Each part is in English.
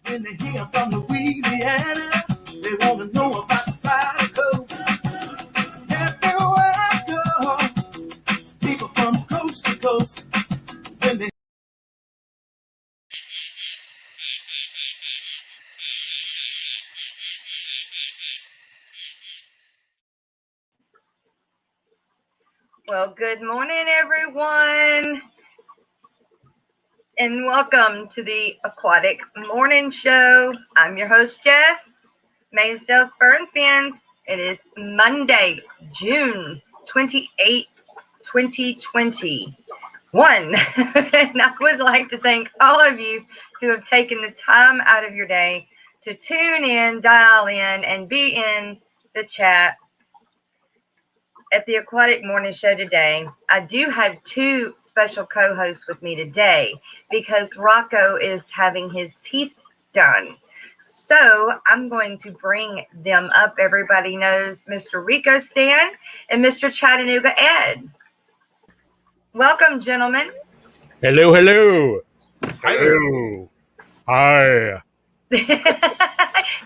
When they hear from Louisiana, they want to know about the side of coast. Everywhere I go, people from coast to coast. When they Well, good morning, everyone, and welcome to the Aquatic Morning Show. I'm your host, Jess, Maysdale Spur and Fins. It is Monday, June 28th, 2021. And I would like to thank all of you who have taken the time out of your day to tune in, dial in, and be in the chat at the Aquatic Morning Show today. I do have two special co-hosts with me today because Rocko is having his teeth done. So I'm going to bring them up. Everybody knows Mr. Rico Stan and Mr. Chattanooga Ed. Welcome, gentlemen. Hello, hello. Hi there. Hi.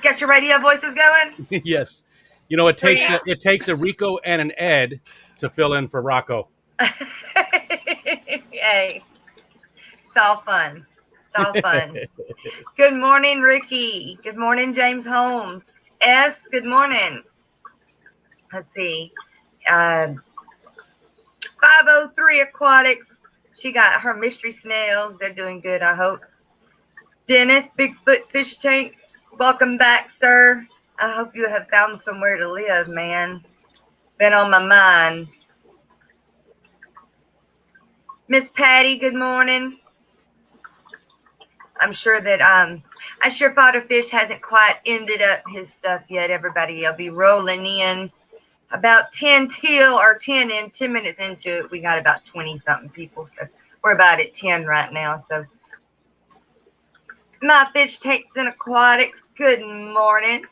Got your radio voices going? Yes. You know, it takes a Rico and an Ed to fill in for Rocko. Hey, it's all fun. It's all fun. Good morning, Ricky. Good morning, James Holmes. S, good morning. Let's see. 503 Aquatics. She got her mystery snails. They're doing good, I hope. Dennis, Bigfoot Fish Tanks. Welcome back, sir. I hope you have found somewhere to live, man. Been on my mind. Miss Patty, good morning. I'm sure that I sure Fodder Fish hasn't quite ended up his stuff yet. Everybody will be rolling in about 10 minutes into it. We got about 20 something people, so we're about at 10 right now. So my fish tanks and aquatics, good morning.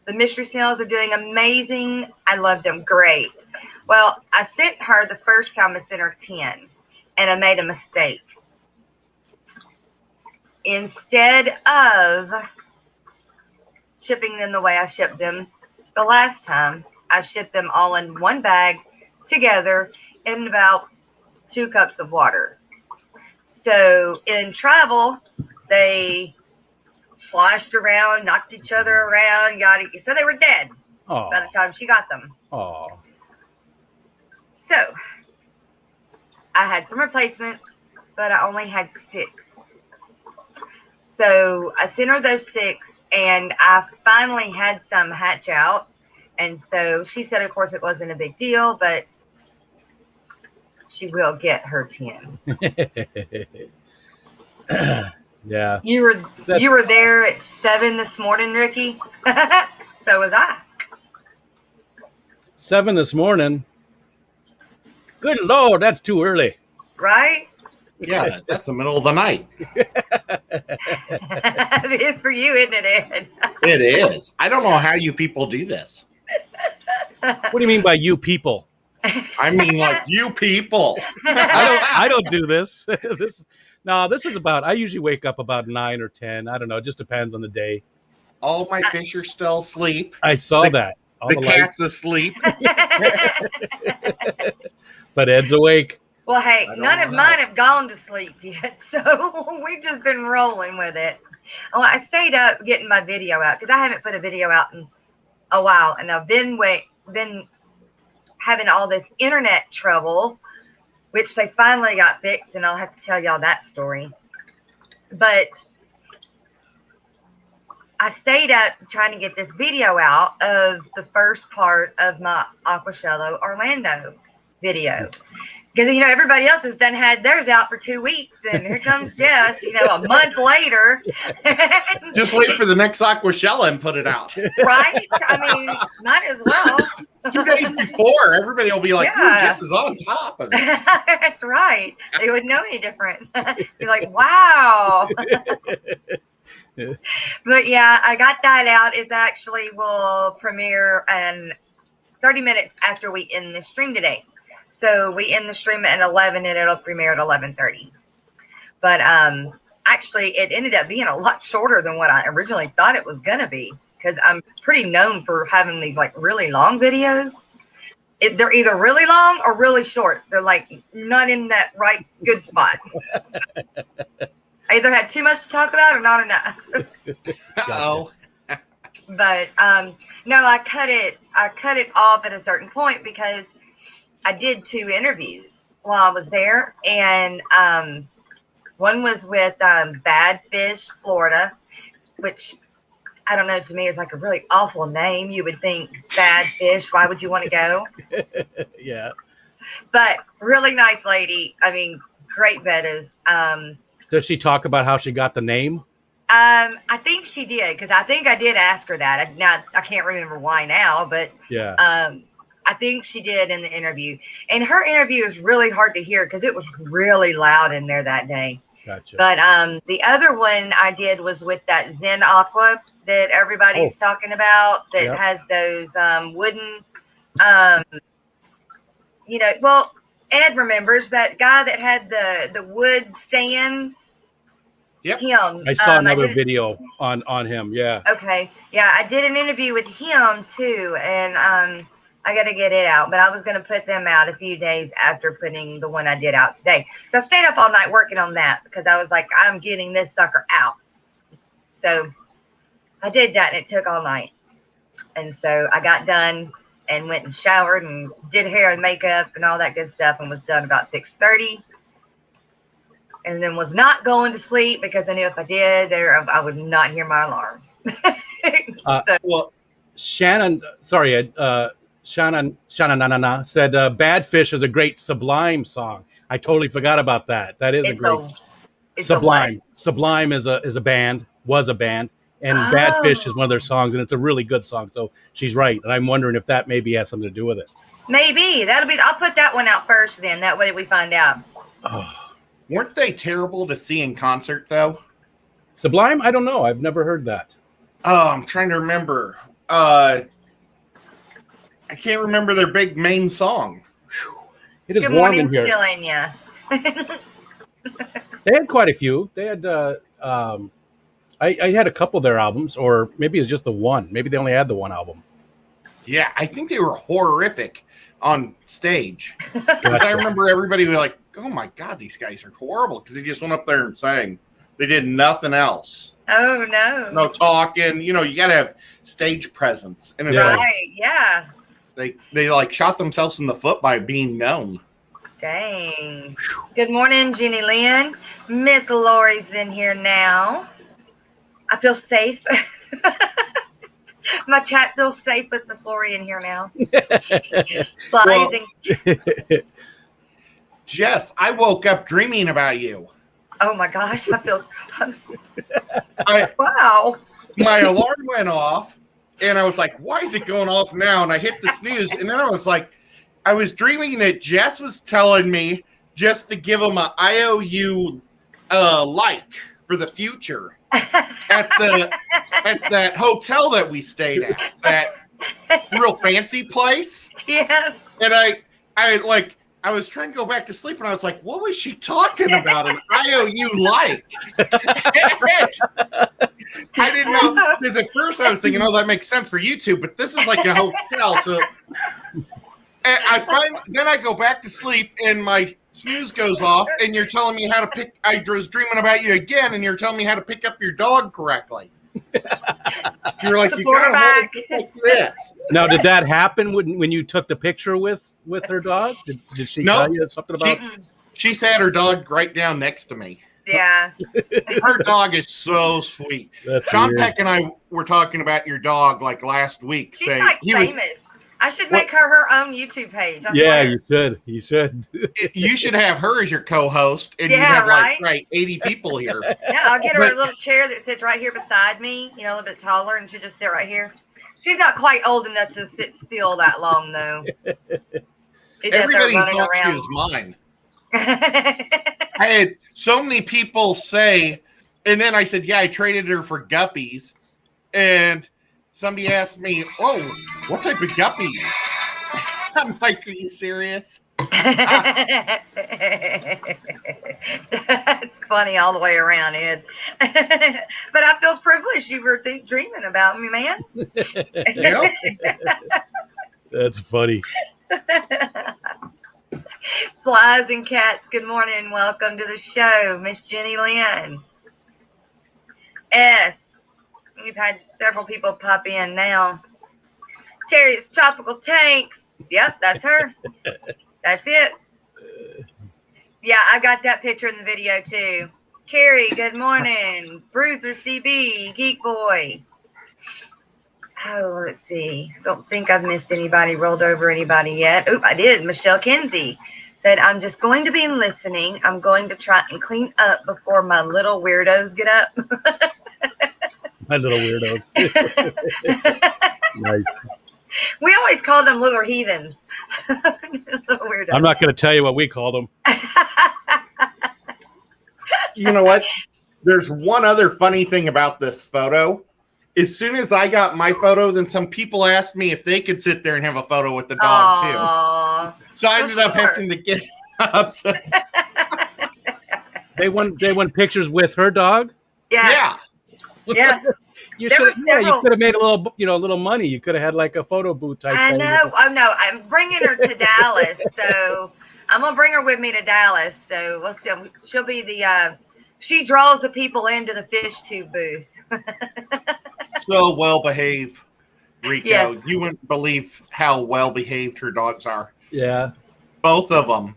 The mystery snails are doing amazing. I love them. Great. Well, I sent her the first time. I sent her 10, and I made a mistake. Instead of shipping them the way I shipped them the last time, I shipped them all in one bag together in about 2 cups of water. So in travel, they sloshed around, knocked each other around, so they were dead by the time she got them. So I had some replacements, but I only had 6. So I sent her those 6, and I finally had some hatch out. And so she said, of course, it wasn't a big deal, but she will get her 10. Yeah. You were there at 7 this morning, Ricky. So was I. 7 this morning. Good Lord, that's too early. Right? Yeah, that's the middle of the night. It is for you, isn't it, Ed? It is. I don't know how you people do this. What do you mean by you people? I mean, like, you people. I don't do this. This is about, I usually wake up about 9 or 10. I don't know. It just depends on the day. All my fish are still asleep. I saw that. All the cat's asleep. But Ed's awake. Well, hey, none of mine have gone to sleep yet, so we've just been rolling with it. Oh, I stayed up getting my video out because I haven't put a video out in a while, and I've been having all this internet trouble, which they finally got fixed, and I'll have to tell y'all that story. But I stayed up trying to get this video out of the first part of my Aquashello Orlando video. Because, everybody else has had theirs out for 2 weeks, and here comes Jess, a month later. Just wait for the next Aquashella and put it out. Right? I mean, might as well. 2 days before, everybody will be like, yeah. Jess is on top of it. That's right. They wouldn't know any different. Be like, wow. But yeah, I got that out. It actually will premiere 30 minutes after we end the stream today. So we end the stream at 11 and it'll premiere at 11:30. But I actually, it ended up being a lot shorter than what I originally thought it was going to be, because I'm pretty known for having these like really long videos. They're either really long or really short. They're like not in that right good spot. I either had too much to talk about or not enough. Uh-oh. But no, I cut it off at a certain point because I did 2 interviews while I was there, and one was with Bad Fish, Florida, which I don't know, to me is like a really awful name. You would think Bad Fish, why would you want to go? Yeah. But really nice lady. I mean, great bettas. Does she talk about how she got the name? I think she did, because I think I did ask her that. I can't remember why now, but Yeah. I think she did in the interview. And her interview is really hard to hear because it was really loud in there that day. Gotcha. But the other one I did was with that Zen Aqua that everybody's talking about, that has those wooden, well, Ed remembers that guy that had the wood stands. Yep. Him. I saw another video on him. Yeah. Okay. Yeah, I did an interview with him too, and I got to get it out. But I was going to put them out a few days after putting the one I did out today. So I stayed up all night working on that because I was like, I'm getting this sucker out. So I did that, and it took all night. And so I got done and went and showered and did hair and makeup and all that good stuff, and was done about 6:30. And then was not going to sleep because I knew if I did, I would not hear my alarms. Well, Shannon said Bad Fish is a great Sublime song. I totally forgot about that. That is a great Sublime. Sublime is a band, was a band, and Bad Fish is one of their songs, and it's a really good song. So she's right, and I'm wondering if that maybe has something to do with it. Maybe I'll put that one out first, then that way we find out. Weren't they terrible to see in concert, though? Sublime? I don't know. I've never heard that. Oh, I'm trying to remember. I can't remember their big main song. It is Good warm morning, in here. still in ya. They had quite a few. They had, I had a couple of their albums, or maybe it's just the one. Maybe they only had the one album. Yeah, I think they were horrific on stage. Because I remember everybody was like, oh my God, these guys are horrible. Because they just went up there and sang. They did nothing else. Oh, no. No talking. You got to have stage presence. And it's Yeah. They like shot themselves in the foot by being known. Dang. Good morning, Jenny Lynn. Miss Lori's in here now. I feel safe. My chat feels safe with Miss Lori in here now. Jess, I woke up dreaming about you. Oh my gosh, I feel. Wow. My alarm went off, and I was like, why is it going off now? And I hit the snooze, and then I was like, I was dreaming that Jess was telling me just to give him an IOU like for the future at that hotel that we stayed at, that real fancy place. Yes. And I was trying to go back to sleep, and I was like, what was she talking about? An IOU like? I didn't know, because at first I was thinking, oh, that makes sense for YouTube, but this is like a hotel. So then I go back to sleep, and my snooze goes off, and you're telling me how to pick. I was dreaming about you again, and you're telling me how to pick up your dog correctly. You're like, you gotta hold it like this. Now, did that happen when you took the picture with her dog? Did she tell you something about? She sat her dog right down next to me. Yeah. Her dog is so sweet. Sean Peck and I were talking about your dog like last week. She's like famous. I should make her own YouTube page. You should. You should. You should have her as your co-host, and you have like 80 people here. Yeah, I'll get her a little chair that sits right here beside me. A little bit taller, and she'll just sit right here. She's not quite old enough to sit still that long, though. Everybody thought she was mine. I had so many people say, and then I said, yeah, I traded her for guppies, and somebody asked me, oh, what type of guppies? I'm like, are you serious? That's funny all the way around, Ed. But I feel privileged you were dreaming about me, man. Yep. That's funny. Flies and cats, good morning. Welcome to the show, Miss Jenny Lynn. We've had several people pop in now. Terry's Tropical Tanks. Yep, that's her. That's it. Yeah, I got that picture in the video too. Carrie, good morning. Bruiser CB, Geek Boy. Oh, let's see. Don't think I've missed anybody, rolled over anybody yet. Oop, I did. Michelle Kinsey said, I'm just going to be listening. I'm going to try and clean up before my little weirdos get up. My little weirdos. Nice. We always called them little heathens. Little weirdos. I'm not going to tell you what we called them. You know what? There's one other funny thing about this photo. As soon as I got my photo, then some people asked me if they could sit there and have a photo with the dog too. So I ended up having to get upset. They want pictures with her dog. Yeah. You could have made a little money. You could have had like a photo booth type I thing. know. Oh no, I'm bringing her to Dallas, so I'm gonna bring her with me to Dallas. So we'll see. She'll be the. She draws the people into the fish tube booth. So well behaved, Rico. Yes. You wouldn't believe how well behaved her dogs are. Yeah. Both of them.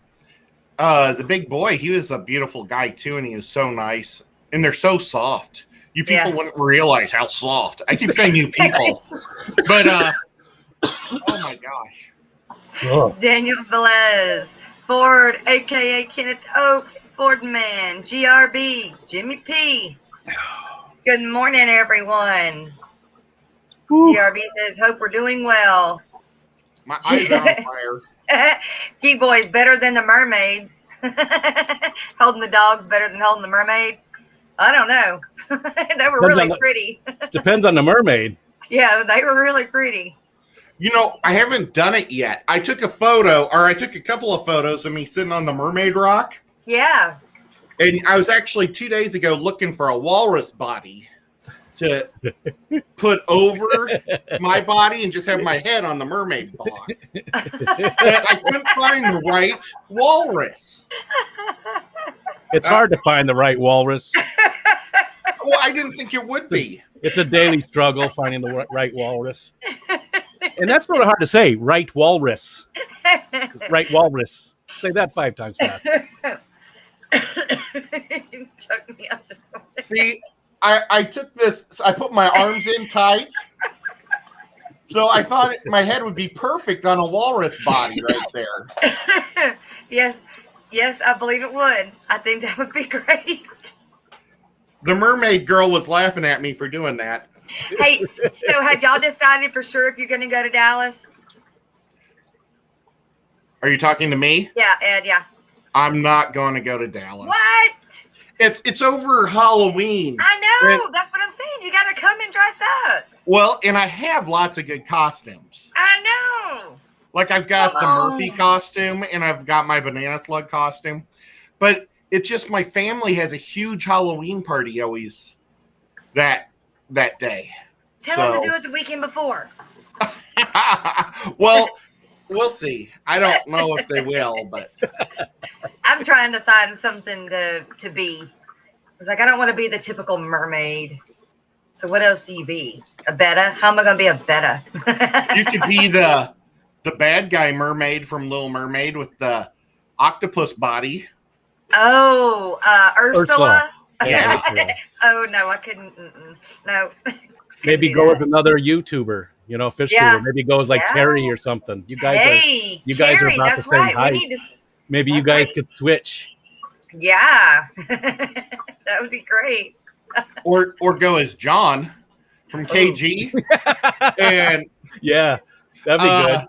The big boy, he was a beautiful guy too, and he was so nice. And they're so soft. You people wouldn't realize how soft. I keep saying you people. But, oh my gosh. Oh. Daniel Velez, Ford, a.k.a. Kenneth Oaks, Ford Man, GRB, Jimmy P. Good morning, everyone. Woo. GRB says, hope we're doing well. My eyes are on fire. Geek Boy's better than the mermaids. Holding the dogs better than holding the mermaid. I don't know. They were really pretty. Depends on the mermaid. Yeah, they were really pretty. You know, I haven't done it yet. I took a couple of photos of me sitting on the mermaid rock. Yeah. And I was actually 2 days ago looking for a walrus body to put over my body and just have my head on the mermaid block. But I couldn't find the right walrus. It's hard to find the right walrus. Well, I didn't think it would be. It's a daily struggle finding the right walrus. And that's sort of hard to say. Right walrus. Right walrus. Say that 5 times fast. Chuck me up to something. See, I took this, I put my arms in tight. So I thought my head would be perfect on a walrus body right there. Yes, I believe it would. I think that would be great. The mermaid girl was laughing at me for doing that. Hey, so have y'all decided for sure if you're going to go to Dallas? Are you talking to me? Yeah, Ed, yeah. I'm not going to go to Dallas. What? It's over Halloween. I know. That's what I'm saying. You got to come and dress up. Well, and I have lots of good costumes. I know. Like I've got the Murphy costume and I've got my banana slug costume. But it's just my family has a huge Halloween party always that day. Tell them to do it the weekend before. Well, we'll see. I don't know if they will, but I'm trying to find something to be. It's like I don't want to be the typical mermaid. So what else do you be? A betta? How am I going to be a betta? You could be the bad guy mermaid from Little Mermaid with the octopus body. Oh, Ursula. Yeah. Oh no, I couldn't. No. Maybe go with another YouTuber, fish tuber. Maybe go as like Terry or something. You guys are about the same height. Maybe you guys could switch. Yeah, that would be great. Or go as John from KG. And yeah, that'd be good.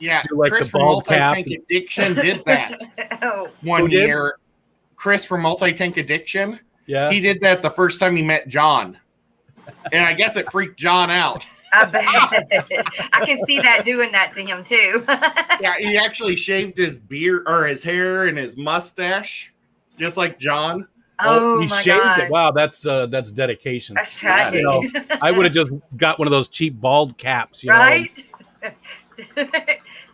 Yeah, like Chris from Multi-Tank Addiction did that one year. Chris from Multi-Tank Addiction. Yeah, he did that the first time he met John, and I guess it freaked John out. I bet. I can see that doing that to him too. Yeah, he actually shaved his beard or his hair and his mustache, just like John. Oh he my shaved gosh. it. Wow, that's dedication. That's tragic. You know, I would have just got one of those cheap bald caps, you know. Right?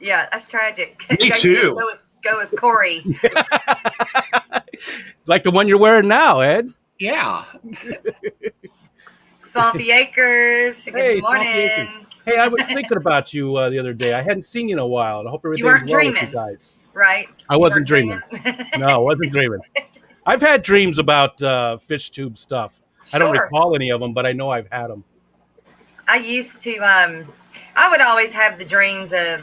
Yeah, that's tragic. Me too. Go as Corey. Like the one you're wearing now, Ed. Yeah. Swampy Acres. Good Hey, Swampy Acres. morning. Hey, I was thinking about you the other day. I hadn't seen you in a while. I hope everything's weren't well with you dreaming. guys. Right? I wasn't dreaming. No, I wasn't dreaming. I've had dreams about fish tube stuff. I don't Sure. recall any of them, but I know I've had them. I used to, I would always have the dreams of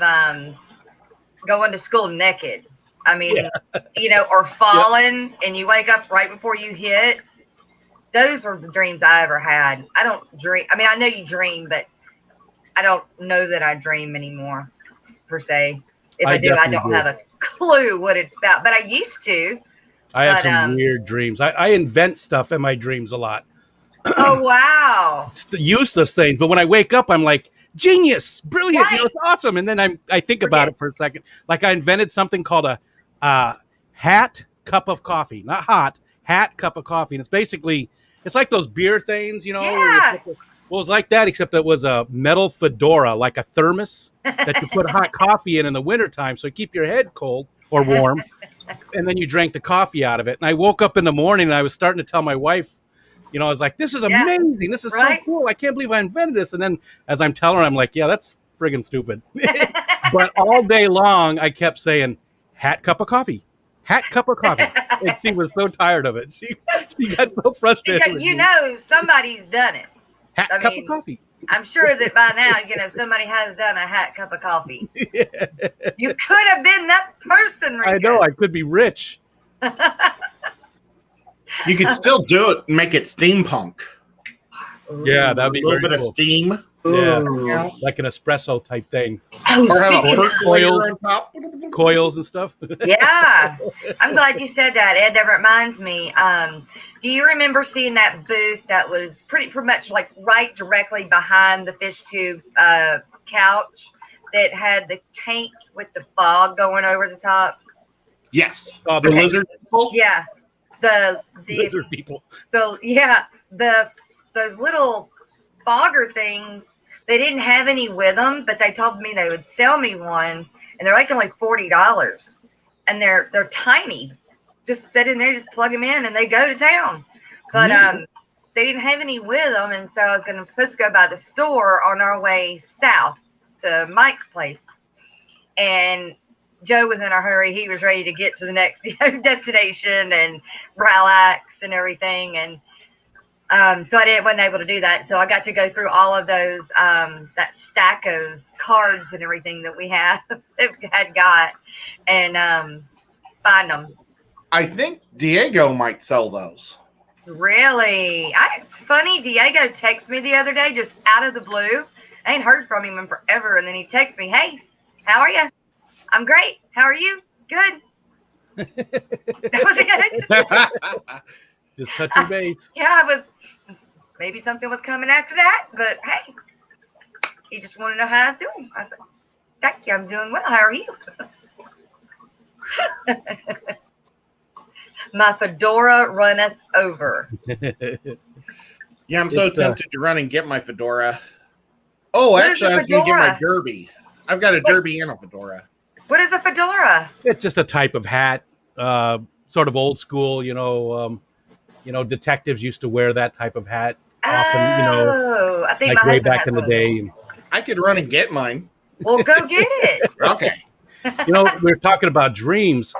going to school naked. I mean, you know, or falling and you wake up right before you hit. Those were the dreams I ever had. I don't dream. I mean, I know you dream, but I don't know that I dream anymore, per se. If I do, I don't have a clue what it's about. But I used to. I have some weird dreams. I invent stuff in my dreams a lot. Oh, wow. It's the useless things. But when I wake up, I'm like, genius, brilliant, Right. you know, it's awesome. And then I think about it for a second. Like I invented something called a hat cup of coffee. Not hot, hat cup of coffee. And it's basically, it's like those beer things, you know. Yeah. Well, it was like that, except it was a metal fedora, like a thermos that you put hot coffee in the wintertime. So you keep your head cold or warm. And then you drank the coffee out of it. And I woke up in the morning and I was starting to tell my wife, you know, I was like, this is amazing. This is so cool. I can't believe I invented this. And then as I'm telling her, I'm like, yeah, that's friggin' stupid. But all day long, I kept saying, hat cup of coffee. Hat cup of coffee. And she was so tired of it. She got so frustrated. with You me. know, somebody's done it. Hat cup of coffee. I'm sure that by now, you know, somebody has done a hat cup of coffee. Yeah. You could have been that person, Rico. I know. I could be rich. You could still do it and make it steampunk. Yeah, that'd be A little very bit cool. of steam. Yeah, Yeah. like an espresso type thing. Oh, Or have a speaking- percolator on top. Coils and stuff. Yeah, I'm glad you said that, Ed. That reminds me. Do you remember seeing that booth that was pretty much like right directly behind the fish tube couch that had the tanks with the fog going over the top? Yes. Oh, The lizard people? Yeah, the lizard people. those little fogger things. They didn't have any with them, but they told me they would sell me one, and they're like only $40, and they're tiny. Just sit in there, just plug them in, and they go to town. But they didn't have any with them, and so I was supposed to go by the store on our way south to Mike's place, and Joe was in a hurry. He was ready to get to the next destination and relax and everything, and so I wasn't able to do that. So I got to go through all of those, that stack of cards and everything that we had got, and find them. I think Diego might sell those. Really? It's funny. Diego texted me the other day, just out of the blue. I ain't heard from him in forever, and then he texted me, "Hey, how are you?" "I'm great. How are you?" "Good." That was it. Just touching base. Yeah, maybe something was coming after that, but hey, he just wanted to know how I was doing. I said, "Thank you, I'm doing well. How are you?" My fedora runneth over. Yeah, I'm so It's, tempted to run and get my fedora. Oh, What is actually, a I was going to get my fedora? derby. I've got a derby and a fedora. What is a fedora? It's just a type of hat, sort of old school. You know, detectives used to wear that type of hat often. You know, Oh, I think like my way husband back has in the one. day. I could run and get mine. Well, go get it. Okay. You know, we were talking about dreams.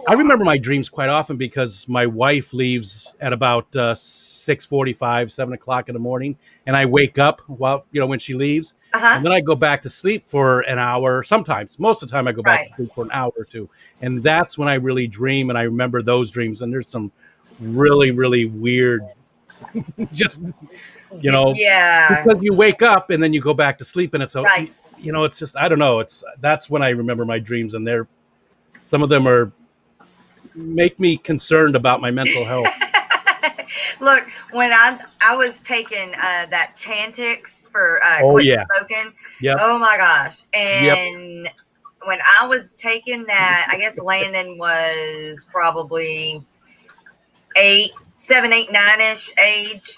I remember my dreams quite often because my wife leaves at about 6:45, 7 o'clock in the morning, and I wake up when she leaves, and then I go back to sleep for an hour. Sometimes, most of the time, I go back to sleep for an hour or two, and that's when I really dream, and I remember those dreams. And there's some really, really weird, just Yeah. because you wake up and then you go back to sleep, and it's Right. it's just I don't know. That's when I remember my dreams, and some of them make me concerned about my mental health. Look, when I was taking that Chantix for Oh quick yeah. spoken, Yep. oh my gosh! Yep. And when I was taking that, I guess Landon was probably 7, 8, 9-ish age,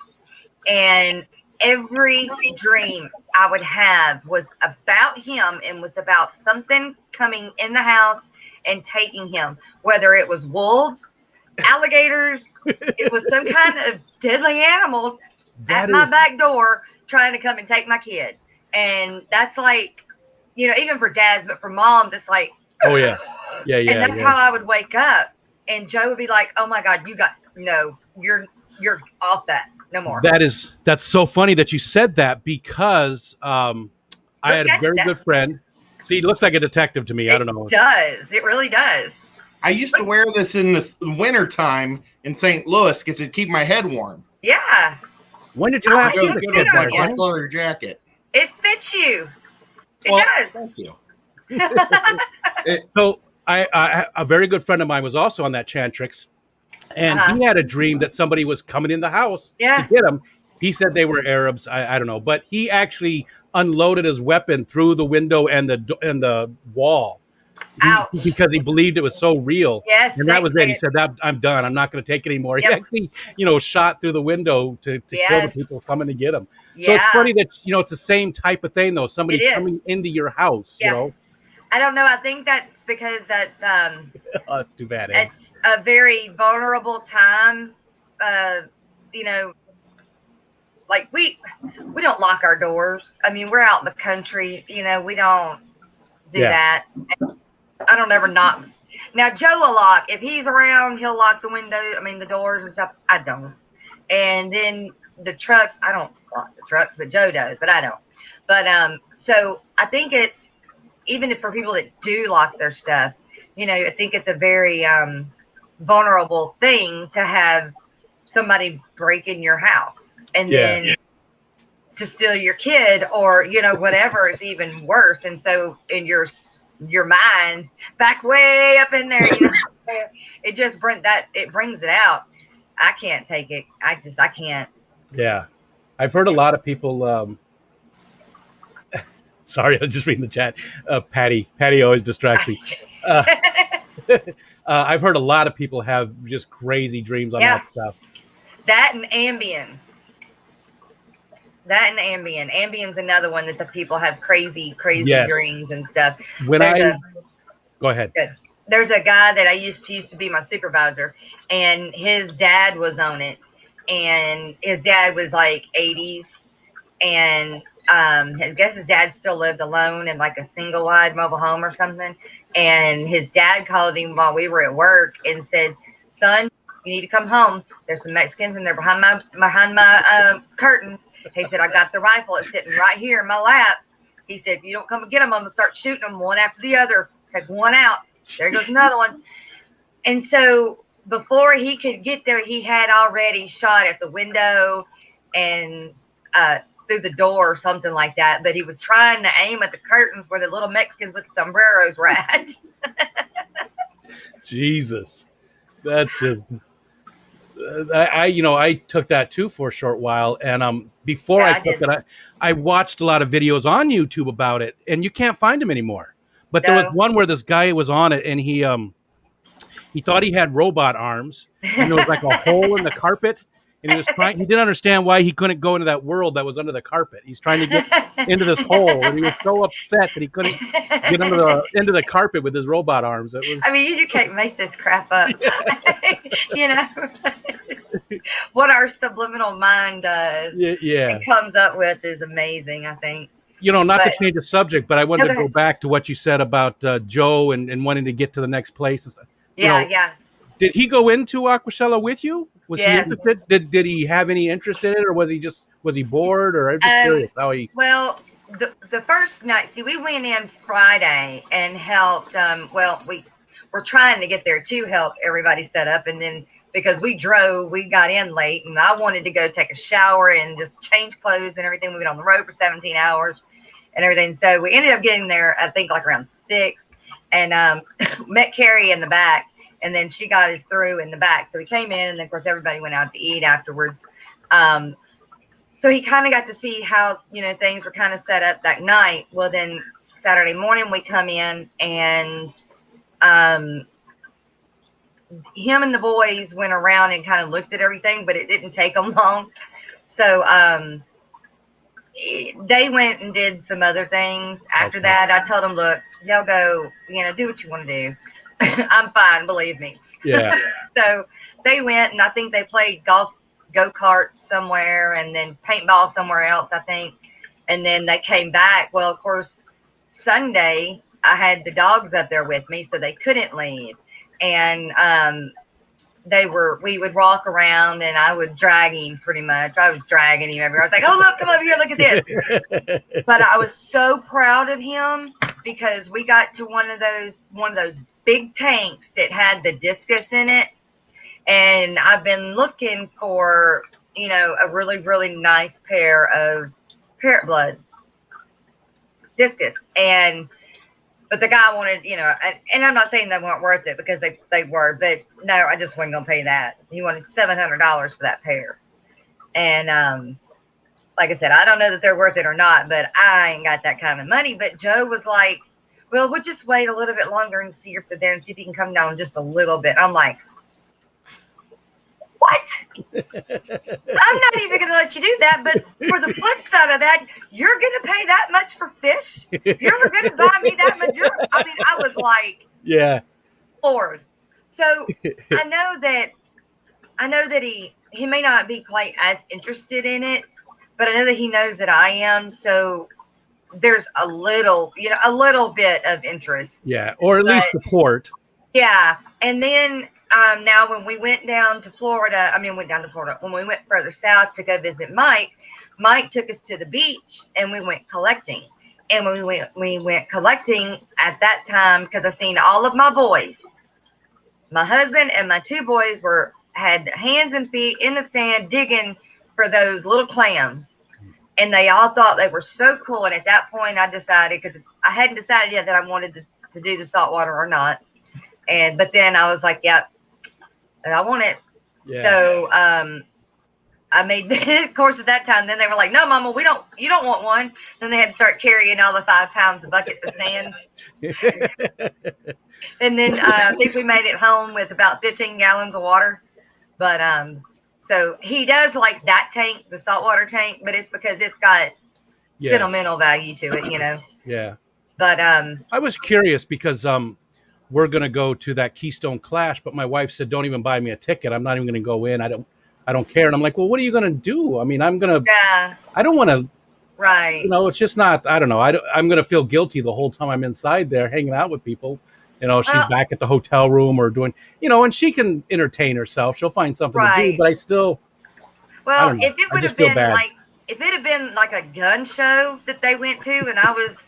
and every dream I would have was about him and was about something coming in the house and taking him, whether it was wolves, alligators, it was some kind of deadly animal at That my is. back door trying to come and take my kid. And that's like, even for dads, but for moms, it's like, Oh yeah. Yeah. and Yeah. that's Yeah. how I would wake up. And Joe would be like, "Oh my God, you're off that. No more." That's so funny that you said that because I Look had a at very that. good friend. See, he looks like a detective to me. I It don't know. does. It really does. I used to wear this in the winter time in St. Louis because it'd keep my head warm. Yeah. When did you Oh, last It see goes the good kid with my there, black Danny? leather jacket. It fits you. It Well, does. thank you. So I a very good friend of mine was also on that Chantrix, and Uh-huh. he had a dream that somebody was coming in the house to Yeah. get him. He said they were Arabs. I don't know, but he actually unloaded his weapon through the window and the wall. Ouch. Because he believed it was so real, Yes. and that was it. He said that I'm done. I'm not going to take it anymore. He Yep. actually, shot through the window to kill the Yes. people coming to get him. So Yeah. it's funny that it's the same type of thing though. Somebody It is. coming into your house, Yeah. I don't know. I think that's because that's Too bad. Ed. it's a very vulnerable time. You know, like we don't lock our doors. I mean, we're out in the country. We don't do Yeah. that. I don't ever knock. Now Joe will lock. If he's around, he'll lock the window. I mean, the doors and stuff. I don't. And then the trucks. I don't lock the trucks, but Joe does. But I don't. But so I think it's even for people that do lock their stuff. I think it's a very vulnerable thing to have somebody break in your house and Yeah. then to steal your kid or whatever is even worse. And so in your mind back way up in there, it just brings it out. I can't take it. I can't. Yeah, I've heard a lot of people. Sorry, I was just reading the chat. Patty always distracts me. I've heard a lot of people have just crazy dreams on that stuff. That and Ambien. Ambien's another one that the people have crazy Yes. dreams and stuff. Go ahead. Good. There's a guy that I used to be my supervisor, and his dad was on it, and his dad was like 80s, and I guess his dad still lived alone in like a single wide mobile home or something. And his dad called him while we were at work and said, "Son, you need to come home. There's some Mexicans and they're behind my curtains." He said, "I got the rifle. It's sitting right here in my lap." He said, "If you don't come and get them, I'm gonna start shooting them one after the other. Take one out. There goes another one." And so before he could get there, he had already shot at the window and through the door or something like that. But he was trying to aim at the curtains where the little Mexicans with the sombreros were at. Jesus, that's just. I took that too for a short while, and before I took it, I watched a lot of videos on YouTube about it, and you can't find them anymore. But there was one where this guy was on it, and he thought he had robot arms, and there was like a hole in the carpet, and he didn't understand why he couldn't go into that world that was under the carpet. He's trying to get into this hole, and he was so upset that he couldn't get into the carpet with his robot arms. I mean, you can't make this crap up. What our subliminal mind does and comes up with is amazing, I think. Not to change the subject, but I wanted to go back to what you said about Joe and wanting to get to the next place and stuff. Yeah. Did he go into Aquashella with you? Was he interested? Did he have any interest in it, or was he bored? Or I'm just curious how he. Well, the first night, we went in Friday and helped. We were trying to get there to help everybody set up, and then because we got in late, and I wanted to go take a shower and just change clothes and everything. We've been on the road for 17 hours and everything, so we ended up getting there I think like around 6, and met Carrie in the back. And then she got us through in the back. So we came in, and then of course everybody went out to eat afterwards. So he kind of got to see how, things were kind of set up that night. Well, then Saturday morning we come in, and him and the boys went around and kind of looked at everything, but it didn't take them long. So they went and did some other things after that. I told them, look, y'all go, do what you want to do. I'm fine, believe me. Yeah. So they went, and I think they played go-kart somewhere, and then paintball somewhere else, I think. And then they came back. Well, of course, Sunday I had the dogs up there with me, so they couldn't leave. And we would walk around, and I would drag him pretty much. I was dragging him everywhere. I was like, oh, look, come over here, look at this. But I was so proud of him because we got to one of those big tanks that had the discus in it. And I've been looking for, a really, really nice pair of parrot blood discus. But the guy wanted, and I'm not saying they weren't worth it, because they were, but no, I just wasn't going to pay that. He wanted $700 for that pair. And like I said, I don't know that they're worth it or not, but I ain't got that kind of money. But Joe was like, well, we'll just wait a little bit longer and see if they're there and see if he can come down just a little bit. I'm like, what? I'm not even going to let you do that. But for the flip side of that, you're going to pay that much for fish? You're going to buy me that much? I was like, yeah, Lord. So I know that he may not be quite as interested in it, but I know that he knows that I am. So there's a little bit of interest. Yeah, or at least support. Yeah, and then now when we went down to Florida, when we went further south to go visit Mike took us to the beach, and we went collecting. And when we went collecting at that time, because I seen all of my boys, my husband and my two boys had hands and feet in the sand digging for those little clams. And they all thought they were so cool. And at that point, I decided, because I hadn't decided yet that I wanted to do the saltwater or not. But then I was like, yep, I want it. Yeah. So I made of course at that time. Then they were like, no, Mama, you don't want one. Then they had to start carrying all the 5 pounds of buckets of sand. And then I think we made it home with about 15 gallons of water. But so he does like that tank, the saltwater tank, but it's because it's got sentimental value to it, Yeah. But I was curious because we're gonna go to that Keystone Clash, but my wife said, "Don't even buy me a ticket. I'm not even gonna go in. I don't care." And I'm like, "Well, what are you gonna do? I mean, I don't want to." Right. It's just not. I don't know. I'm gonna feel guilty the whole time I'm inside there hanging out with people. She's back at the hotel room or doing, and she can entertain herself. She'll find something to do, but I still. Well, if it would have been if it had been like a gun show that they went to, and I was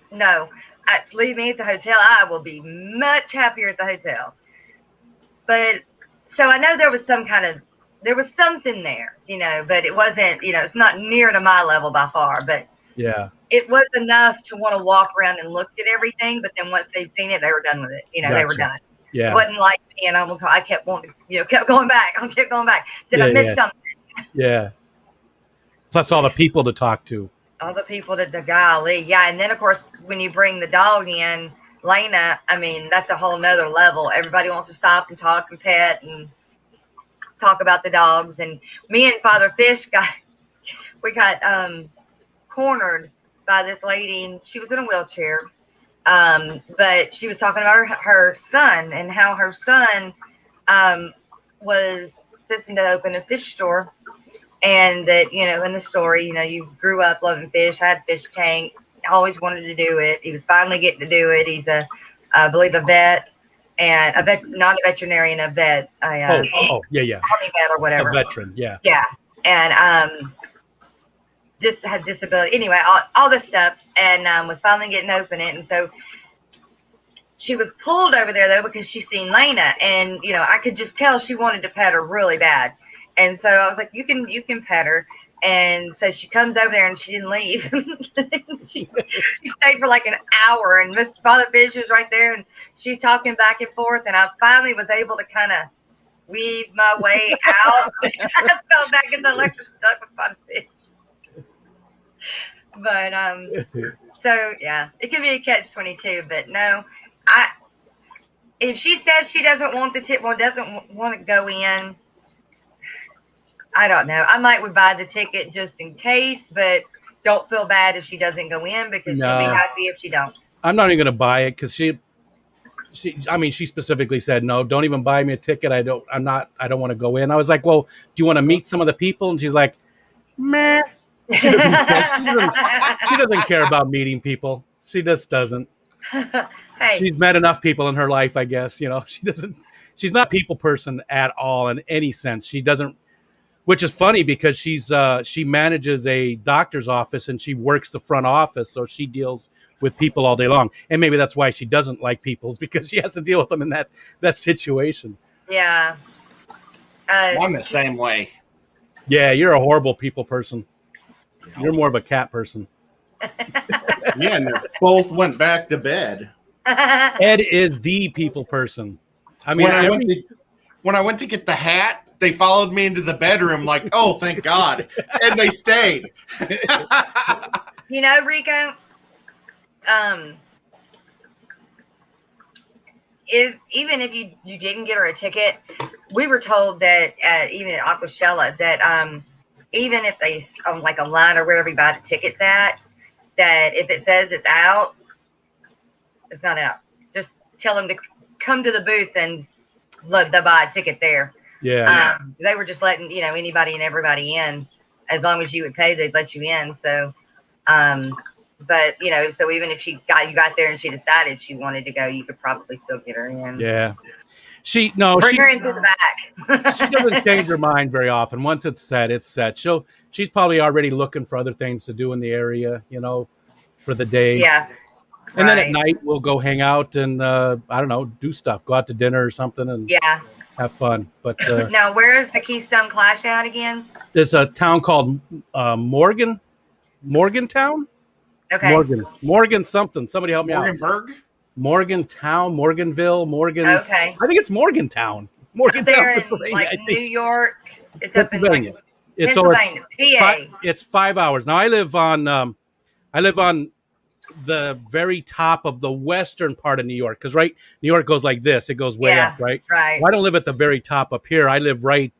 leave me at the hotel, I will be much happier at the hotel. But so I know there was something there, but it wasn't, it's not near to my level by far, but yeah, it was enough to want to walk around and look at everything. But then once they'd seen it, they were done with it. Gotcha. They were done. Yeah. It wasn't like me, and I kept wanting, kept going back. I kept going back. Did I miss something? Yeah. Plus all the people to talk to. All the people golly. Yeah. And then of course, when you bring the dog in, Lena, that's a whole nother level. Everybody wants to stop and talk and pet and talk about the dogs. And me and Father Fish got cornered by this lady, and she was in a wheelchair. But she was talking about her son and how her son was fixing to open a fish store. And that, in the story, you grew up loving fish, had a fish tank, always wanted to do it. He was finally getting to do it. He's I believe a vet, and not a veterinarian, a vet. Yeah. Army vet or whatever. A veteran, yeah. Yeah. And just had disability. Anyway, all this stuff, and was finally getting to open it. And so she was pulled over there, though, because she seen Lena. And, I could just tell she wanted to pet her really bad. And so I was like, you can pet her. And so she comes over there and she didn't leave. she stayed for like an hour, and Miss Father Fish was right there, and she's talking back and forth. And I finally was able to kind of weave my way out. I fell back in the electric stuck with Father Fish. But so yeah, it can be a catch-22. But no, if she says she doesn't want the tip, doesn't want to go in, I don't know. I might would buy the ticket just in case, but don't feel bad if she doesn't go in, because she'll be happy if she don't. I'm not even going to buy it because she specifically said, no, don't even buy me a ticket. I don't want to go in. I was like, well, do you want to meet some of the people? And she's like, meh. She doesn't care about meeting people. She just doesn't. Hey. She's met enough people in her life, I guess. She's not a people person at all in any sense. She doesn't, which is funny because she manages a doctor's office and she works the front office. So she deals with people all day long. And maybe that's why she doesn't like people, is because she has to deal with them in that situation. Yeah. I'm the same way. Yeah, you're a horrible people person. You're more of a cat person. Yeah, and they both went back to bed. Ed is the people person. I mean, when I went to get the hat, they followed me into the bedroom like, oh, thank God. And they stayed. Rico, even if you didn't get her a ticket, we were told that even at Aquashella that even if they like a line or wherever you buy the tickets at, that if it says it's out, it's not out. Just tell them to come to the booth and they'll buy a ticket there. Yeah. They were just letting anybody and everybody in, as long as you would pay, they'd let you in. So, but so even if you got there and she decided she wanted to go, you could probably still get her in. Yeah. Bring her into the back. She doesn't change her mind very often. Once it's set, it's set. She's probably already looking for other things to do in the area, for the day. Yeah. And then at night we'll go hang out and I don't know, do stuff, go out to dinner or something and have fun. But now, where is the Keystone Clash at again? There's a town called Morgantown. Okay. Morgan something. Somebody help me out. Morgantown, Morganville, Morgan. Okay. I think it's Morgantown. There in like New York. It's up in Pennsylvania. PA. It's 5 hours. Now I live on the very top of the western part of New York, because New York goes like this. It goes way up, right? Right. Well, I don't live at the very top up here. I live right.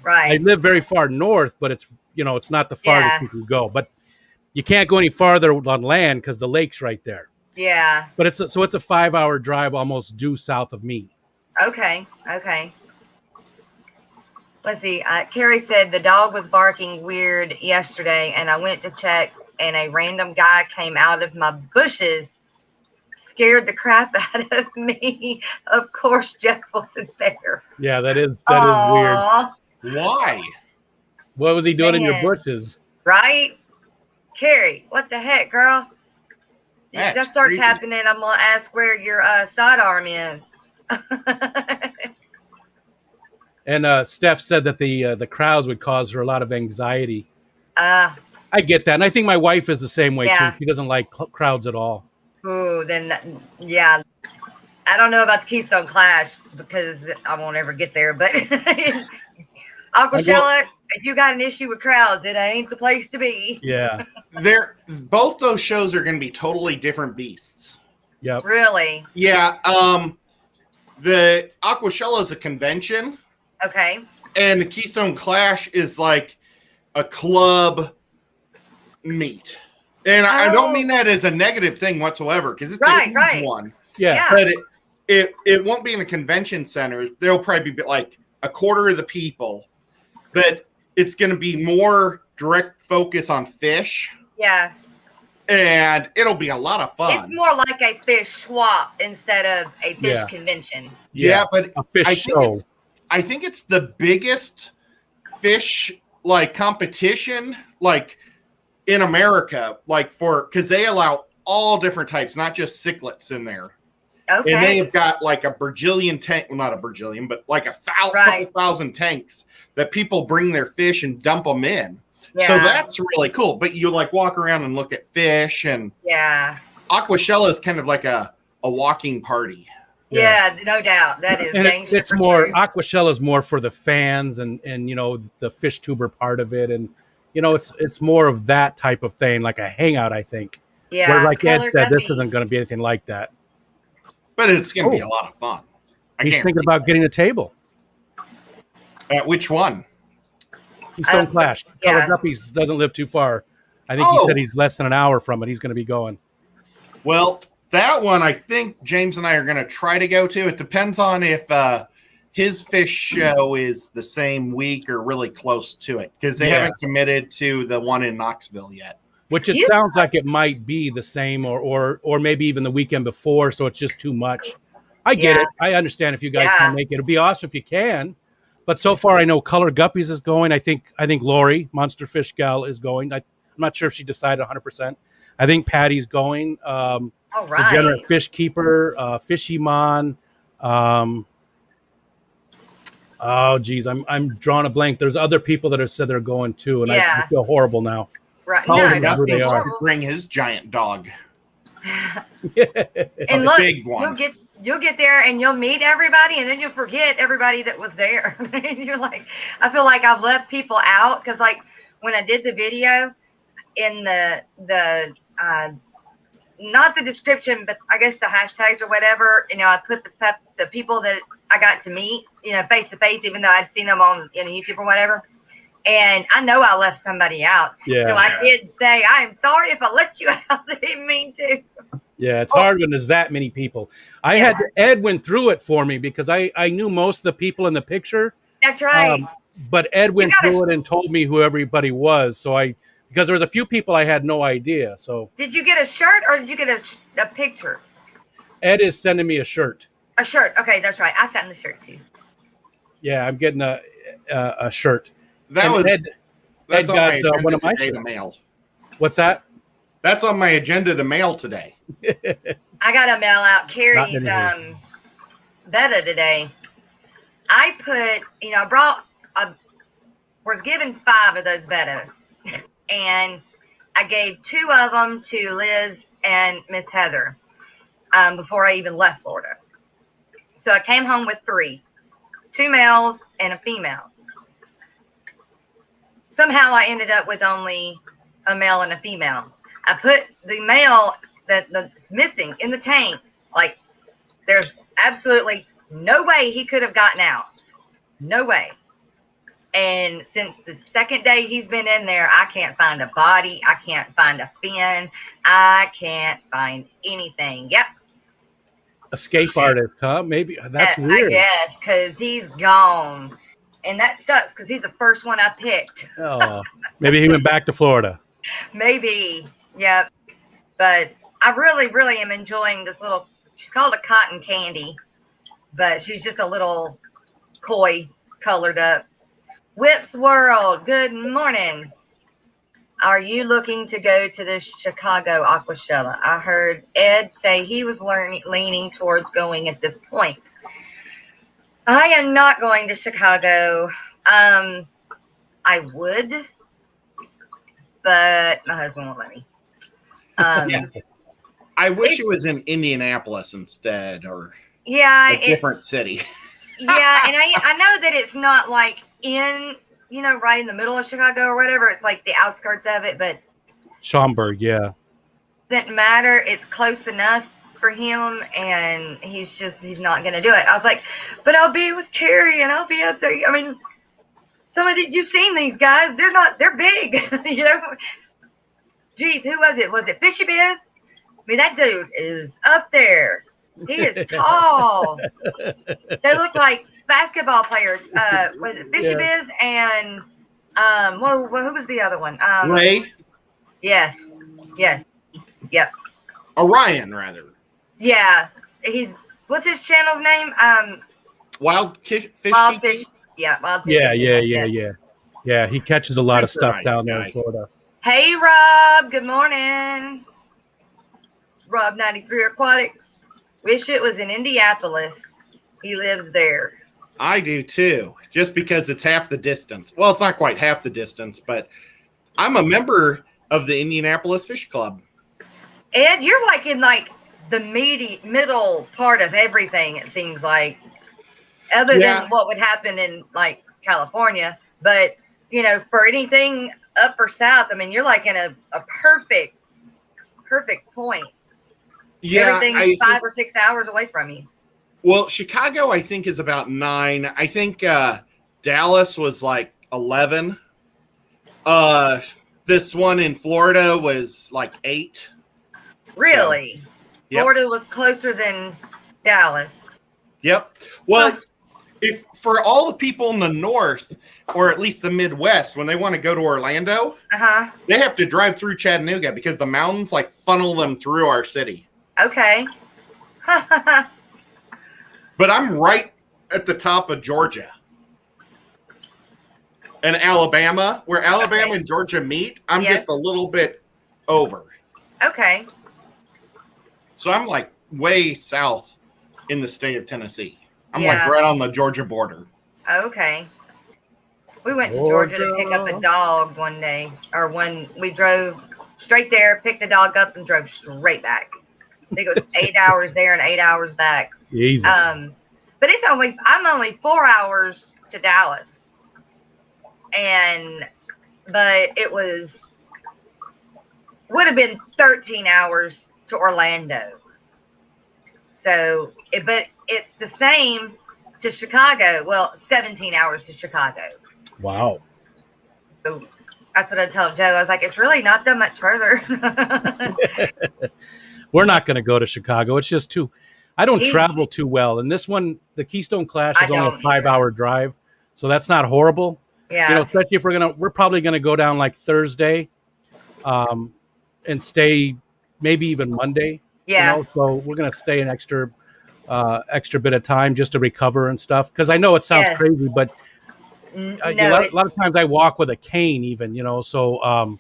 I live very far north, but it's it's not the farthest you can go. But you can't go any farther on land because the lake's right there. Yeah. But it's a 5-hour drive almost due south of me. Okay. Let's see. Carrie said the dog was barking weird yesterday, and I went to check, and a random guy came out of my bushes, scared the crap out of me. Of course, Jess wasn't there. Yeah, that is weird. Why? What was he doing in your bushes? Right? Carrie, what the heck, girl? If that starts happening, I'm going to ask where your sidearm is. And Steph said that the crowds would cause her a lot of anxiety. I get that. And I think my wife is the same way, too. She doesn't like crowds at all. Ooh, then, yeah. I don't know about the Keystone Clash because I won't ever get there. But Aquashella, if you got an issue with crowds, it ain't the place to be. Yeah. Both those shows are going to be totally different beasts. Yep. Really? Yeah. The Aquashella is a convention. Okay. And the Keystone Clash is like a club meet. And I don't mean that as a negative thing whatsoever, because it's a huge one. Yeah. But it won't be in the convention centers. There'll probably be like a quarter of the people. But it's going to be more direct focus on fish. Yeah. And it'll be a lot of fun. It's more like a fish swap instead of a fish convention. Yeah, but a fish show. I think it's the biggest fish competition in America, because they allow all different types, not just cichlids in there. Okay. And they have got like a Brazilian tank, well, not a Brazilian, but like a couple thousand tanks that people bring their fish and dump them in. So that's really cool. But you like walk around and look at fish, and Aquashella is kind of like a walking party. Yeah, no doubt. That is and gangster. It's more Aquashella is more for the fans and you know, the fish tuber part of it, and you know, it's more of that type of thing, like a hangout, I think. Yeah. Where, like Ed said, this isn't going to be anything like that. But it's going to be a lot of fun. He's thinking about getting a table. At which one? Keystone Clash. Color Guppies doesn't live too far. I think he said he's less than an hour from it. He's going to be going. Well, that one, I think James and I are going to try to go to. It depends on if his fish show is the same week or really close to it, because they haven't committed to the one in Knoxville yet. Which it sounds like it might be the same or maybe even the weekend before, so it's just too much. I get it. I understand if you guys can make it. It'd be awesome if you can. But so far, I know Color Guppies is going. I think Lori, Monster Fish Gal, is going. I'm not sure if she decided 100%. I think Patty's going. All right. Degenerate Fish Keeper, Fishy Mon. Oh, geez, I'm drawing a blank. There's other people that have said they're going too, and I feel horrible now. Right. No, who they are. Bring his giant dog. And look, you'll get there and you'll meet everybody, and then you'll forget everybody that was there. You're like, I feel like I've left people out, because like when I did the video in the not the description, but I guess the hashtags or whatever, you know, I put the people that I got to meet, you know, face to face, even though I'd seen them on YouTube or whatever. And I know I left somebody out. Yeah. So I did say, I am sorry if I left you out. I didn't mean to. Yeah, it's hard when there's that many people. Ed went through it for me, because I knew most of the people in the picture. That's right. But Ed went through it and told me who everybody was. So because there was a few people I had no idea. So did you get a shirt or did you get a picture? Ed is sending me a shirt. A shirt. Okay, that's right. I sent the shirt too. Yeah, I'm getting a shirt. That's on my agenda one of my today to mail. What's that? That's on my agenda to mail today. I got to mail out Carrie's betta today. I put, was given 5 of those bettas, and I gave 2 of them to Liz and Miss Heather before I even left Florida. So I came home with 3, 2 males and a female. Somehow I ended up with only a male and a female. I put the male that's missing in the tank. Like, there's absolutely no way he could have gotten out. No way. And since the second day he's been in there, I can't find a body. I can't find a fin. I can't find anything. Yep. Escape artist, huh? Maybe. That's weird. I guess, because he's gone. And that sucks, because he's the first one I picked. Oh, maybe he went back to Florida. Maybe. Yep. But I really, really am enjoying this little, she's called a cotton candy, but she's just a little koi colored up. Whip's World, good morning. Are you looking to go to the Chicago Aquashella? I heard Ed say he was leaning towards going at this point. I am not going to Chicago. I would, but my husband won't let me. I wish it was in Indianapolis instead, or a different city. Yeah, and I know that it's not like in, right in the middle of Chicago or whatever. It's like the outskirts of it, but Schaumburg, yeah. Doesn't matter. It's close enough for him, and he's not going to do it. I was like, but I'll be with Carrie and I'll be up there. I mean, you've seen these guys. They're big, Geez, who was it? Was it Fishy Biz? I mean, that dude is up there. He is tall. They look like basketball players. Was it Fishy Biz and who was the other one? Ray. Yes. Yep. Orion, rather. Yeah, what's his channel's name? Wild Fish. Wild Fish. Yeah, Wild Fish. Yeah. Yeah, he catches a lot of stuff down there in Florida. Hey, Rob. Good morning. Rob 93 Aquatics. Wish it was in Indianapolis. He lives there. I do too, just because it's half the distance. Well, it's not quite half the distance, but I'm a member of the Indianapolis Fish Club. Ed, you're like in like the middle part of everything, it seems like, other than what would happen in like California. But, you know, for anything up or south, I mean, you're like in a perfect point. Yeah. Everything's 5 or 6 hours away from you. Well, Chicago, I think, is about 9. I think Dallas was like 11. This one in Florida was like 8. Really? So, yep. Florida was closer than Dallas. Yep. Well, if for all the people in the north, or at least the Midwest, when they want to go to Orlando, they have to drive through Chattanooga because the mountains like funnel them through our city. Okay. But I'm right at the top of Georgia and Alabama, where Alabama and Georgia meet. I'm just a little bit over. Okay. So I'm like way south in the state of Tennessee. I'm like right on the Georgia border. Okay. We went to Georgia to pick up a dog one day, or when we drove straight there, picked the dog up, and drove straight back. I think it was 8 hours there and 8 hours back. Jesus. But I'm only 4 hours to Dallas, but it would have been 13 hours to Orlando. So, but it's the same to Chicago. Well, 17 hours to Chicago. Wow. So that's what I told Joe. I was like, it's really not that much further. We're not going to go to Chicago. It's just I don't travel too well. And this one, the Keystone Clash, is only a 5-hour drive. So that's not horrible. Yeah. You know, especially if we're probably going to go down like Thursday and stay maybe even Monday. Yeah. You know? So we're going to stay an extra bit of time just to recover and stuff. Because I know it sounds crazy, but a lot of times I walk with a cane even, you know. So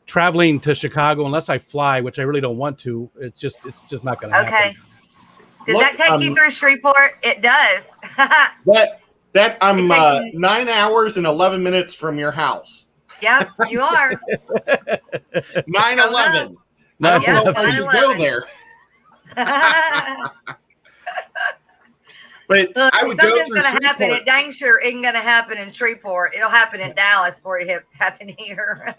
traveling to Chicago, unless I fly, which I really don't want to, it's just not going to happen. Okay. Does that take you through Shreveport? It does. that I'm 9 hours and 11 minutes from your house. Yep, you are. 9/11. I don't know if I should go there. But look, I would something's go through going to happen. Shreveport. It dang sure isn't going to happen in Shreveport. It'll happen in Dallas before it happen here.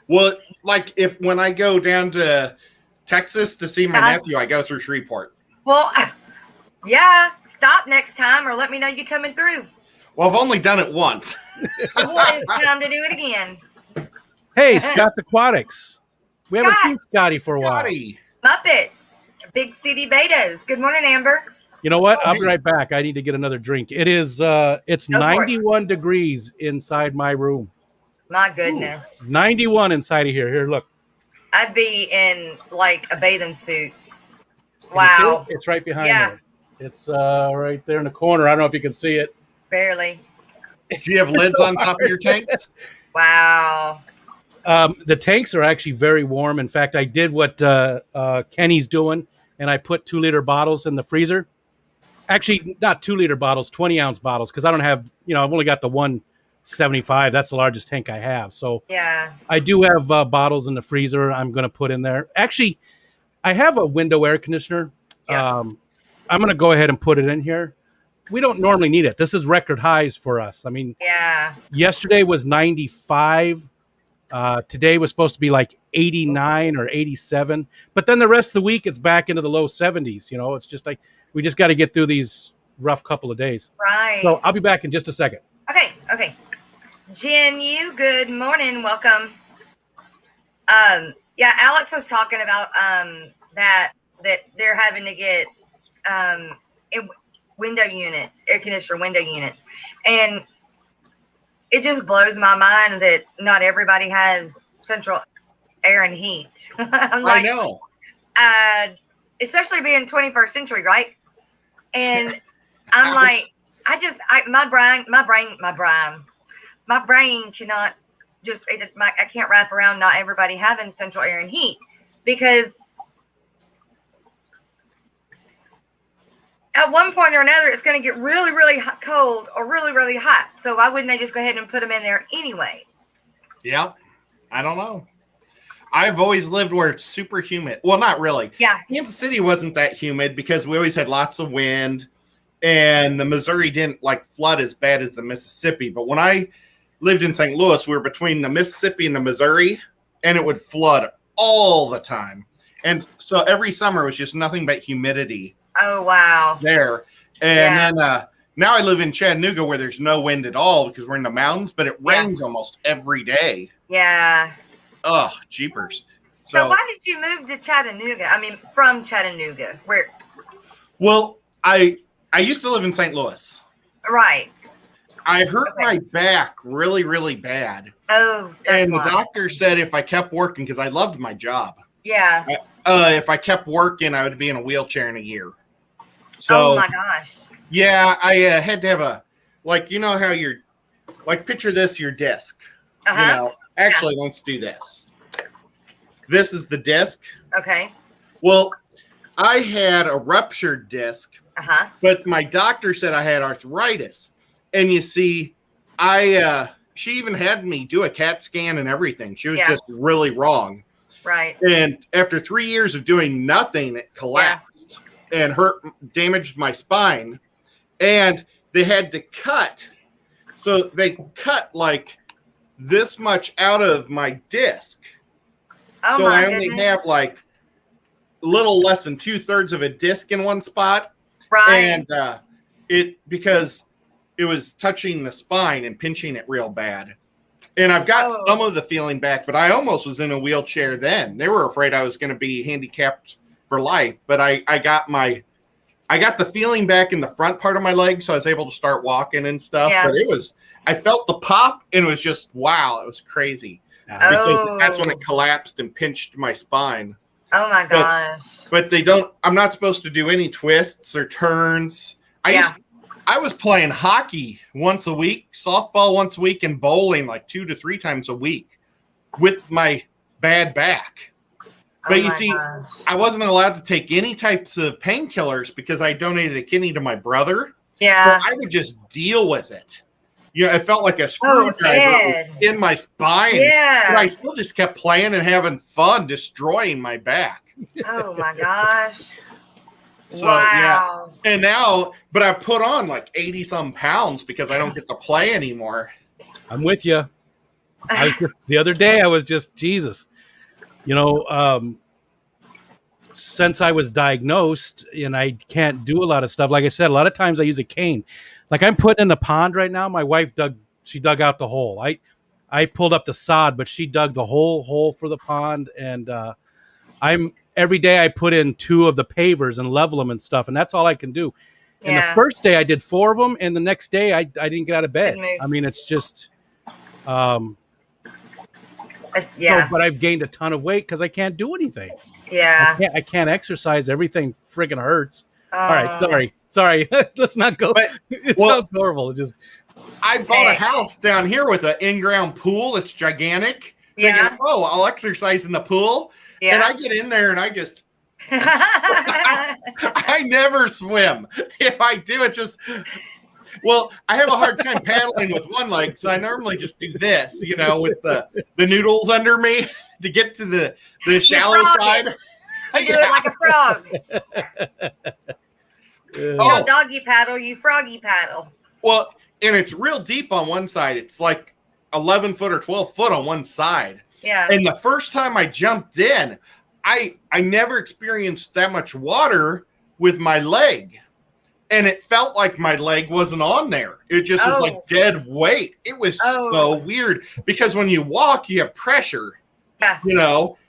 Well, like when I go down to Texas to see my nephew, I go through Shreveport. Well, yeah. Stop next time, or let me know you're coming through. Well, I've only done it once. Well, it's time to do it again. Hey, Scott's Aquatics. We haven't seen Scotty for a while. Muppet. Big City Betas. Good morning, Amber. You know what? I'll be right back. I need to get another drink. It's 91 degrees inside my room. My goodness. Ooh, 91 inside of here. Here, look. I'd be in like a bathing suit. Can wow. It's right behind there. It's right there in the corner. I don't know if you can see it. Barely. Do you have lids on top of your tanks? Wow. The tanks are actually very warm. In fact, I did what Kenny's doing, and I put 2-liter bottles in the freezer. Actually, not 2-liter bottles, 20-ounce bottles, because I don't have, I've only got the 175. That's the largest tank I have. So yeah, I do have bottles in the freezer I'm going to put in there. Actually, I have a window air conditioner. Yeah. I'm going to go ahead and put it in here. We don't normally need it. This is record highs for us. I mean, yesterday was 95. Today was supposed to be like 89 or 87. But then the rest of the week, it's back into the low 70s. It's just like we just got to get through these rough couple of days. Right. So I'll be back in just a second. Okay. Jen, good morning. Welcome. Alex was talking about that they're having to get window units, air conditioner window units. And it just blows my mind that not everybody has central air and heat. I know. Especially being 21st century, right? And I'm like, my brain cannot just, I can't wrap around not everybody having central air and heat, because at one point or another, it's going to get really, really cold or really, really hot. So why wouldn't they just go ahead and put them in there anyway? Yeah. I don't know. I've always lived where it's super humid. Well, not really. Yeah. Kansas City wasn't that humid because we always had lots of wind, and the Missouri didn't like flood as bad as the Mississippi. But when I lived in St. Louis, we were between the Mississippi and the Missouri, and it would flood all the time. And so every summer was just nothing but humidity. Oh, wow. There. And then now I live in Chattanooga where there's no wind at all because we're in the mountains, but it rains almost every day. Yeah. Oh, jeepers. So why did you move to Chattanooga? I mean, from Chattanooga. Where? Well, I used to live in St. Louis. Right. I hurt my back really, really bad. Oh, and the doctor said if I kept working, because I loved my job. Yeah. If I kept working, I would be in a wheelchair in a year. So, oh my gosh. Yeah, I had to have you know how you're, picture this, your disc. Uh-huh. You know, actually, let's do this. This is the disc. Okay. Well, I had a ruptured disc, but my doctor said I had arthritis. And you see, she even had me do a CAT scan and everything. She was just really wrong. Right. And after 3 years of doing nothing, it collapsed and damaged my spine. And they had to cut. So they cut this much out of my disc. Oh, so I only have a little less than 2/3 of a disc in one spot. Right. And because it was touching the spine and pinching it real bad. And I've got some of the feeling back, but I almost was in a wheelchair then. They were afraid I was going to be handicapped for life, but I got the feeling back in the front part of my leg, so I was able to start walking and stuff. Yeah. But I felt the pop, and it was just, wow, it was crazy. Because that's when it collapsed and pinched my spine. Oh my gosh. But I'm not supposed to do any twists or turns. I was playing hockey once a week, softball once a week, and bowling 2 to 3 times a week with my bad back. But you see, I wasn't allowed to take any types of painkillers because I donated a kidney to my brother. Yeah. So I would just deal with it. You know, it felt like a screwdriver in my spine. Yeah. But I still just kept playing and having fun, destroying my back. Oh my gosh. So, wow. Yeah. And now, but I put on 80 some pounds because I don't get to play anymore. I'm with you. The other day, I was just, Jesus, since I was diagnosed and I can't do a lot of stuff. Like I said, a lot of times I use a cane. I'm putting in the pond right now. My wife dug out the hole. I pulled up the sod, but she dug the whole hole for the pond. And every day I put in 2 of the pavers and level them and stuff, and that's all I can do. Yeah. And the first day I did 4 of them, and the next day I didn't get out of bed. I mean, it's just, So, but I've gained a ton of weight because I can't do anything. Yeah, I can't exercise. Everything friggin' hurts. All right, sorry. Let's not go. But, sounds horrible. I bought a house down here with an in-ground pool. It's gigantic. Yeah. Thinking, I'll exercise in the pool. Yeah. And I get in there and I just, I never swim. If I do, it's just, I have a hard time paddling with one leg. So I normally just do this, with the noodles under me to get to the shallow side. You do it like a frog. You don't doggy paddle, you froggy paddle. Well, and it's real deep on one side. It's 11 foot or 12 foot on one side. Yeah. And the first time I jumped in, I never experienced that much water with my leg. And it felt like my leg wasn't on there. It just was dead weight. It was so weird because when you walk, you have pressure. Yeah.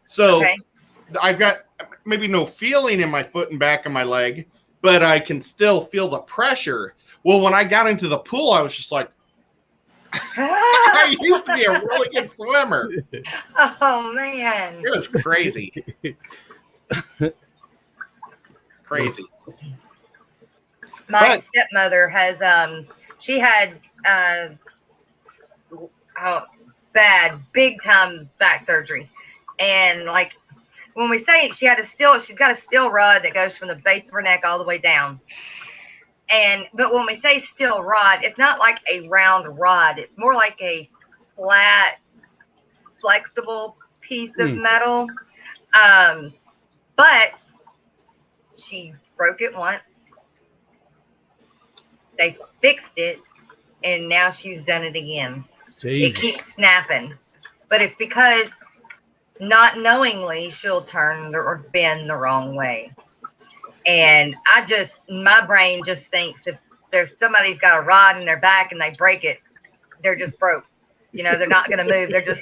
So I've got maybe no feeling in my foot and back of my leg, but I can still feel the pressure. Well, when I got into the pool, I was just like, I used to be a really good swimmer. Oh, man. It was crazy. Crazy. My stepmother has, she had big time back surgery. And when we say she's got a steel rod that goes from the base of her neck all the way down. But when we say steel rod, it's not like a round rod. It's more like a flat, flexible piece of metal. But she broke it once. They fixed it, and now she's done it again. Jesus. It keeps snapping, but it's because not knowingly she'll turn or bend the wrong way. And my brain just thinks if there's somebody's got a rod in their back and they break it, they're just broke. You know, they're not going to move. They're just,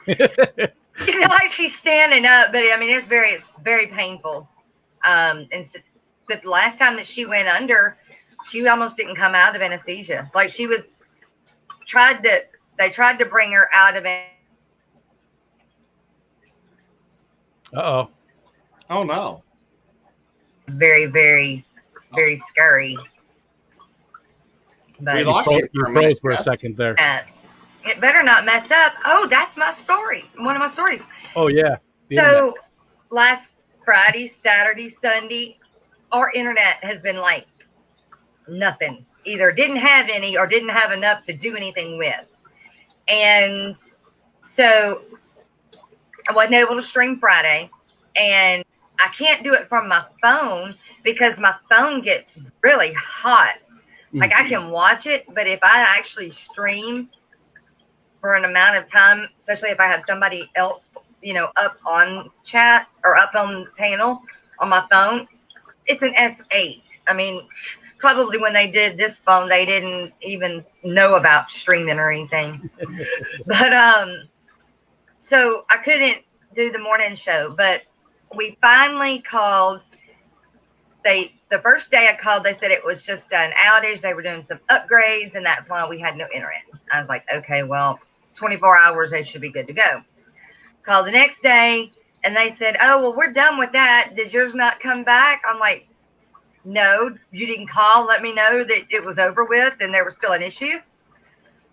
like she's standing up, but I mean, it's very painful. And so, the last time that she went under, she almost didn't come out of anesthesia. Like they tried to bring her out of it. Uh-oh. Oh, no. It's very, very, very scary. But you froze for a second there. It better not mess up. Oh, that's my story. One of my stories. Oh, yeah. So last Friday, Saturday, Sunday, our internet has been like nothing. Either didn't have any or didn't have enough to do anything with. And so I wasn't able to stream Friday. And I can't do it from my phone because my phone gets really hot. Like I can watch it, but if I actually stream for an amount of time, especially if I have somebody else, up on chat or up on panel on my phone, it's an S8. I mean, probably when they did this phone, they didn't even know about streaming or anything. But so I couldn't do the morning show, but we finally called. The first day I called, they said it was just an outage. They were doing some upgrades, and that's why we had no internet. I was like, okay, well, 24 hours, they should be good to go. Called the next day, and they said, oh, well, we're done with that. Did yours not come back? I'm like, no, you didn't call. Let me know that it was over with and there was still an issue.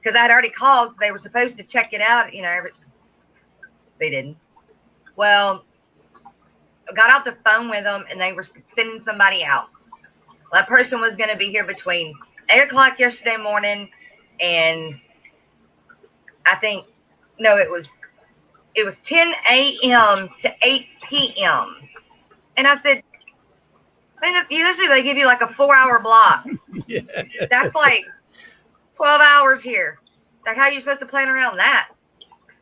Because I had already called, so they were supposed to check it out. They didn't. Well, I got off the phone with them, and they were sending somebody out. Well, that person was going to be here between 8 o'clock yesterday morning and it was 10 a.m. to 8 p.m. And I said, usually they give you like a 4-hour block. Yeah. That's like 12 hours here. It's like, how are you supposed to plan around that?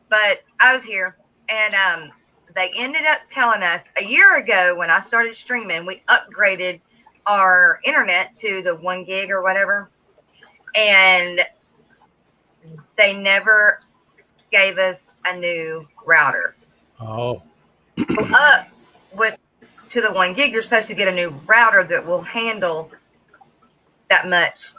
But I was here, and they ended up telling us a year ago when I started streaming, we upgraded our internet to the 1 gig or whatever, and they never gave us a new router. Oh. So up to the 1 gig, you're supposed to get a new router that will handle that much,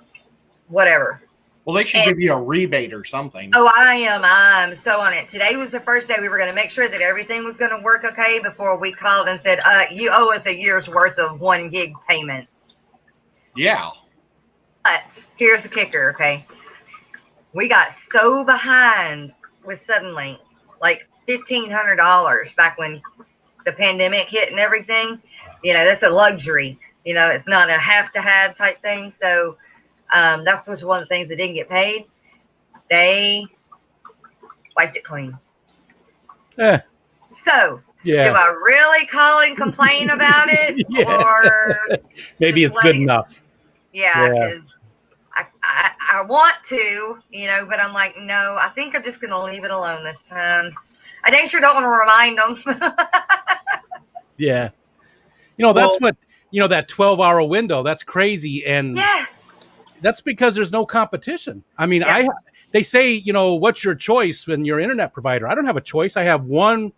whatever. Well, they should give you a rebate or something. Oh, I'm so on it. Today was the first day we were going to make sure that everything was going to work okay before we called and said, you owe us a year's worth of 1 gig payments. Yeah. But here's the kicker, okay? We got so behind with Suddenlink, like $1,500 back when the pandemic hit and everything. That's a luxury. It's not a have-to-have type thing. So that's just one of the things that didn't get paid. They wiped it clean. So, yeah. Do I really call and complain about it? Yeah. Or maybe it's good enough. Yeah, because I want to, but I'm like, no, I think I'm just going to leave it alone this time. I dang sure don't want to remind them. Yeah. That's what, that 12-hour window, that's crazy. And yeah. That's because there's no competition. I mean, yeah. They say, what's your choice when you're an internet provider? I don't have a choice. I have one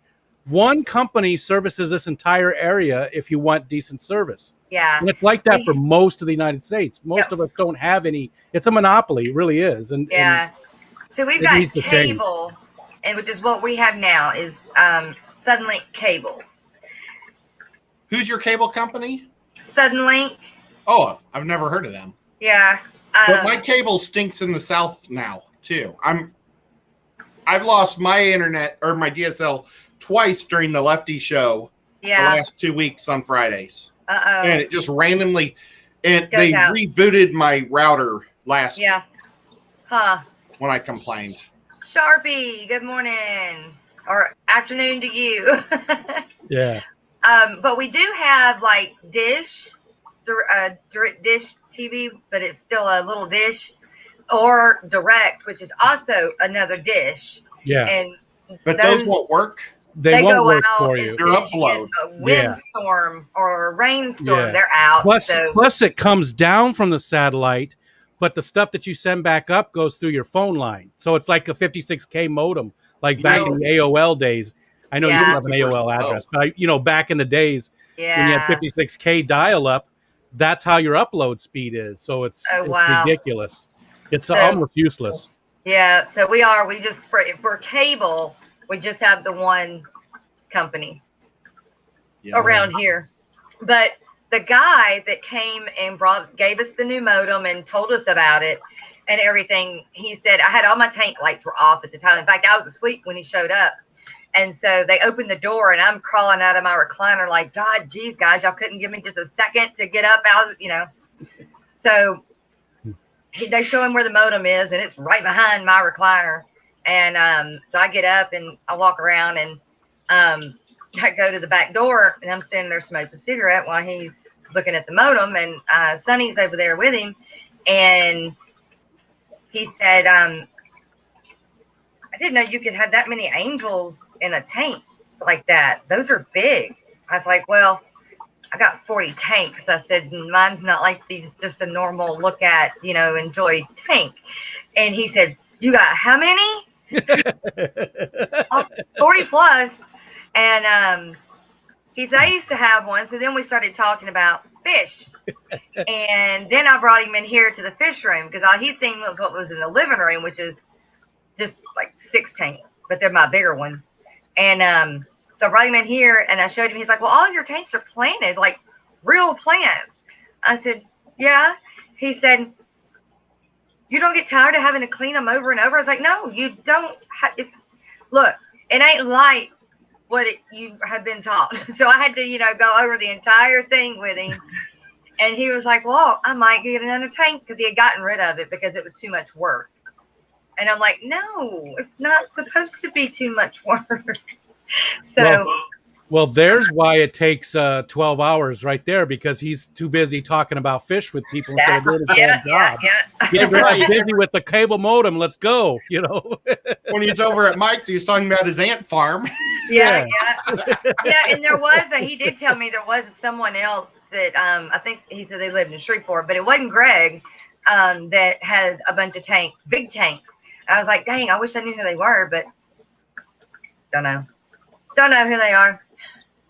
company services this entire area if you want decent service. Yeah. And it's like that for most of the United States. Most of us don't have any. It's a monopoly. It really is. And so we've got cable, and which is what we have now is Suddenlink cable. Who's your cable company? Suddenlink. Oh, I've never heard of them. Yeah. But my cable stinks in the South now too. I've lost my internet or my DSL twice during the Lefty show. Yeah. The last 2 weeks on Fridays. And it just randomly, and they rebooted my router last week. Huh. When I complained. Sharpie, good morning. or afternoon to you. Yeah. But we do have like dish TV, but it's still a little dish, or direct, which is also another dish. Yeah. And But those won't work. They won't go work out for as you. soon as you get Upload. a windstorm or a rainstorm. Yeah. They're out. Plus, it comes down from the satellite, but the stuff that you send back up goes through your phone line. So it's like a 56K modem, like back in the AOL days. I know you don't have an AOL address, but back in the days when you had 56K dial-up, that's how your upload speed is. So it's ridiculous. It's almost useless. Yeah. So we just for cable, we just have the one company around here. But the guy that came and gave us the new modem and told us about it and everything, he said, I had all my tank lights were off at the time. In fact, I was asleep when he showed up. And so they opened the door and I'm crawling out of my recliner like, God, geez, guys, y'all couldn't give me just a second to get up out, So they show him where the modem is, and it's right behind my recliner. And so I get up and I walk around, and I go to the back door, and I'm standing there smoking a cigarette while he's looking at the modem, and Sonny's over there with him. And he said, I didn't know you could have that many angels in a tank like that. Those are big. I was like, well, I got 40 tanks. I said, mine's not like these, just a normal look at, enjoy tank. And he said, you got how many? 40 plus. And he said, I used to have one. So then we started talking about fish. And then I brought him in here to the fish room because all he's seen was what was in the living room, which is just like 6 tanks, but they're my bigger ones. And so I brought him in here and I showed him. He's like, well, all of your tanks are planted, like real plants. I said, yeah. He said, you don't get tired of having to clean them over and over? I was like, no, you don't. Look, it ain't like what you have been taught. So I had to, go over the entire thing with him. And he was like, well, I might get another tank because he had gotten rid of it because it was too much work. And I'm like, no, it's not supposed to be too much work. So, well, there's why it takes 12 hours right there, because he's too busy talking about fish with people instead of doing his damn job. Get busy with the cable modem. Let's go. When he's over at Mike's, he was talking about his ant farm. Yeah. And he did tell me there was someone else that I think he said they lived in Shreveport, but it wasn't Greg that had a bunch of tanks, big tanks. I was like, dang, I wish I knew who they were, but don't know who they are.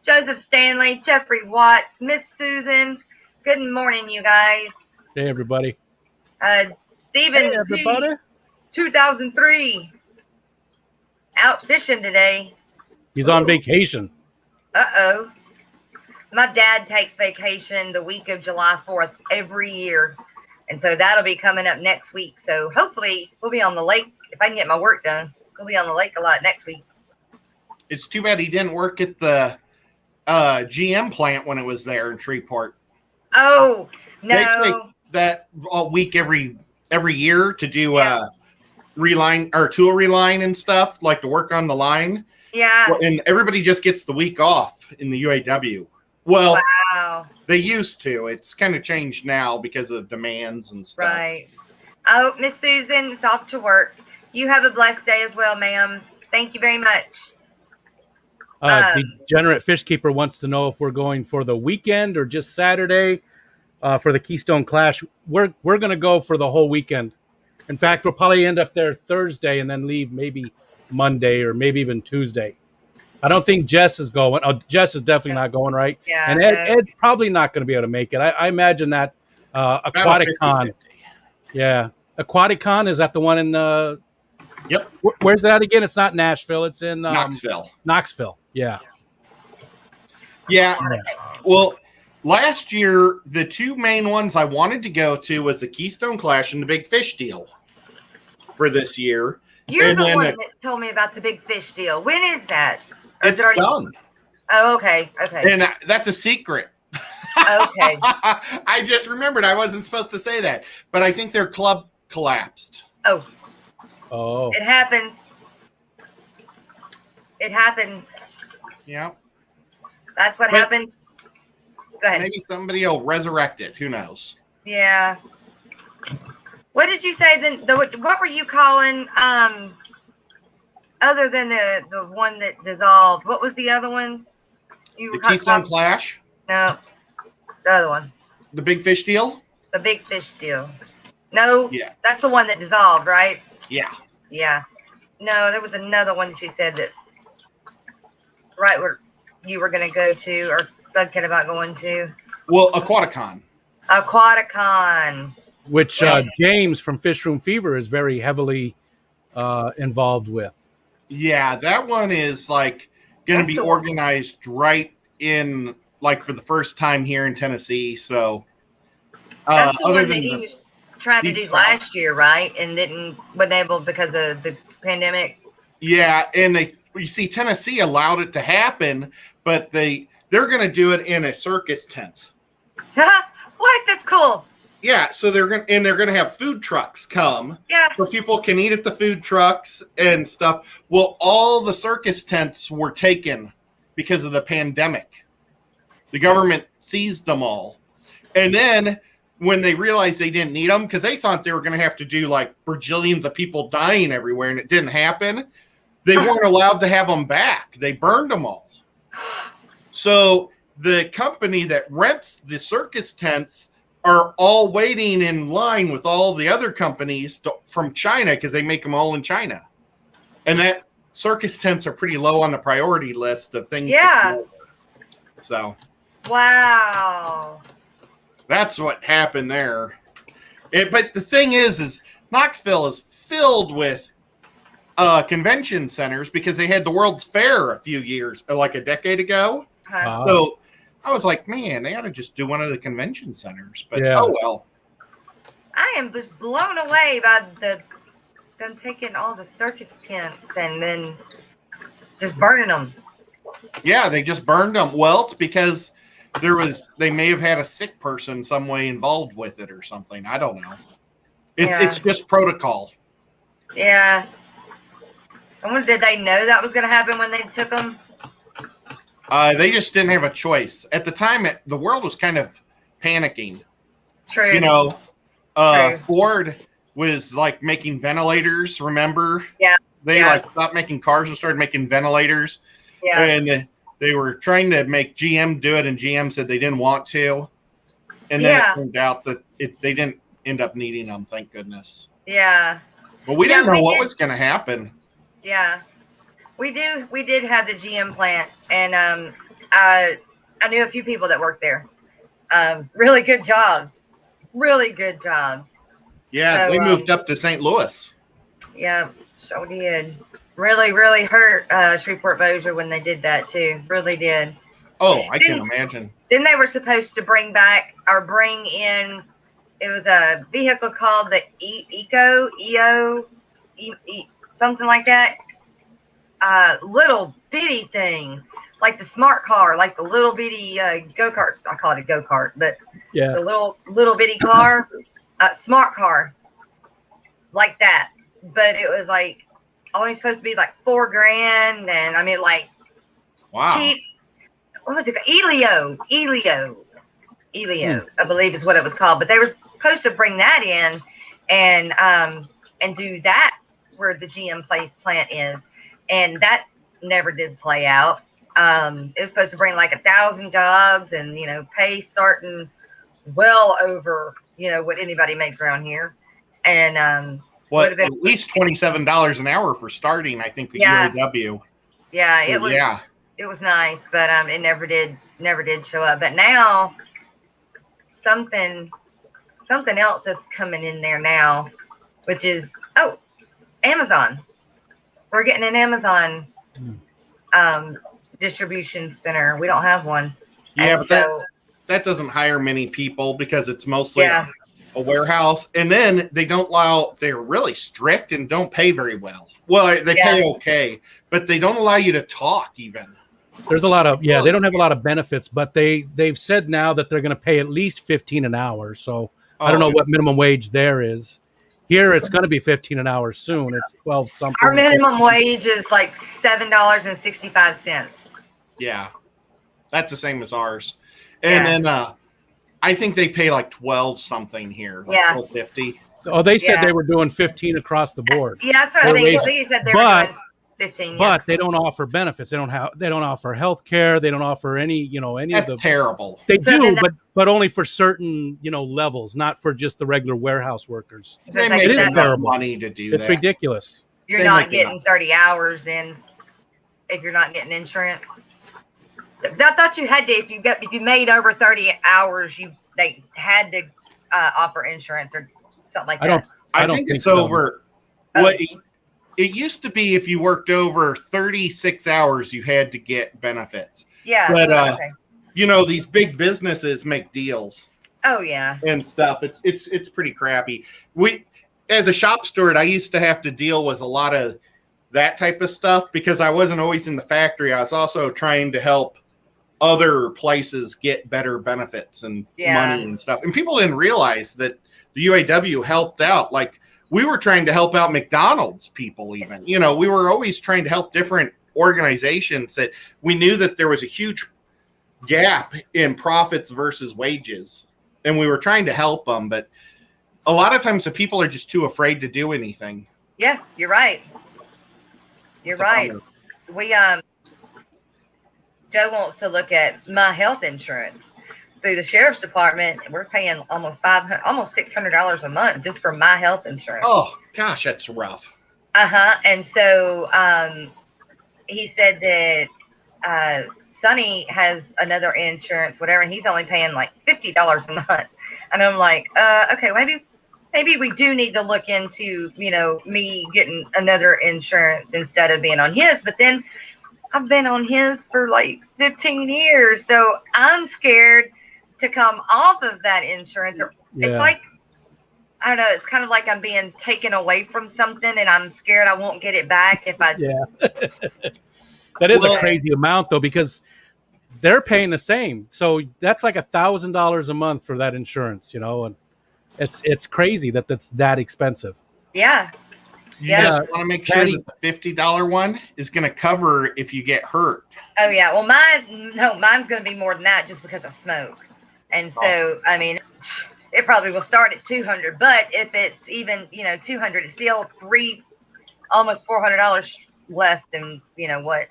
Joseph Stanley, Jeffrey Watts, Miss Susan. Good morning, you guys. Hey, everybody. Stephen, hey, everybody. 2003. Out fishing today. He's on vacation. Uh-oh. My dad takes vacation the week of July 4th every year. And so that'll be coming up next week. So hopefully we'll be on the lake. If I can get my work done, we'll be on the lake a lot next week. It's too bad he didn't work at the GM plant when it was there in Shreveport. Oh, no. They take that all week every year to do reline or tool reline and stuff, like to work on the line. Yeah. And everybody just gets the week off in the UAW. Well, wow. They used to. It's kind of changed now because of demands and stuff. Right. Oh, Miss Susan, it's off to work. You have a blessed day as well, ma'am. Thank you very much. Degenerate Fish Keeper wants to know if we're going for the weekend or just Saturday for the Keystone Clash. We're going to go for the whole weekend. In fact, we'll probably end up there Thursday and then leave maybe Monday or maybe even Tuesday. I don't think Jess is going. Oh, Jess is definitely not going, right? Yeah. And Ed's probably not going to be able to make it. I imagine that Aquatic Con. Yeah. Aquatic Con, is that the one in Yep. Where's that again? It's not Nashville. It's in Knoxville. Yeah. Yeah. Well, last year, the two main ones I wanted to go to was the Keystone Clash and the Big Fish Deal for this year. You're the one that told me about the Big Fish Deal. When is that? It's done. Oh, okay. And that's a secret. Okay. I just remembered I wasn't supposed to say that, but I think their club collapsed. Oh. It happens. It happens. Yeah. That's what happens. Go ahead. Maybe somebody will resurrect it. Who knows? Yeah. What did you say then? What were you calling other than the one that dissolved? What was the other one? The Keystone Clash? No, the other one. The Big Fish deal? The Big Fish deal. No, yeah, that's the one that dissolved, right? Yeah. Yeah. No, there was another one that you said that right where you were going to go to or thinking about going to. Well, Aquaticon. Aquaticon. Which James from Fish Room Fever is very heavily involved with. Yeah, that one is like going to be organized right in like for the first time here in Tennessee. So that's the one that he was trying to do last year, right? And wasn't able because of the pandemic. Yeah, and you see Tennessee allowed it to happen, but they're going to do it in a circus tent. What? That's cool. Yeah, so they're going to have food trucks come. Yeah. So people can eat at the food trucks and stuff. Well, all the circus tents were taken because of the pandemic. The government seized them all. And then when they realized they didn't need them, because they thought they were going to have to do like bajillions of people dying everywhere, and it didn't happen, they weren't allowed to have them back. They burned them all. So the company that rents the circus tents are all waiting in line with all the other companies from China because they make them all in China. And that circus tents are pretty low on the priority list of things. Yeah. So. Wow. That's what happened there. But the thing is Knoxville is filled with convention centers because they had the World's Fair a few years, like a decade ago. Wow. So I was like, man, they ought to just do one of the convention centers. But oh well. I am just blown away by them taking all the circus tents and then just burning them. Yeah, they just burned them. Well, it's because they may have had a sick person some way involved with it or something. I don't know. It's just protocol. Yeah. I wonder, did they know that was going to happen when they took them? They just didn't have a choice. At the time, the world was kind of panicking. True. You know, Ford was like making ventilators, remember? Yeah. They like stopped making cars and started making ventilators. Yeah. And they were trying to make GM do it, and GM said they didn't want to. And then it turned out that they didn't end up needing them, thank goodness. Yeah. But we didn't know what was going to happen. Yeah. We did have the GM plant, and I knew a few people that worked there. Really good jobs. Really good jobs. Yeah, so, they moved up to St. Louis. Yeah, so did. Really, really hurt Shreveport Bossier when they did that too. Really did. Oh, I can imagine. Then they were supposed to bring in, it was a vehicle called the EO, something like that. Little bitty thing, like the smart car, like the little bitty go-karts. I call it a go-kart, but the little bitty car, smart car, like that. But it was like only supposed to be like $4,000, and I mean like cheap. What was it? Elio, I believe is what it was called. But they were supposed to bring that in and do that where the GM plant is. And that never did play out. It was supposed to bring like 1,000 jobs and, pay starting well over, what anybody makes around here. And at least $27 an hour for starting, I think, with UAW. Yeah, it was. Yeah. It was nice, but it never did show up. But now something else is coming in there now, which is Amazon. We're getting an Amazon distribution center. We don't have one. Yeah, but that doesn't hire many people because it's mostly a warehouse. And then they're really strict and don't pay very well. Well, they pay okay, but they don't allow you to talk even. There's a lot of, they don't have a lot of benefits, but they've said now that they're going to pay at least $15 an hour. So I don't know what minimum wage there is. Here it's going to be 15 an hour soon. It's 12 something. Our minimum wage is like $7.65. Yeah, that's the same as ours. And then I think they pay like 12 something here, like Yeah. 12.50. Oh, they said they were doing 15 across the board. Yeah, that's what I think. They said they were doing 15. But they don't offer benefits. They don't offer health care. They don't offer any That's of the terrible. They do, but only for certain, levels, not for just the regular warehouse workers. They make enough money to do that. It's ridiculous. You're not getting 30 hours then if you're not getting insurance. I thought you had to if you made over 30 hours, they had to offer insurance or something like that. I think it's over. What it used to be, if you worked over 36 hours, you had to get benefits. Yeah, but these big businesses make deals. Oh yeah, and stuff. It's pretty crappy. As a shop steward, I used to have to deal with a lot of that type of stuff because I wasn't always in the factory. I was also trying to help other places get better benefits and money and stuff. And people didn't realize that the UAW helped out. Like, we were trying to help out McDonald's people even. We were always trying to help different organizations that we knew that there was a huge gap in profits versus wages. And we were trying to help them. But a lot of times the people are just too afraid to do anything. Yeah, you're right. You're right. We, Joe wants to look at my health insurance. Through the sheriff's department, we're paying almost $600 a month just for my health insurance. Oh gosh, that's rough. And so he said that Sonny has another insurance, whatever, and he's only paying like $50 a month. And I'm like, okay, maybe we do need to look into me getting another insurance instead of being on his. But then I've been on his for like 15 years, so I'm scared to come off of that insurance. It's like, I don't know, it's kind of like I'm being taken away from something and I'm scared I won't get it back if I That is a crazy amount though, because they're paying the same. So that's like $1,000 a month for that insurance, and it's crazy that that's that expensive. Yeah. You just want to make sure that the $50 one is going to cover if you get hurt. Oh yeah. Well, mine's going to be more than that just because I smoke. And so, I mean, it probably will start at $200, but if it's even, $200, it's still almost $400 less than, what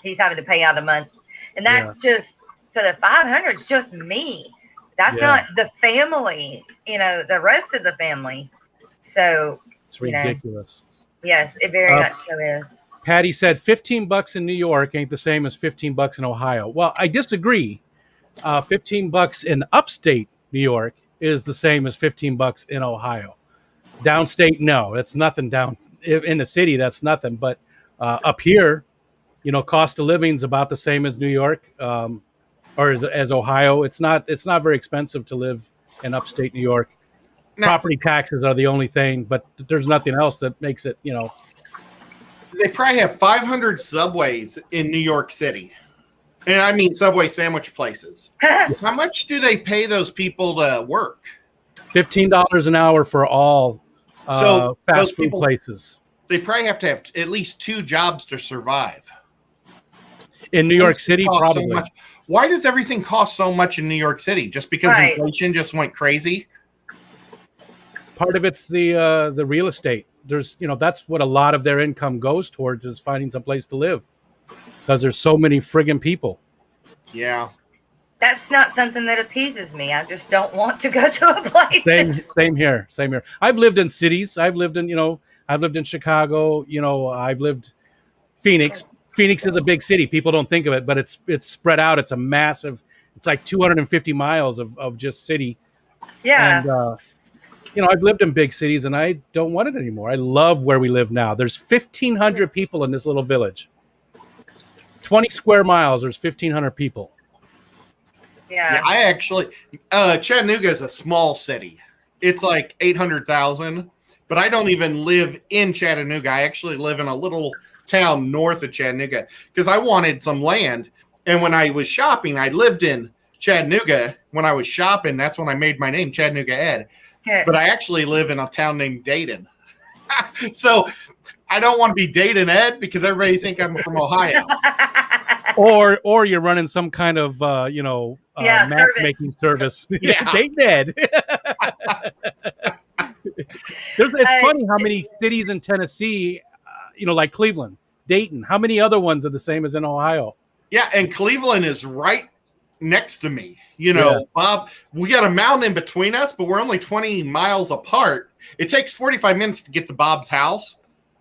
he's having to pay out a month. And that's just, so the $500 is just me. That's not the family, the rest of the family. So it's ridiculous. Yes, it very much so is. Patty said $15 in New York ain't the same as $15 in Ohio. Well, I disagree. $15 in upstate New York is the same as $15 in Ohio. Downstate, no, it's nothing. Down in the city, that's nothing. But up here, cost of living is about the same as New York, or as Ohio. It's not very expensive to live in upstate New York. No. Property taxes are the only thing, but there's nothing else that makes it, They probably have 500 Subways in New York City. And I mean Subway sandwich places. How much do they pay those people to work? $15 an hour for all fast food places. They probably have to have at least 2 jobs to survive. In New York City, probably. So why does everything cost so much in New York City? Just because inflation just went crazy? Part of it's the real estate. There's, that's what a lot of their income goes towards, is finding some place to live. Because there's so many friggin' people. Yeah. That's not something that appeases me. I just don't want to go to a place. Same here. I've lived in cities. I've lived in Chicago. I've lived Phoenix. Phoenix is a big city. People don't think of it, but it's spread out. It's a massive. It's like 250 miles of just city. Yeah. And I've lived in big cities, and I don't want it anymore. I love where we live now. There's 1,500 people in this little village. 20 square miles, there's 1,500 people. Yeah. I actually, Chattanooga is a small city. It's like 800,000, but I don't even live in Chattanooga. I actually live in a little town north of Chattanooga because I wanted some land. And when I was shopping, I lived in Chattanooga. When I was shopping, that's when I made my name, Chattanooga Ed. but I actually live in a town named Dayton. So I don't want to be Dayton Ed because everybody think I'm from Ohio. Or you're running some kind of matchmaking service. Yeah. Date Ed. It's funny how many cities in Tennessee, like Cleveland, Dayton. How many other ones are the same as in Ohio? Yeah, and Cleveland is right next to me. Bob, we got a mountain in between us, but we're only 20 miles apart. It takes 45 minutes to get to Bob's house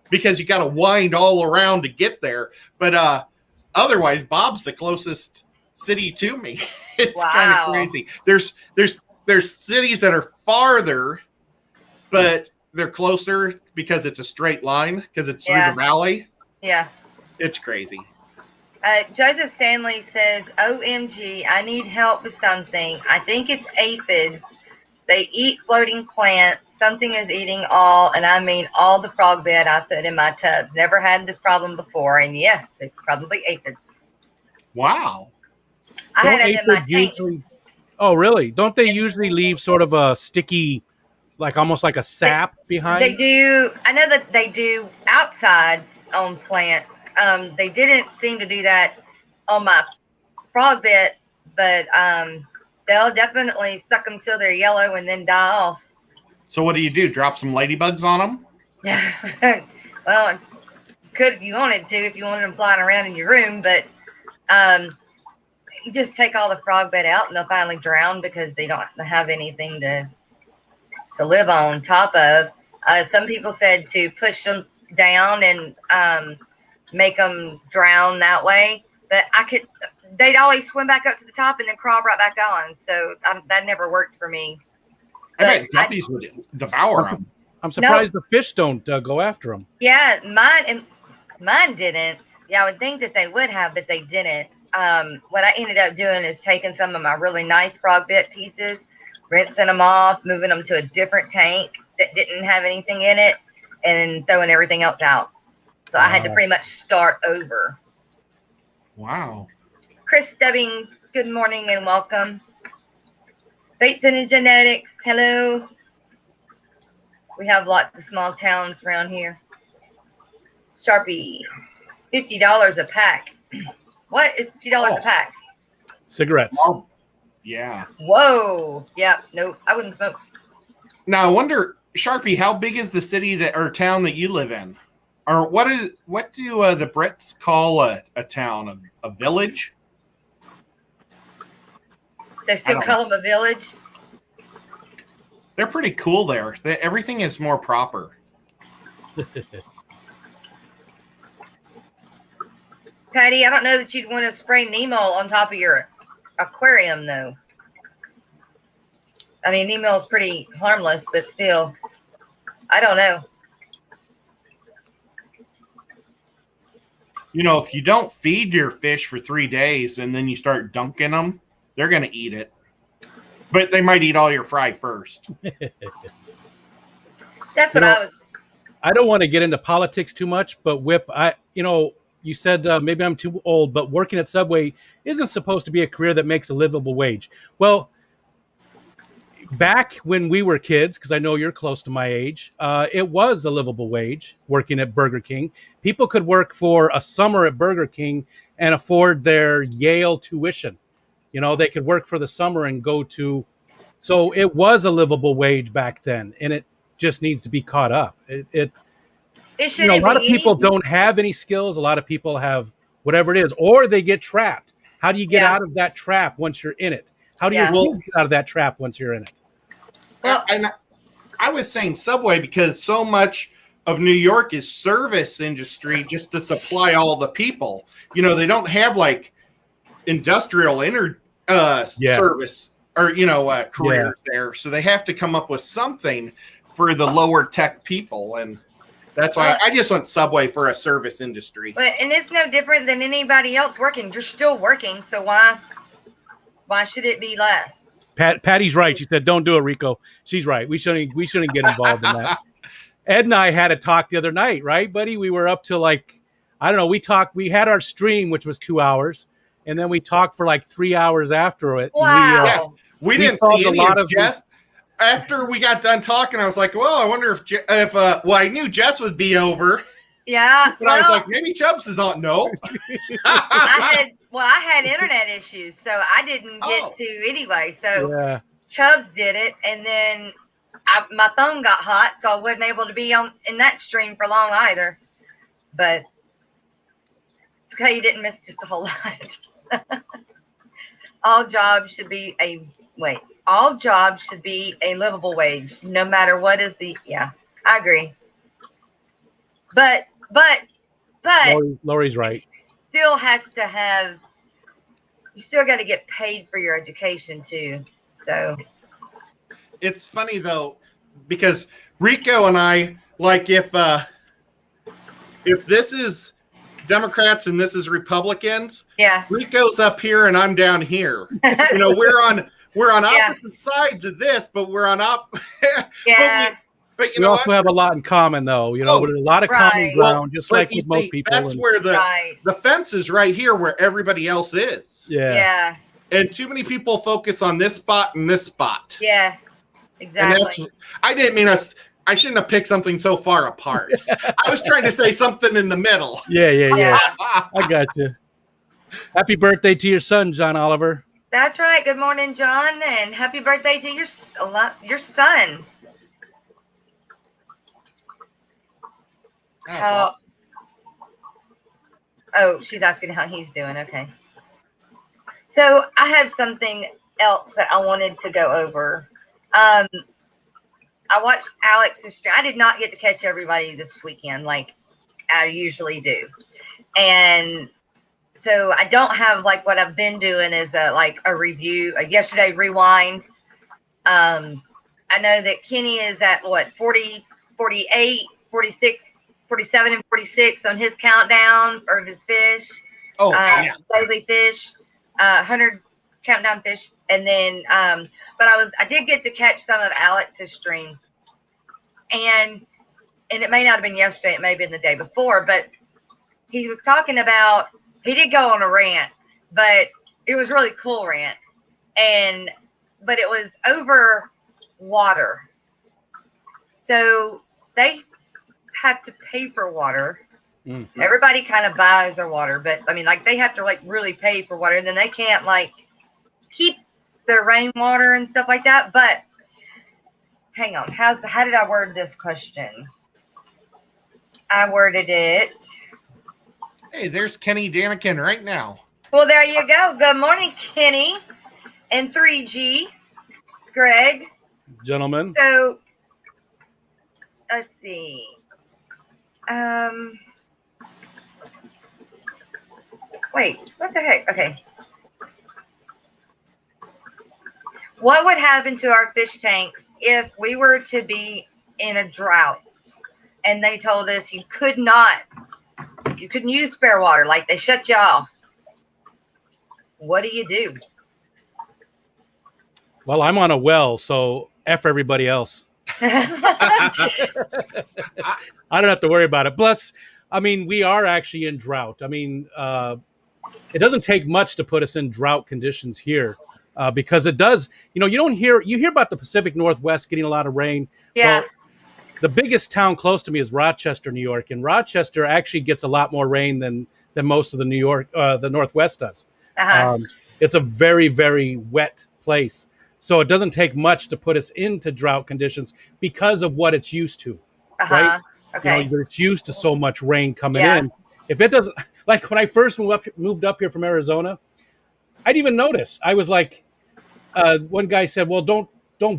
because you got to wind all around to get there. But otherwise, Bob's the closest city to me. It's kind of crazy. There's cities that are farther, but they're closer because it's a straight line because it's through the valley. Yeah. It's crazy. Joseph Stanley says, OMG, I need help with something. I think it's aphids. They eat floating plants. Something is eating all, and I mean all the frog bed I put in my tubs. Never had this problem before, and yes, it's probably aphids. Wow. I had it in my tank. Oh, really? Don't they usually leave sort of a sticky, like almost like a sap behind? They do. I know that they do outside on plants. They didn't seem to do that on my frog bed, but they'll definitely suck them till they're yellow and then die off. So what do? Drop some ladybugs on them? Yeah. Well, could if you wanted to, if you wanted them flying around in your room, but you just take all the frog bed out and they'll finally drown because they don't have anything to live on top of. Some people said to push them down and make them drown that way, but they'd always swim back up to the top and then crawl right back on. So that never worked for me. I bet guppies would devour them. I'm surprised the fish don't go after them. Yeah, mine didn't. Yeah, I would think that they would have, but they didn't. What I ended up doing is taking some of my really nice frog bit pieces, rinsing them off, moving them to a different tank that didn't have anything in it, and throwing everything else out. So I had to pretty much start over. Wow. Chris Stubbings, good morning and welcome. Bates and Genetics, hello. We have lots of small towns around here. Sharpie, $50 a pack. What is $50 a pack? Cigarettes. Oh, yeah. Whoa. Yeah, nope, I wouldn't smoke. Now, I wonder, Sharpie, how big is the city or town that you live in? Or what do the Brits call a town? A village? They still call them a village? They're pretty cool there. Everything is more proper. Patty, I don't know that you'd want to spray Nemo on top of your aquarium, though. I mean, Nemo is pretty harmless, but still, I don't know. If you don't feed your fish for 3 days and then you start dunking them, they're going to eat it. But they might eat all your fry first. That's what I was. I don't want to get into politics too much, but Whip, you said maybe I'm too old, but working at Subway isn't supposed to be a career that makes a livable wage. Well, back when we were kids, because I know you're close to my age, it was a livable wage working at Burger King. People could work for a summer at Burger King and afford their Yale tuition. They could work for the summer and go to. So it was a livable wage back then, and it just needs to be caught up. It a lot of people don't have any skills. A lot of people have whatever it is, or they get trapped. How do you get out of that trap once you're in it? How do your kids get out of that trap once you're in it? Well, and I was saying Subway because so much of New York is service industry just to supply all the people. They don't have like industrial service or careers there, so they have to come up with something for the lower tech people, and that's why I just want Subway for a service industry. And it's no different than anybody else working. You're still working, so why should it be less? Patty's right. She said, "Don't do it, Rico." She's right. We shouldn't get involved in that. Ed and I had a talk the other night, right, buddy? We were up to we had our stream, which was 2 hours, and then we talked for 3 hours after it. Wow. We didn't see any of Jess. after we got done talking, I was like, well, I wonder if well, I knew Jess would be over. Yeah. But I was like, maybe Chubbs is on. No. I had internet issues, so I didn't get to anyway. So Chubbs did it, and then my phone got hot, so I wasn't able to be in that stream for long either. But it's okay, you didn't miss just a whole lot. All jobs should be a livable wage, no matter what is the. Yeah, I agree. But Lori's right. Still has to have. You still got to get paid for your education too. So it's funny though, because Rico and I, like, if this is Democrats and this is Republicans, Rico's up here and I'm down here. You know, we're on opposite sides of this, but we're on But we also have a lot in common, though. You know, with a lot of common ground, just like with most people. That's where the fence is, right here, where everybody else is. Yeah. And too many people focus on this spot and this spot. Yeah, exactly. I didn't mean us. I shouldn't have picked something so far apart. I was trying to say something in the middle. Yeah. I got you. Happy birthday to your son, John Oliver. That's right. Good morning, John, and happy birthday to your son. Awesome. Oh, she's asking how he's doing. Okay. So I have something else that I wanted to go over. I watched Alex's stream. I did not get to catch everybody this weekend like I usually do. And so I don't have like what I've been doing is a review, a yesterday rewind. I know that Kenny is at 40, 48, 46, 47 and 46 on his countdown of his fish. Daily fish, 100 countdown fish. And then, but I did get to catch some of Alex's stream, and it may not have been yesterday, it may have been the day before, but he was talking about, he did go on a rant, but it was really cool rant. But it was over water. So they have to pay for water. Mm-hmm. Everybody kind of buys their water, but I mean, like, they have to like really pay for water, and then they can't like keep their rainwater and stuff like that. But hang on, how did I word this question? I worded it. Hey, there's Kenny Danikin right now. Well, there you go. Good morning, Kenny and 3G, Greg. Gentlemen. So let's see. Wait, what the heck? Okay. What would happen to our fish tanks if we were to be in a drought and they told us you couldn't use spare water, like they shut you off? What do you do? Well, I'm on a well, so F everybody else. I don't have to worry about it. Plus, I mean, we are actually in drought. I mean, it doesn't take much to put us in drought conditions here, because it does. You know, you hear about the Pacific Northwest getting a lot of rain. Yeah. Well, the biggest town close to me is Rochester, New York, and Rochester actually gets a lot more rain than most of the the Northwest does. Uh-huh. It's a very, very wet place. So it doesn't take much to put us into drought conditions because of what it's used to, right? Okay. You know, it's used to so much rain coming in. If it doesn't, like when I first moved up here from Arizona, I didn't even notice. I was like, one guy said, "Well, don't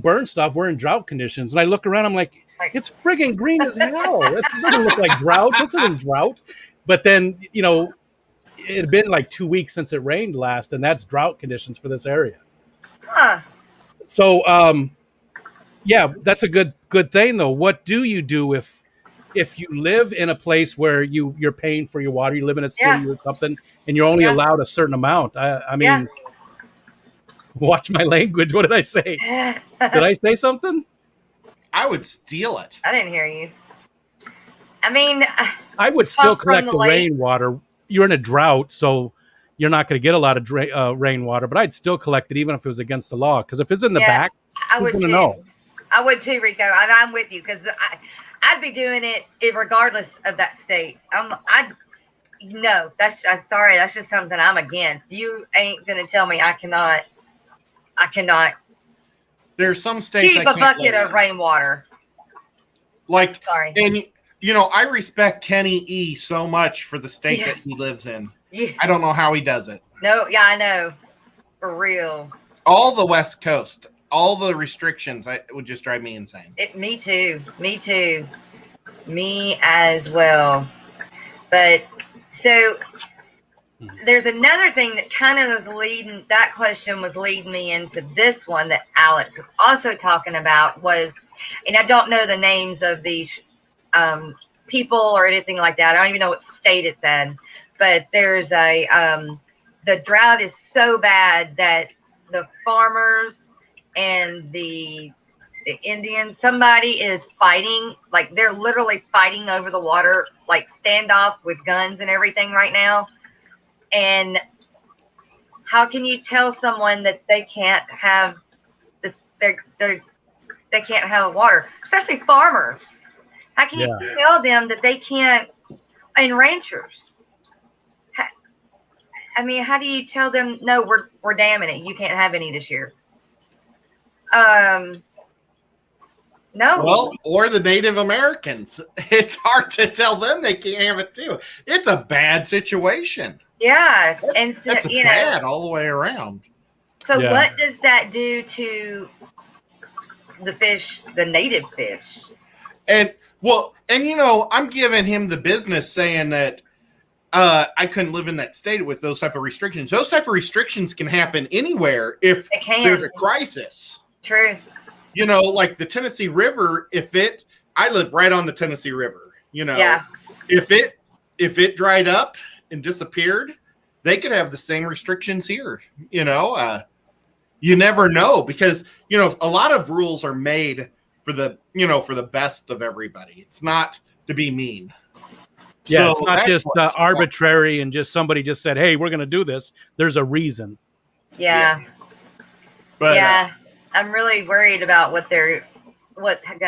burn stuff. We're in drought conditions." And I look around, I'm like, it's friggin' green as hell. It doesn't look like drought. This isn't drought. But then, you know, it had been like 2 weeks since it rained last, and that's drought conditions for this area. Huh. So, yeah, that's a good thing, though. What do you do if you live in a place where you're paying for your water? You live in a city or something, and you're only allowed a certain amount. I mean, watch my language. What did I say? Did I say something? I would steal it. I didn't hear you. I mean, I would still collect the rainwater. You're in a drought, so you're not going to get a lot of rainwater, but I'd still collect it even if it was against the law. Because if it's in the back, I would know. I would too, Rico. I'm with you because I'd be doing it regardless of that state. No, I'm sorry. That's just something I'm against. You ain't gonna tell me I cannot. There's some states keep a bucket of rainwater. Like, sorry. And I respect Kenny E so much for the state that he lives in. Yeah. I don't know how he does it. No, yeah, I know. For real. All the West Coast, all the restrictions, it would just drive me insane. Me too. Me too. Me as well. But so there's another thing that kind of was leading, that question was leading me into this one that Alex was also talking about was, and I don't know the names of these people or anything like that. I don't even know what state it's in, but there's the drought is so bad that the farmers and the Indians, somebody is fighting, like they're literally fighting over the water, like standoff with guns and everything right now. And how can you tell someone that they can't have they can't have water, especially farmers? How can you tell them that they can't, and ranchers? I mean, how do you tell them, no, we're damming it, you can't have any this year? No. Well, or the Native Americans. It's hard to tell them they can't have it too. It's a bad situation. Yeah. That's bad all the way around. So what does that do to the fish, the native fish? And I'm giving him the business saying that I couldn't live in that state with those type of restrictions. Those type of restrictions can happen anywhere if there's a crisis. True. Like the Tennessee River, I live right on the Tennessee River, if it dried up and disappeared, they could have the same restrictions here, you never know because, a lot of rules are made for the best of everybody. It's not to be mean. Yeah, so it's not just arbitrary and just somebody just said, hey, we're going to do this. There's a reason. Yeah. But I'm really worried about what's going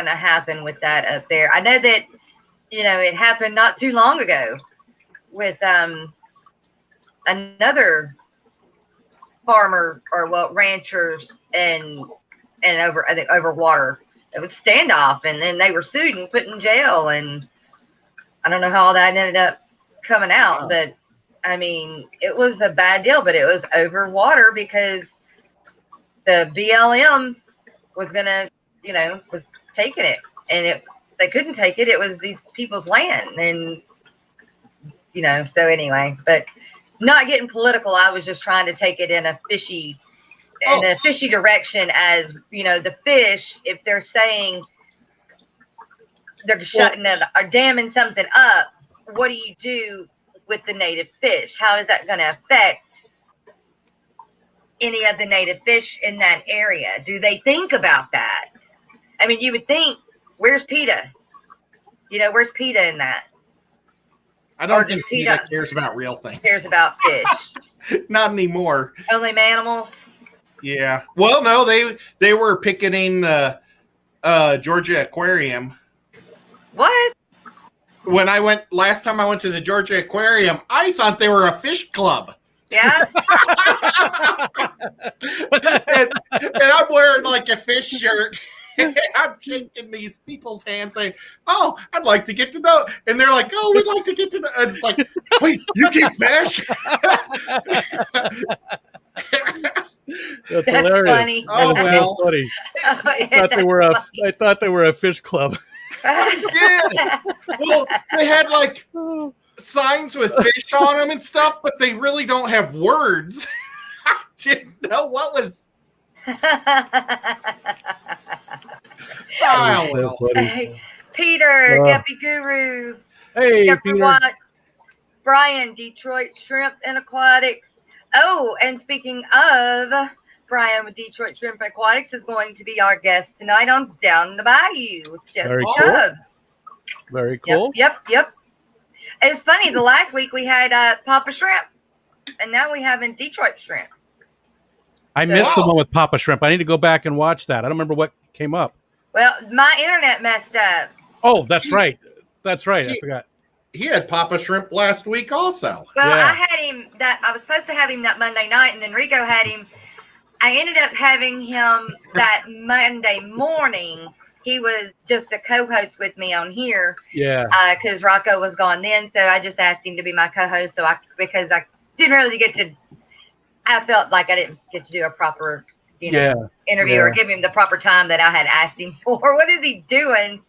to happen with that up there. I know that, it happened not too long ago with another farmer ranchers and over water. It was standoff, and then they were sued and put in jail, and I don't know how all that ended up coming out, but I mean, it was a bad deal, but it was over water because the BLM was gonna, was taking it, and they couldn't take it. It was these people's land, and so anyway, but not getting political. I was just trying to take it in a fishy direction, as the fish, if they're saying they're shutting it or damming something up, what do you do with the native fish? How is that going to affect any of the native fish in that area? Do they think about that? I mean, you would think, where's PETA? Where's PETA in that? I don't think PETA cares about real things. Cares about fish. Not anymore. Only animals? Yeah. Well, no, they were picketing the Georgia Aquarium. What? When last time I went to the Georgia Aquarium, I thought they were a fish club. Yeah. and I'm wearing like a fish shirt. And I'm shaking these people's hands saying, oh, I'd like to get to know. And they're like, oh, we'd like to get to know. And it's like, wait, you keep fish? That's hilarious. Funny. Oh, well. So funny. I thought they were a fish club. Yeah. Well, they had like signs with fish on them and stuff, but they really don't have words. I didn't know what was. So Peter, Guppy Guru. Hey, Jeffrey Peter. Watts, Brian, Detroit Shrimp and Aquatics. Oh, and speaking of Brian with Detroit Shrimp Aquatics, is going to be our guest tonight on Down the Bayou with Jess Very cool. Chubbs. Very cool. Yep. It's funny. The last week we had Papa Shrimp, and now we have in Detroit Shrimp. I missed the one with Papa Shrimp. I need to go back and watch that. I don't remember what came up. Well, my internet messed up. Oh, that's right. That's right. I forgot. He had Papa Shrimp last week also. Well, Yeah. I had him I was supposed to have him that Monday night, and then Rico had him. I ended up having him that Monday morning. He was just a co-host with me on here. Yeah. Because Rocko was gone then, so I just asked him to be my co-host. Because I didn't really get to. I felt like I didn't get to do a proper, interview or give him the proper time that I had asked him for. What is he doing?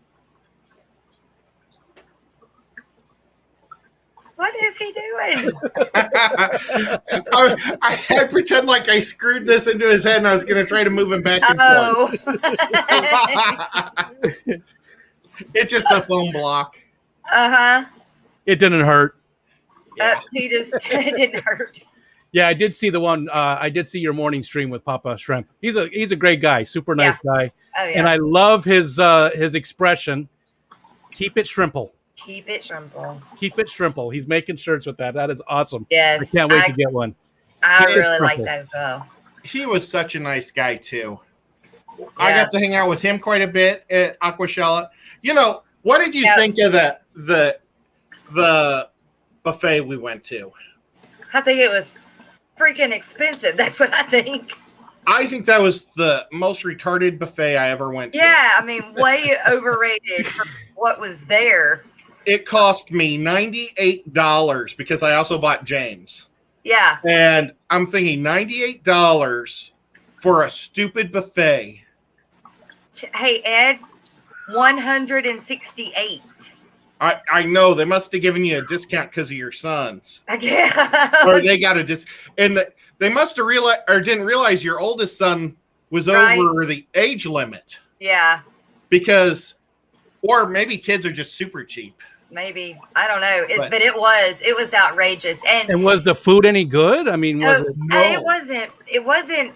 What is he doing? I pretend like I screwed this into his head and I was going to try to move him back and forth. It's just a foam block. Uh-huh. It didn't hurt. He just it didn't hurt. Yeah, I did see the one. I did see your morning stream with Papa Shrimp. He's a great guy, super nice guy, and I love his expression. Keep it shrimple. Keep it shrimple. Keep it shrimple. He's making shirts with that. That is awesome. Yes, I can't wait to get one. I really like that as well. He was such a nice guy too. Yeah. I got to hang out with him quite a bit at Aquashella. What did you think of the buffet we went to? I think it was freaking expensive. That's what I think. I think that was the most retarded buffet I ever went to. Yeah, I mean, way overrated for what was there. It cost me $98 because I also bought James. Yeah. And I'm thinking $98 for a stupid buffet. Hey, Ed, 168. I know. They must have given you a discount because of your sons. Yeah. Or they got a discount. And they must have realized or didn't realize your oldest son was over the age limit. Yeah. Or maybe kids are just super cheap. Maybe. I don't know. But it was outrageous. And was the food any good? I mean, was it? No. It wasn't.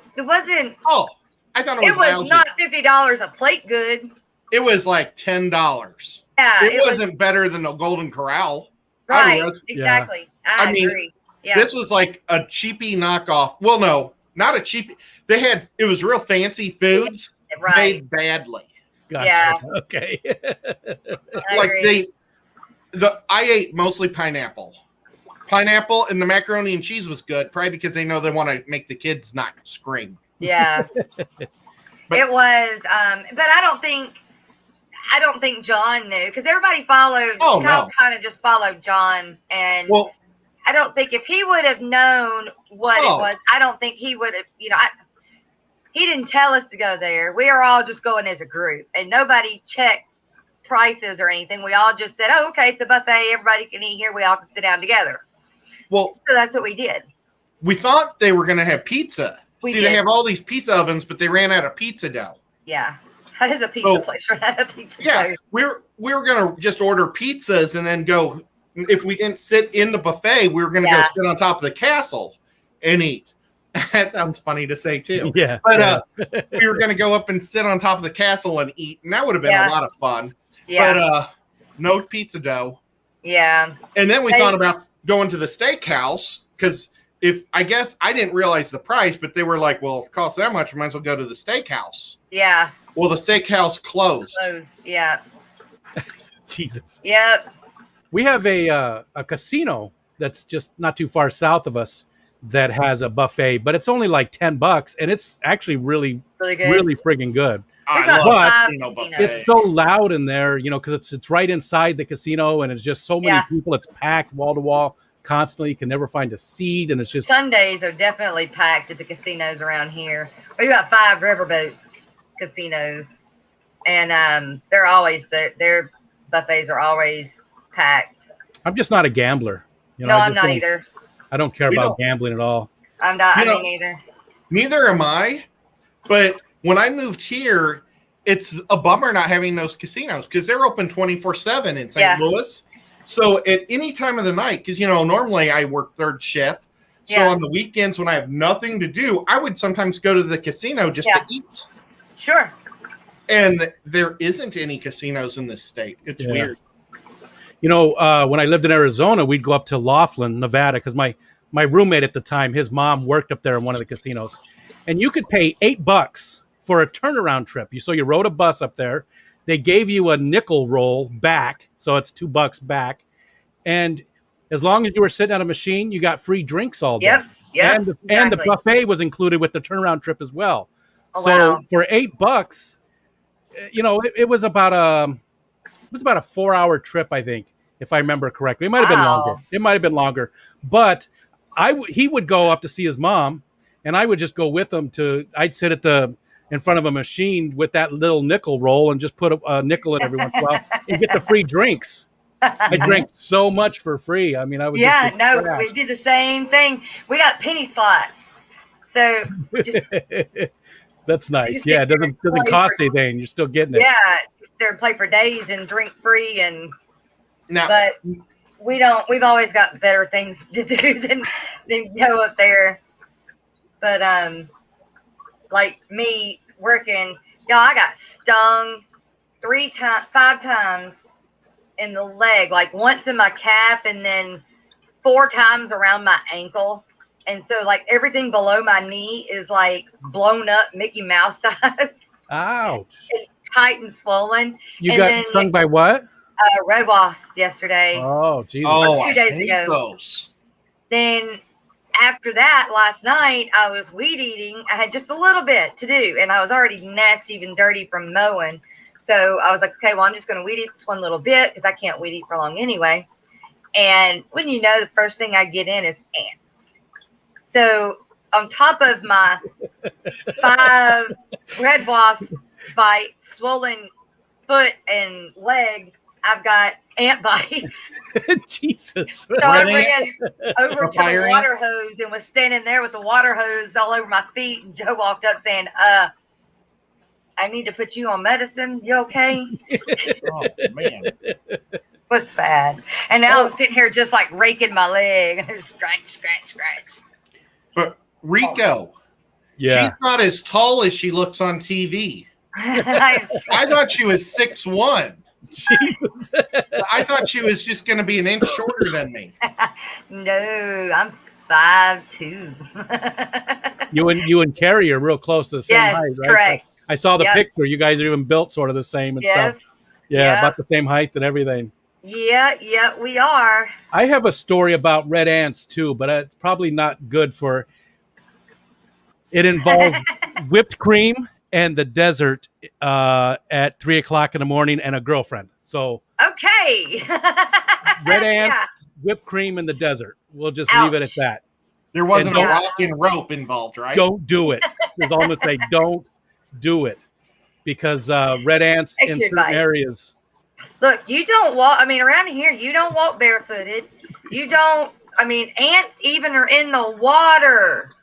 Oh, I thought it was lousy. Not $50 a plate good. It was like $10. Yeah. It wasn't better than the Golden Corral. Right. Exactly. Yeah. I agree. Yeah. This was like a cheapy knockoff. Well, no, not a cheapy. It was real fancy foods made badly. Gotcha. Yeah. Okay. I ate mostly pineapple. Pineapple and the macaroni and cheese was good, probably because they know they want to make the kids not scream. Yeah. It was, but I don't think John knew because everybody followed. Oh, no. Kind of just followed John, and I don't think if he would have known what it was, I don't think he would have. He didn't tell us to go there. We are all just going as a group, and nobody checked prices or anything. We all just said, "Oh, okay, it's a buffet. Everybody can eat here. We all can sit down together." Well, so that's what we did. We thought they were going to have pizza. They have all these pizza ovens, but they ran out of pizza dough. Yeah. How does a pizza place run out of pizza dough? Yeah, we were going to just order pizzas and then go. If we didn't sit in the buffet, we were going to go sit on top of the castle and eat. That sounds funny to say too. Yeah. But we were going to go up and sit on top of the castle and eat, and that would have been a lot of fun. Yeah. But no pizza dough. Yeah. And then we thought about going to the steakhouse because I guess I didn't realize the price, but they were like, well, if it costs that much, we might as well go to the steakhouse. Yeah. Well, the steakhouse closed. Yeah. Jesus. Yep. We have a casino that's just not too far south of us that has a buffet, but it's only like $10, and it's actually really good, really friggin' good. It's so loud in there, because it's right inside the casino, and it's just so many people. It's packed wall to wall constantly. You can never find a seat, and it's just Sundays are definitely packed at the casinos around here. We got 5 riverboats casinos, and they're always their buffets are always packed. I'm just not a gambler. No, I'm not either. I don't care about gambling at all. I'm not. I mean, either. Neither am I. But when I moved here, it's a bummer not having those casinos because they're open 24/7 in St. Louis. So at any time of the night, because normally I work third shift. So on the weekends when I have nothing to do, I would sometimes go to the casino just to eat. Sure. And there isn't any casinos in this state. It's weird. When I lived in Arizona, we'd go up to Laughlin, Nevada, because my roommate at the time, his mom worked up there in one of the casinos. And you could pay $8 for a turnaround trip. So you rode a bus up there. They gave you a nickel roll back, so it's $2 back. And as long as you were sitting at a machine, you got free drinks all day. Yep. And the Exactly. buffet was included with the turnaround trip as well. Oh, So wow. for $8, it was about a 4-hour trip, I think, if I remember correctly. It might have been longer. It might have been longer, but he would go up to see his mom, and I would just go with him I'd sit in front of a machine with that little nickel roll and just put a nickel in every once in a while and get the free drinks. I drank so much for free. I mean, I would. Yeah, no, we did the same thing. We got penny slots, so just, that's nice. Yeah, it doesn't cost anything. You're still getting it. Yeah, they're play for days and drink free, and Now, but we don't. We've always got better things to do than go up there. But like me working, I got stung 5 times in the leg, like once in my calf and then 4 times around my ankle. And so like everything below my knee is like blown up Mickey Mouse size. Ouch. It's tight and swollen. You got stung by what? Red wasp yesterday. Oh, Jesus. Oh, 2 days ago. Those. Then after that, last night, I was weed eating. I had just a little bit to do, and I was already nasty and dirty from mowing. So I was like, okay, well, I'm just going to weed eat this one little bit because I can't weed eat for long anyway. And when the first thing I get in is ants. So on top of my 5 red wasp bites, swollen foot and leg, I've got ant bites. Jesus. So I ran over to the water hose and was standing there with the water hose all over my feet. And Joe walked up saying, I need to put you on medicine. You okay? Oh, man. It was bad. And now I'm sitting here just like raking my leg. Scratch, scratch, scratch. But Rico, she's not as tall as she looks on TV. I thought she was 6'1". Jesus. I thought she was just going to be an inch shorter than me. No, I'm 5'2". You and Carrie are real close to the same height, right? Correct. So I saw the picture. You guys are even built sort of the same and stuff. Yeah, about the same height and everything. Yeah, we are. I have a story about red ants too, but it's probably not good for. It involves whipped cream and the desert at 3:00 in the morning and a girlfriend. So okay. Red ants, whipped cream in the desert. We'll just leave it at that. There wasn't a rock and rope involved, right? Don't do it. There's almost say don't do it because red ants in certain areas. Look, you don't walk. I mean, around here, you don't walk barefooted. You don't. I mean, ants even are in the water.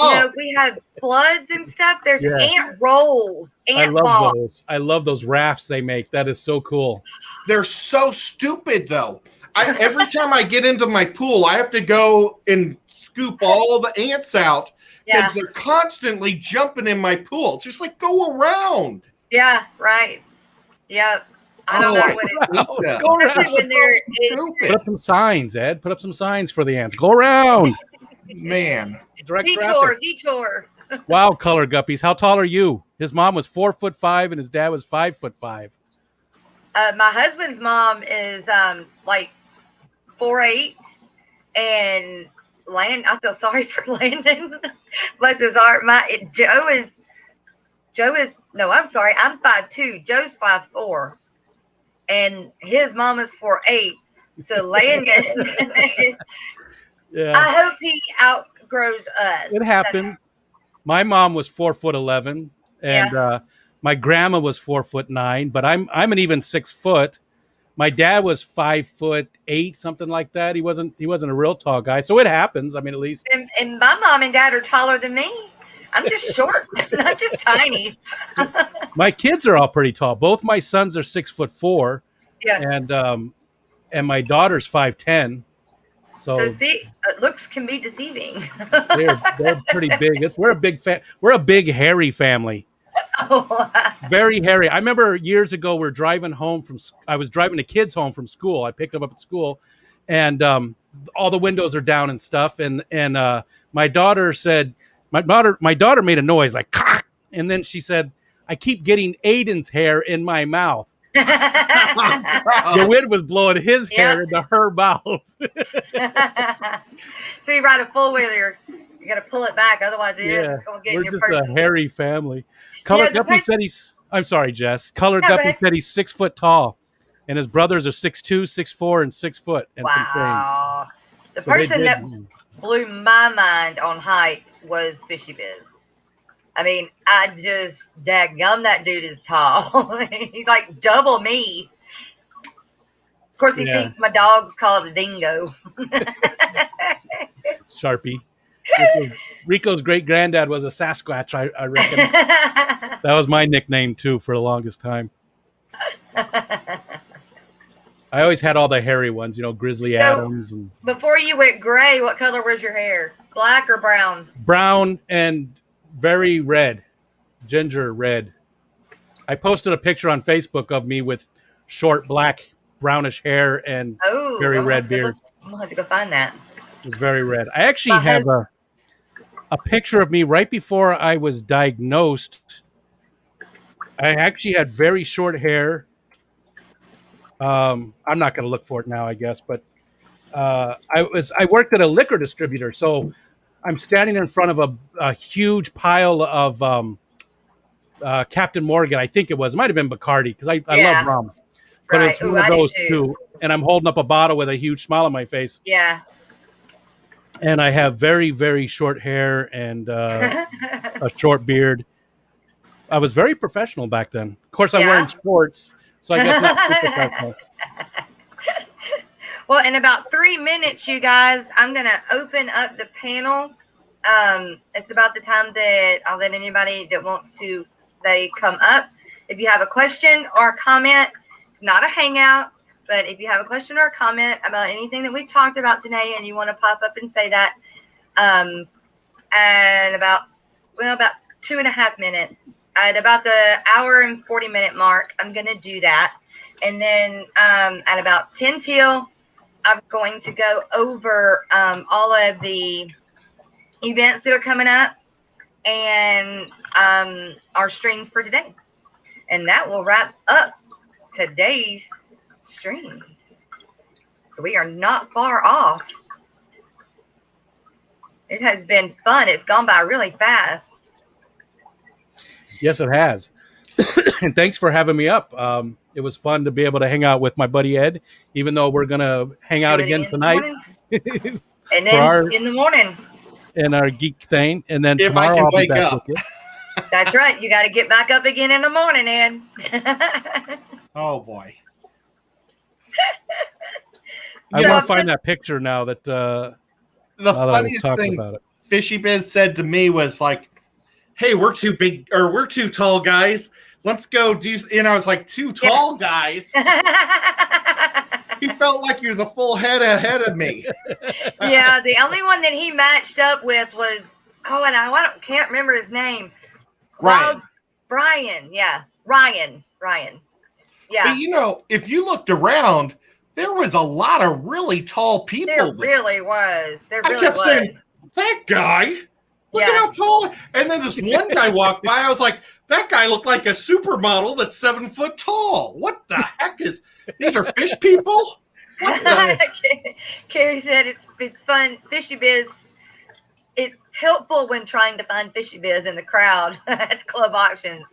Oh, we have floods and stuff. There's ant rolls, ant balls. Those. I love those rafts they make. That is so cool. They're so stupid, though. Every time I get into my pool, I have to go and scoop all of the ants out because they're constantly jumping in my pool. It's just like, go around. Yeah, right. Yep. I don't know what it is. Go around. When they're Put up some signs, Ed. Put up some signs for the ants. Go around. Man. Detour. Wow, color guppies. How tall are you? His mom was 4'5" and his dad was 5'5". My husband's mom is like 4'8", and I feel sorry for Landon. Bless his heart. I'm 5'2". Joe's 5'4", and his mom is 4'8". So Landon, I hope he outgrows us. It happens. My mom was 4'11", and my grandma was 4'9", but I'm an even 6 foot. My dad was 5'8", something like that. He wasn't a real tall guy, so it happens. I mean, at least. And my mom and dad are taller than me. I'm just short. I'm just tiny. My kids are all pretty tall. Both my sons are 6'4", and my daughter's 5'10". So see, looks can be deceiving. they're pretty big. We're a big hairy family. Very hairy. I remember years ago I was driving the kids home from school. I picked them up at school, and all the windows are down and stuff. And my daughter said, my daughter made a noise like, And then she said, I keep getting Aiden's hair in my mouth. The wind was blowing his hair into her mouth. So you ride a four wheeler, you got to pull it back, otherwise it's going to get in your person. We're just a hairy family. Color Guppy said he's. I'm sorry, Jess. Color Guppy said he's 6 foot tall, and his brothers are 6'2", 6'4", and 6 foot, and some change. The person that blew my mind on height was Fishy Biz. I mean, I just daggum, that dude is tall. He's like double me. Of course, he thinks my dog's called a dingo. Sharpie. Rico's great granddad was a Sasquatch, I reckon. That was my nickname too for the longest time. I always had all the hairy ones, Grizzly Adams. And before you went gray, what color was your hair? Black or brown? Brown and very red, ginger red. I posted a picture on Facebook of me with short black brownish hair and very red beard. I'm gonna have to go find that. It was very red. I actually have a picture of me right before I was diagnosed. I actually had very short hair. I'm not going to look for it now, I guess, but I worked at a liquor distributor, so I'm standing in front of a huge pile of Captain Morgan. I think it might have been Bacardi, because I love rum, but it's one of those two. And I'm holding up a bottle with a huge smile on my face. Yeah. And I have very, very short hair and a short beard. I was very professional back then. Of course, I'm wearing shorts, so I guess not too professional. Well, in about 3 minutes, you guys, I'm going to open up the panel. It's about the time that I'll let anybody that wants to, they come up. If you have a question or a comment, it's not a hangout. But if you have a question or a comment about anything that we've talked about today and you want to pop up and say that, and about 2.5 minutes, at about the hour and 40-minute mark, I'm going to do that. And then at about 10 till, I'm going to go over all of the events that are coming up and our streams for today. And that will wrap up today's stream. So we are not far off. It has been fun. It's gone by really fast. Yes, it has. And thanks for having me up. It was fun to be able to hang out with my buddy Ed, even though we're going to hang out again tonight. And then in the morning. And our geek thing. And then if tomorrow I'll be back with you. That's right. You got to get back up again in the morning, Ed. Oh, boy. I want to find that picture now that the funniest thing Fishy Biz said to me was like, hey, we're too big, or we're too tall guys. Let's go do, and I was like, two tall guys? He felt like he was a full head ahead of me. Yeah, the only one that he matched up with was, and I can't remember his name. Ryan. Brian, yeah. Ryan. Yeah. But if you looked around, there was a lot of really tall people. There really was. I kept saying, that guy, look at how tall. And then this one guy walked by. I was like, that guy looked like a supermodel that's 7 foot tall. What the heck is, these are fish people? Carrie said it's fun. Fishy Biz, it's helpful when trying to find Fishy Biz in the crowd at Club Auctions.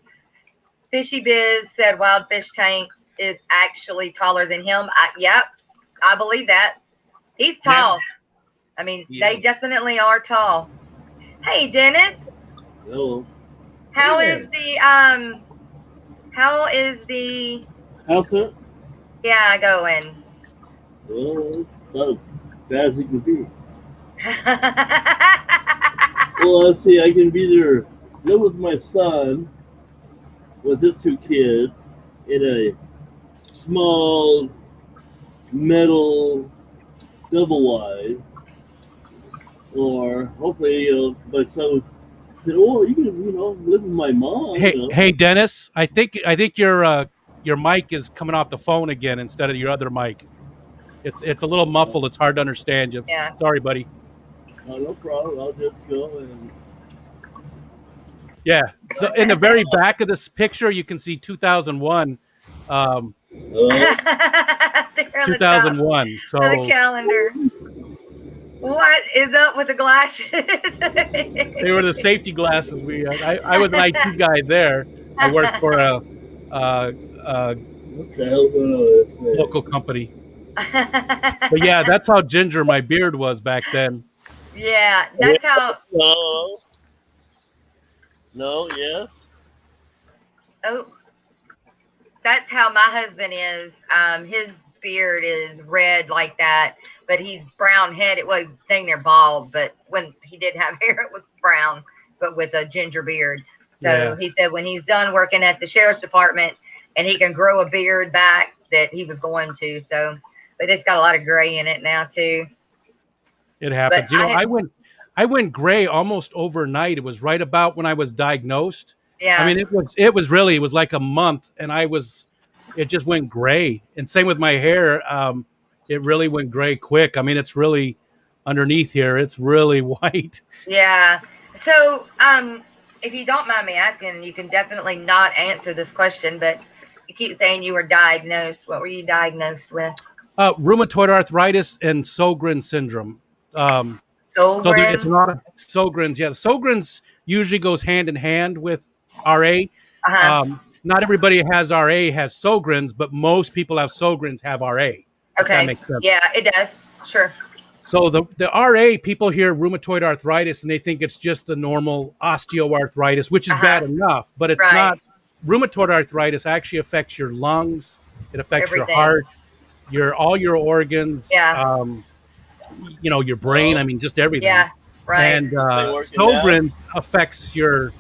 Fishy Biz said Wild Fish Tanks is actually taller than him. I believe that. He's tall. I mean, they definitely are tall. Hey, Dennis. Hello. How is the house hunt? Yeah, going. Well, it's not as bad as it can be. Well, let's see, I can be there, live with my son, with his 2 kids, in a small metal double wide, or hopefully my son said, "Oh, you can live with my mom." Hey, Dennis, I think your mic is coming off the phone again instead of your other mic. It's a little muffled. It's hard to understand you. Yeah. Sorry, buddy. No problem. I'll just go and Yeah. So in the very back of this picture, you can see 2001. Oh, They're on the top 2001. of the So calendar. What is up with the glasses? they were the safety glasses. I was an IT guy there. I worked for a what the hell's going on with local company. But yeah, that's how ginger my beard was back then. Yeah, this? that's how. No, no, yeah. Oh, that's how my husband is. His beard is red like that, but he's brown headed. Well, he's dang near bald, but when he did have hair, it was brown, but with a ginger beard. So Yeah. he said when he's done working at the sheriff's department and he can grow a beard back, that he was going to. So, but it's got a lot of gray in it now too. It happens. But I went gray almost overnight. It was right about when I was diagnosed. I yeah, mean, it was like a month, and it just went gray. And same with my hair. It really went gray quick. I mean, it's really underneath here. It's really white. yeah. So, if you don't mind me asking, you can definitely not answer this question, but you keep saying you were diagnosed. What were you diagnosed with? Rheumatoid arthritis and Sjogren's syndrome. It's Solgren. a lot of Sjogren's. Yeah, Sjogren's usually goes hand in hand with RA. Uh-huh. Not everybody has RA has Sjogren's, but most people have Sjogren's have RA. If that Okay. makes sense. Yeah, it does. Sure. So the RA, people hear rheumatoid arthritis and they think it's just a normal osteoarthritis, which is bad enough, but it's Right. not. Rheumatoid arthritis actually affects your lungs. It affects your Everything. heart, all your organs. Yeah. Your brain. I mean, just everything. Yeah. Right. And working Sjogren's affects your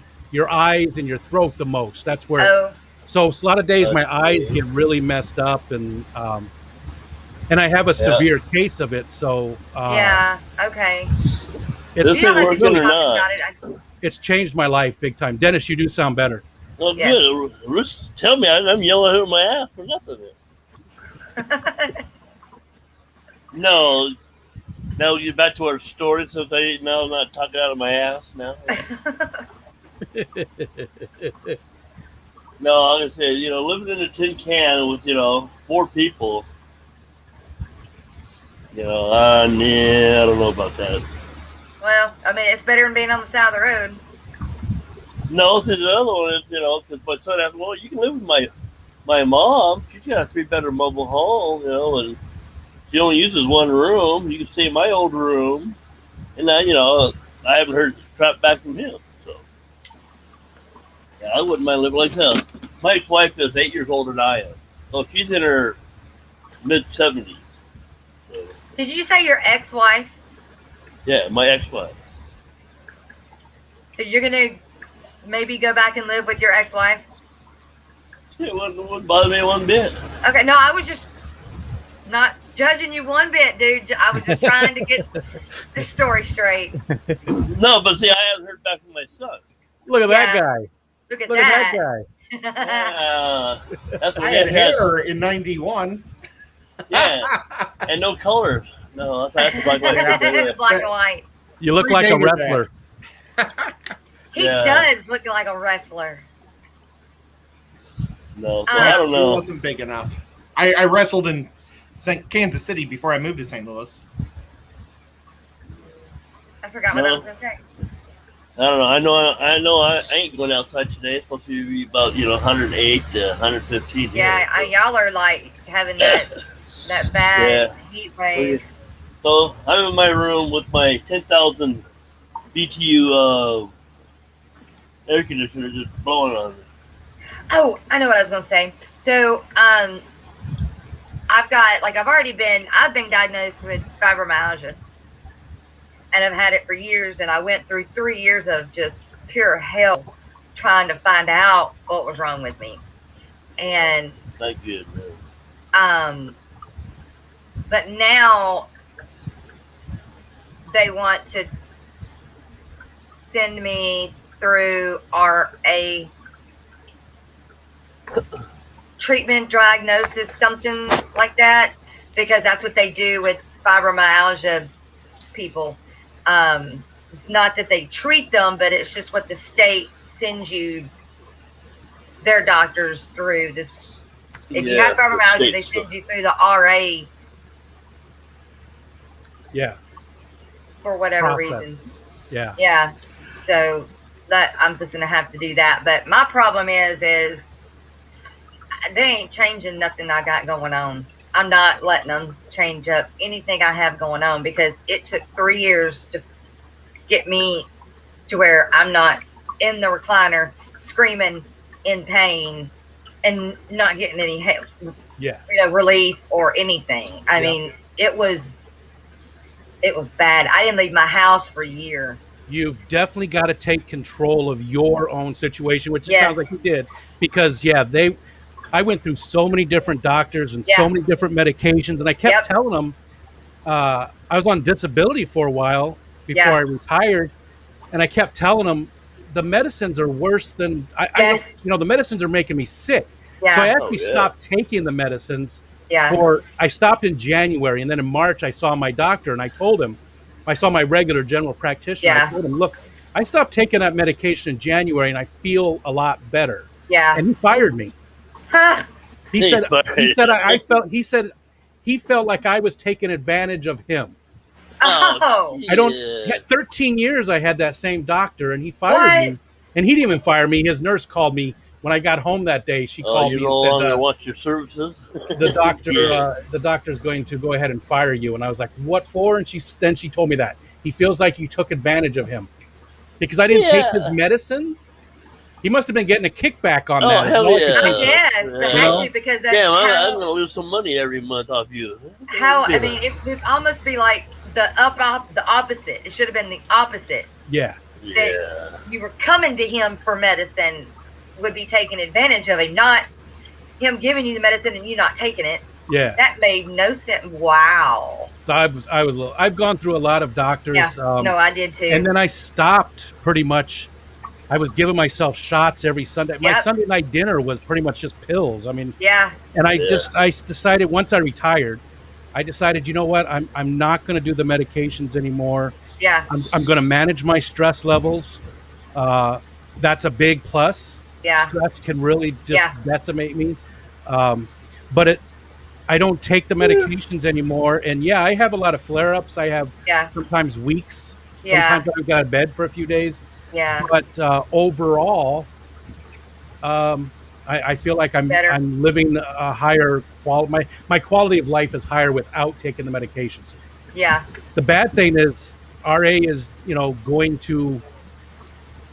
eyes and your throat the most. That's where. Oh, So a lot of days my eyes Okay. get really messed up, and I have a severe case of it. So yeah. Okay. This You don't ain't have to working keep or talking not? about it. it's changed my life big time. Dennis, you do sound better. Well, Yeah. good. Rich, tell me I'm yelling at my ass for nothing. No, you back to our story. So now I'm not talking out of my ass now. No, I'm gonna say living in a tin can with 4 people. I don't know about that. Well, I mean, it's better than being on the side of the road. No, so the other one is because my son asked, well, you can live with my mom. She's got a 3-bedroom mobile home, and she only uses 1 room. You can stay in my old room, and now I haven't heard crap back from him. So yeah, I wouldn't mind living like that. My ex-wife is 8 years older than I am, so she's in her mid-70s. So, Did you say your ex-wife? yeah, my ex-wife. So you're gonna maybe go back and live with your ex-wife? It wouldn't bother me one bit. Okay. No, I was just not judging you one bit, dude. I was just trying to get the story straight. No, but see, I haven't heard back from my son. Look at that Yeah. guy. Look at Look at that that. guy. That's what I he had had. hair in '91. Yeah, and no colors. No, that's black and white. It's black and white. You look like a Predated that. wrestler. He Yeah. does look like a wrestler. No, so I don't It know. wasn't big enough. I wrestled in Kansas City before I moved to St. Louis. I forgot what I No. was gonna say. I don't know. I know. I ain't going outside today. It's supposed to be about 108 to 115. Yeah, y'all are like having that bad heat wave. So I'm in my room with my 10,000 BTU air conditioner just blowing on me. Oh, I know what I was gonna say. So, I've been diagnosed with fibromyalgia, and I've had it for years. And I went through 3 years of just pure hell trying to find out what was wrong with me. And Not good, man. but now they want to send me through RA treatment, diagnosis, something like that, because that's what they do with fibromyalgia people. It's not that they treat them, but it's just what the state send you their doctors through this. If you have fibromyalgia, they send you through the RA. Yeah. For whatever reason. Yeah. Yeah. So that I'm just gonna have to do that. But my problem is they ain't changing nothing I got going on. I'm not letting them change up anything I have going on because it took 3 years to get me to where I'm not in the recliner screaming in pain and not getting any help, relief or anything. I mean, it was bad. I didn't leave my house for a year. You've definitely got to take control of your own situation, which it sounds like you did, because I went through so many different doctors and so many different medications, and I kept telling them I was on disability for a while before I retired, and I kept telling them the medicines are worse than the medicines are making me sick. So I actually stopped taking the medicines. I stopped in January, and then in March I saw my doctor, and I told him, I saw my regular general practitioner. I told him, look, I stopped taking that medication in January, and I feel a lot better. And he fired me. He said he felt like I was taking advantage of him. Oh, 13 years I had that same doctor, and he fired me. And he didn't even fire me. His nurse called me when I got home that day. She called me and no longer want your services. The doctor's going to go ahead and fire you. And I was like, what for? And she told me that he feels like you took advantage of him because I didn't take his medicine. He must have been getting a kickback on that. Hell yeah. Yes, had to, because that's I'm going to lose some money every month off you. I mean, it would almost be like the opposite. It should have been the opposite. Yeah. That you were coming to him for medicine would be taking advantage of him, not him giving you the medicine and you not taking it. Yeah. That made no sense. Wow. So I've gone through a lot of doctors. Yeah. No, I did too. And then I stopped pretty much. I was giving myself shots every Sunday. My Sunday night dinner was pretty much just pills. I mean, and I decided once I retired, you know what? I'm not going to do the medications anymore. Yeah. I'm going to manage my stress levels. That's a big plus. Yeah. Stress can really just decimate me. But I don't take the medications anymore. And I have a lot of flare-ups. I have sometimes weeks. Sometimes I got out of bed for a few days. Yeah. But overall, I feel like I'm living a higher quality. My quality of life is higher without taking the medications. Yeah. The bad thing is RA is going to,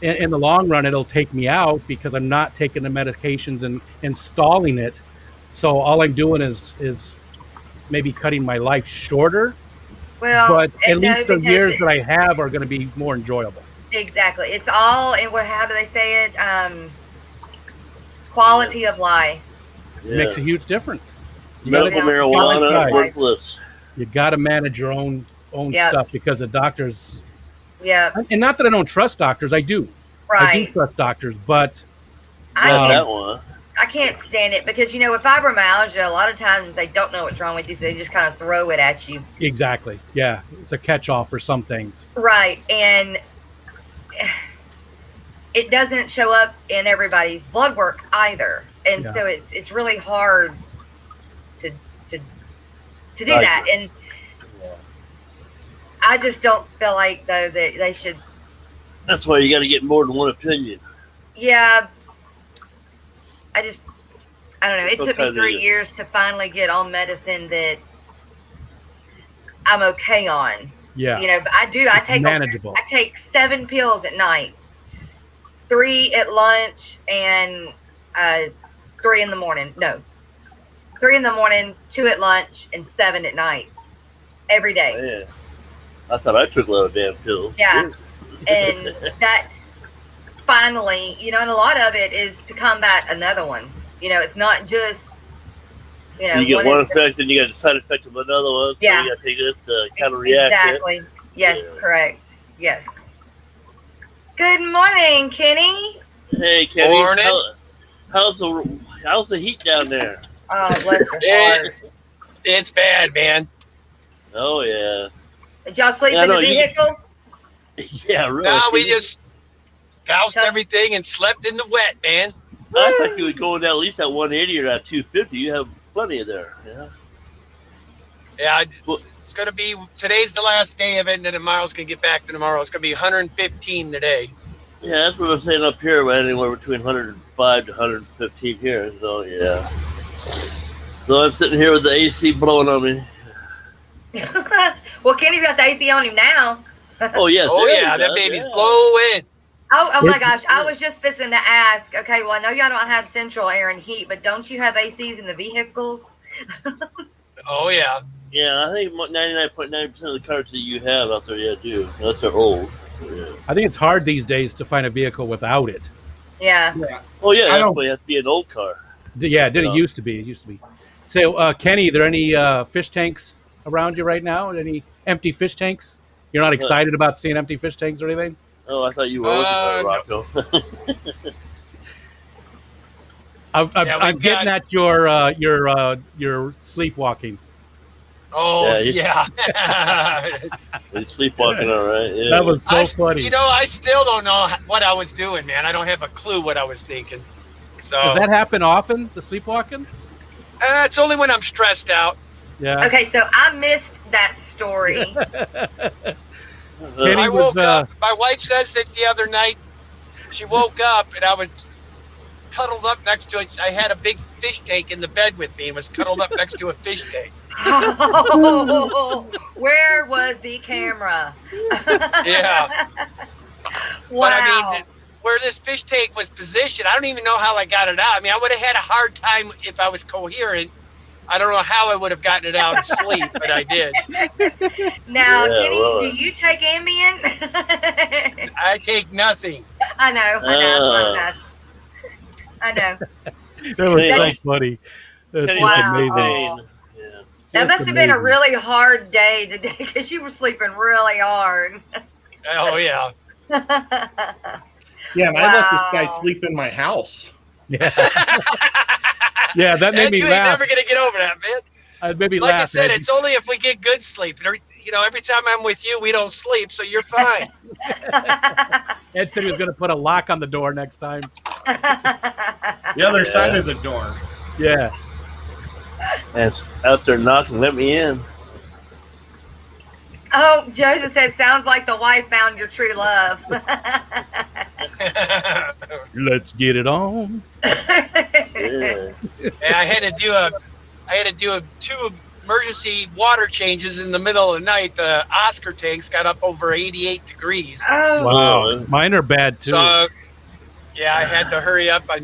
in the long run, it'll take me out because I'm not taking the medications and installing it. So all I'm doing is maybe cutting my life shorter. Well, but at least the years that I have are going to be more enjoyable. Exactly. It's all in how do they say it? Quality of life. It makes a huge difference. Medical marijuana is worthless. You got to manage your own stuff because the doctors. Yeah. And not that I don't trust doctors, I do. Right. I do trust doctors, but I can't stand it because with fibromyalgia, a lot of times they don't know what's wrong with you, so they just kind of throw it at you. Exactly. Yeah, it's a catch-all for some things. Right, and it doesn't show up in everybody's blood work either, and so it's really hard to do that. And I just don't feel like though that they should. That's why you got to get more than one opinion. Yeah. I don't know. It took me 3 years to finally get on medicine that I'm okay on. Yeah. But I take manageable. I take 7 pills at night, 3 at lunch, and 3 in the morning. No, 3 in the morning, 2 at lunch, and 7 at night, every day. Oh, yeah. I thought I took a lot of damn pills. Yeah, and that's finally, and a lot of it is to combat another one. It's not just, you get one effect and you got a side effect of another one. So you got to take it to counter-react. Exactly. Yes, correct. Yes. Good morning, Kenny. Hey, Kenny. Morning. How's the heat down there? Oh, bless your heart. It's bad, man. Oh, yeah. Did y'all sleep in the vehicle? Yeah, really. No, doused everything and slept in the wet, man. I thought you would go at least at 180 or at 250. You have plenty of there. Yeah. Yeah, it's going to be, today's the last day of it, and then tomorrow's going to get back to tomorrow. It's going to be 115 today. Yeah, that's what I'm saying up here, right? Anywhere between 105 to 115 here. So, yeah. So I'm sitting here with the AC blowing on me. Well, Kenny's got the AC on him now. Oh, yeah. Oh, yeah, that baby's blowing. Oh my gosh. I was just fixing to ask. Okay, well, I know y'all don't have central air and heat, but don't you have ACs in the vehicles? Oh, yeah. Yeah, I think 99.9% of the cars that you have out there, yeah, do. Unless they're old. Yeah. I think it's hard these days to find a vehicle without it. Yeah. Oh, yeah, I that's don't- why it has to be an old car. Yeah, it used to be. It used to be. So, Kenny, are there any fish tanks around you right now? Any empty fish tanks? You're not excited about seeing empty fish tanks or anything? Oh, I thought you were looking at Rocko. I'm getting at your sleepwalking. Oh, yeah. He's sleepwalking all right. Yeah. That was so funny. You know, I still don't know what I was doing, man. I don't have a clue what I was thinking. So Does that happen often, the sleepwalking? it's only when I'm stressed out. Yeah. Okay, so I missed that story. Kenny I was, woke up. My wife says that the other night she woke up and I was cuddled up next to it. I had a big fish tank in the bed with me and was cuddled up next to a fish tank. Oh, where was the camera? Yeah. Wow. But I mean, where this fish tank was positioned, I don't even know how I got it out. I mean, I would have had a hard time if I was coherent. I don't know how I would have gotten it out of sleep, but I did. Now, Yeah, Kenny, well, do you take Ambien? I take nothing. I know. I know. That was Kenny- so funny. That's Kenny's just Wow. amazing. Yeah. That Just must have been a amazing. really hard day today because you were sleeping really hard. Oh, yeah. Yeah, and I let this guy Wow. sleep in my house. Yeah. Yeah, that made And me you ain't laugh. never going to get over that, man. It made me Like laugh. I said, Ed. it's only if we get good sleep. Every time I'm with you, we don't sleep, so you're fine. Ed said he was going to put a lock on the door next time. The other side of the door. Yeah. And it's out there knocking, let me in. Oh, Joseph said, sounds like the wife found your true love. Let's get it on. Yeah. And I had to do 2 emergency water changes in the middle of the night. The Oscar tanks got up over 88 degrees. Oh, Wow. Mine are bad too. So, yeah, I had to hurry up. I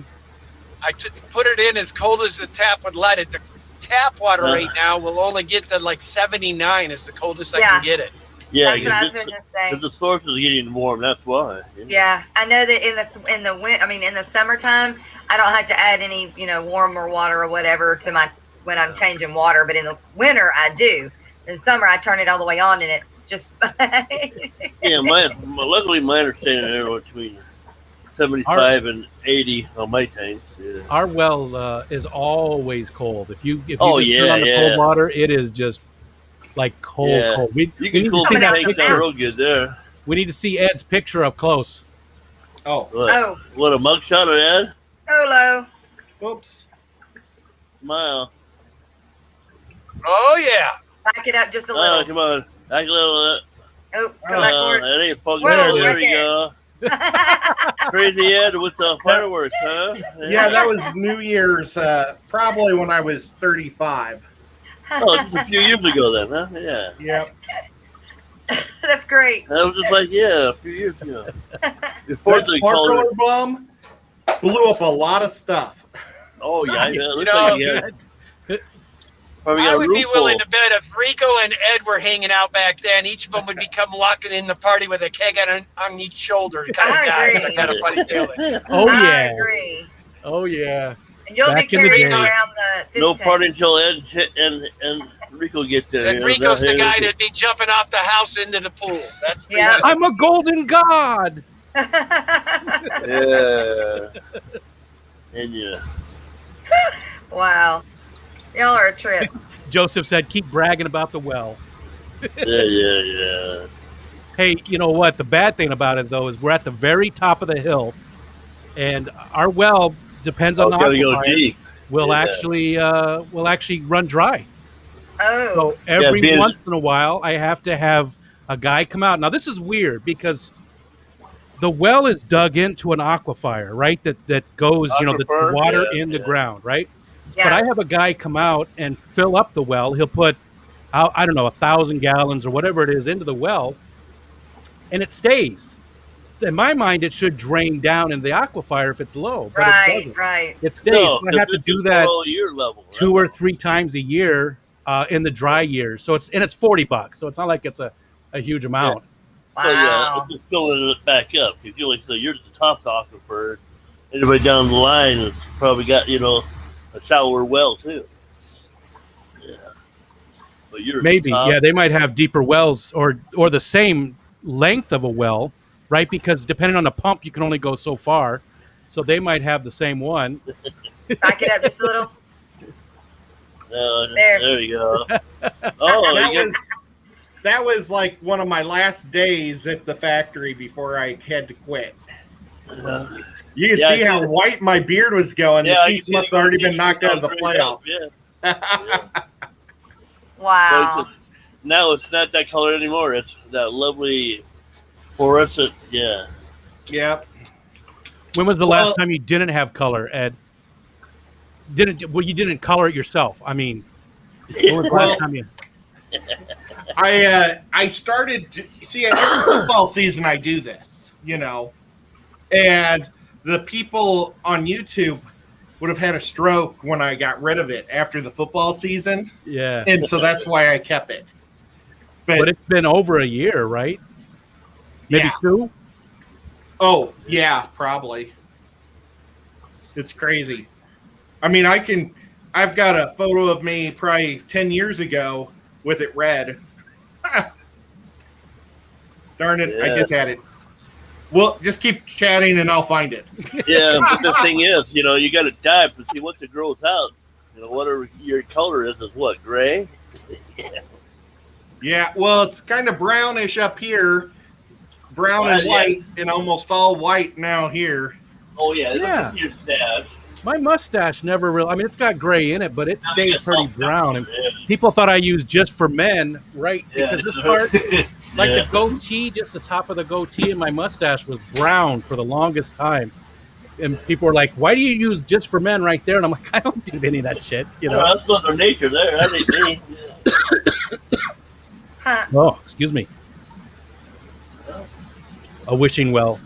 put it in as cold as the tap would let it. The tap water right now will only get to like 79 is the coldest I can get it. Yeah, that's what I was because going to say. the source is getting warm, that's why. Yeah, I know that in the summertime, I don't have to add any, warmer water or whatever to when I'm changing water, but in the winter I do. In summer I turn it all the way on and it's just Yeah, luckily mine are staying anywhere between 75 and 80 on my tanks. Yeah. Our well is always cold. If you turn Oh, on the yeah. cold water, it is just like cold, Yeah. cold. We You need can to cool see the Coming out that tanks the down picture. real good there. We need to see Ed's picture up close. Oh, What, Oh, what a mugshot of Ed? Olo. whoops. Smile. Oh, yeah. Back it up just a Oh, little. come on. Back a little. Oh, come back forward. That ain't fucking Whoa, there right we there. go. Crazy Ed with the fireworks, huh? Yeah, that was New Year's, probably when I was 35. Oh, just a few years ago then, huh? Yeah. Yep. That's great. That was just like, a few years ago. Before That they called sparkler it. bomb blew up a lot of stuff. Oh, yeah. It You looks know, like you probably got I a would roof be willing full. to bet if Rico and Ed were hanging out back then, each of them would become walking in the party with a keg on each shoulder kind I of guys. agree. I got a funny feeling. Oh I yeah. agree. Oh yeah. And you'll Back be in the carrying day. around the fish No tank. party until Ed and Rico get there. And Rico's the guy that'd be jumping off the house into the pool. That's the Yeah. guy. I'm a golden god. Yeah. And yeah. Wow. Y'all are a trip. Joseph said, "Keep bragging about the well." Yeah. Hey, you know what? The bad thing about it though is we're at the very top of the hill, and our well depends on the gotta go aquifer. deep. Will Yeah. actually run dry. Oh, So every being- once in a while, I have to have a guy come out. Now this is weird because the well is dug into an aquifer, right? That goes, that's the Aquifer? water Yeah, in the yeah. ground, right? yeah. But I have a guy come out and fill up the well. He'll put, I don't know, 1,000 gallons or whatever it is into the well, and it stays. In my mind, it should drain down in the aquifer if it's low, but it Right, doesn't. right. It stays. No, So I have to it's do that below year level. 2 or 3 times a year in the dry years. So it's $40. So it's not like it's a huge amount. So yeah, Wow. it's just filling it back up. If you're like, so you're at the top of the aquifer, anybody down the line has probably got a shallower well too. Yeah, but you're at the Maybe, top. yeah, they might have deeper wells or the same length of a well, right? Because depending on the pump, you can only go so far. So they might have the same one. Back it up just a little. There. There you go. Oh, That was like one of my last days at the factory before I had to quit. You can see how white my beard was going. Yeah, the Chiefs must have already been knocked out of the playoffs. Yeah. Wow. Now it's not that color anymore. It's that lovely fluorescent. Yeah. Yep. When was the last time you didn't have color, Ed? You didn't color it yourself. I mean, when was the last time you? I started to see every football season I do this, and the people on YouTube would have had a stroke when I got rid of it after the football season. Yeah. And so that's why I kept it. But it's been over a year, right? Maybe 2? Oh, yeah, probably. It's crazy. I mean, I've got a photo of me probably 10 years ago with it red. Darn it, I just had it. Well, just keep chatting and I'll find it. Yeah, but the thing is, you got to dive to see what the growth out. Whatever your color is what, gray? Yeah, well, it's kind of brownish up here, brown and white, and almost all white now here. Oh, yeah. Look at your stash. My mustache never really, I mean, it's got gray in it, but it stayed pretty brown. And people thought I used just for men, right? Because this part, like the goatee, just the top of the goatee and my mustache was brown for the longest time. And people were like, why do you use just for men right there? And I'm like, I don't do any of that shit. Well, that's Mother Nature there. That ain't me. Huh. Oh, excuse me. A wishing well.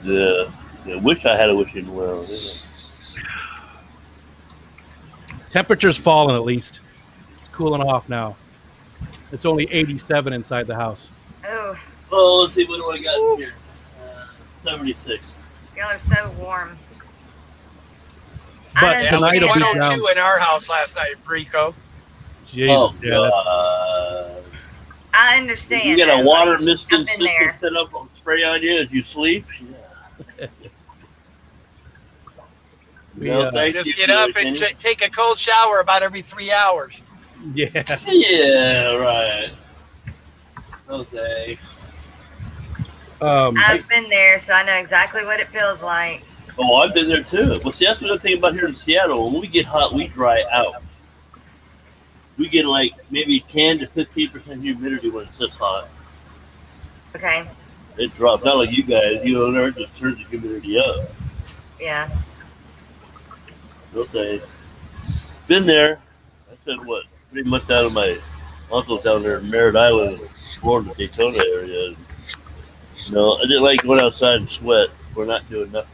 Yeah. I wish I had a wishing well. Temperature's fallen at least. It's cooling off now. It's only 87 inside the house. Oh, Oh, let's see. What do I got here? 76. y'all are so warm. But Yeah, tonight it was it'll be down. 102 in our house last night, Rico. Jesus, I understand. You got a though, water buddy. misting I've been system there. set up on spray on you as you sleep? Just get up and take a cold shower about every 3 hours. Yeah. Yeah, right. Okay. I've been there, so I know exactly what it feels like. Oh, I've been there too. Well, see, that's what I'm thinking about here in Seattle. When we get hot, we dry out. We get like maybe 10 to 15% humidity when it's this hot. Okay. It drops. Not like you guys. There just turns the humidity up. Yeah. Okay. Been there. I spent pretty much out of my uncle's down there in Merritt Island, Florida, Daytona area. I didn't like going outside and sweat. We're not doing nothing.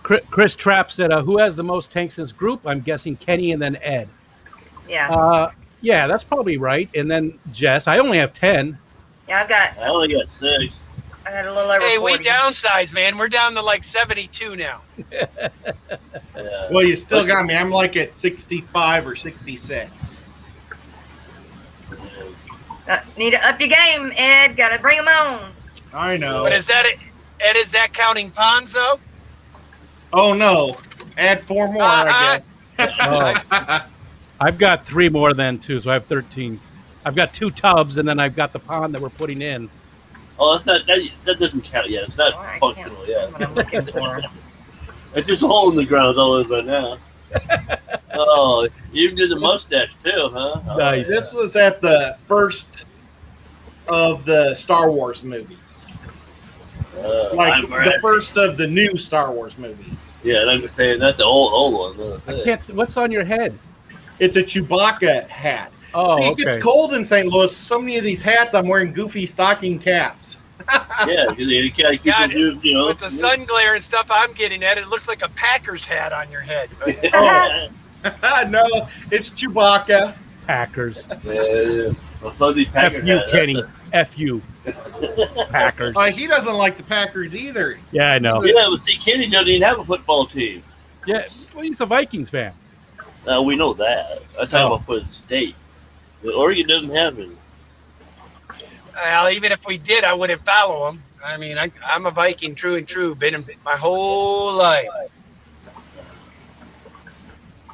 Chris Trapp said, who has the most tanks in this group? I'm guessing Kenny and then Ed. Yeah. Yeah, that's probably right. And then Jess. I only have 10. Yeah, I only got 6. I had a little over Hey, 40. we downsized, man. We're down to like 72 now. Yeah. Well, you still got me. I'm like at 65 or 66. Need to up your game, Ed. Got to bring them on. I know. But is that it? Ed, is that counting ponds, though? Oh, no. Add 4 more, I guess. Oh, I've got 3 more than 2, so I have 13. I've got 2 tubs, and then I've got the pond that we're putting in. Oh, that's not, that doesn't count yet. It's not Oh, I functional can't yet. find what I'm looking for. It's just a hole in the ground all over now. Oh, you can do the mustache too, huh? Oh, Nice. This was at the first of the Star Wars movies. Like the first of the new Star Wars movies. Yeah, like I'm saying, that's the old one. I can't see. What's on your head? It's a Chewbacca hat. Oh, See, it okay. gets cold in St. Louis. So many of these hats, I'm wearing goofy stocking caps. Yeah, because you gotta keep God, it, you know. With the sun glare and stuff I'm getting at, it looks like a Packers hat on your head. Oh, No, it's Chewbacca. Packers. yeah. Well, these F Packers you, hats, Kenny. F you. Packers. He doesn't like the Packers either. Yeah, I know. Yeah, but see, Kenny doesn't even have a football team. Yeah, well, he's a Vikings fan. We know that. I'm talking about for the state. But Oregon doesn't have it. Well, even if we did, I wouldn't follow them. I mean, I'm a Viking, true and true. Been my whole life.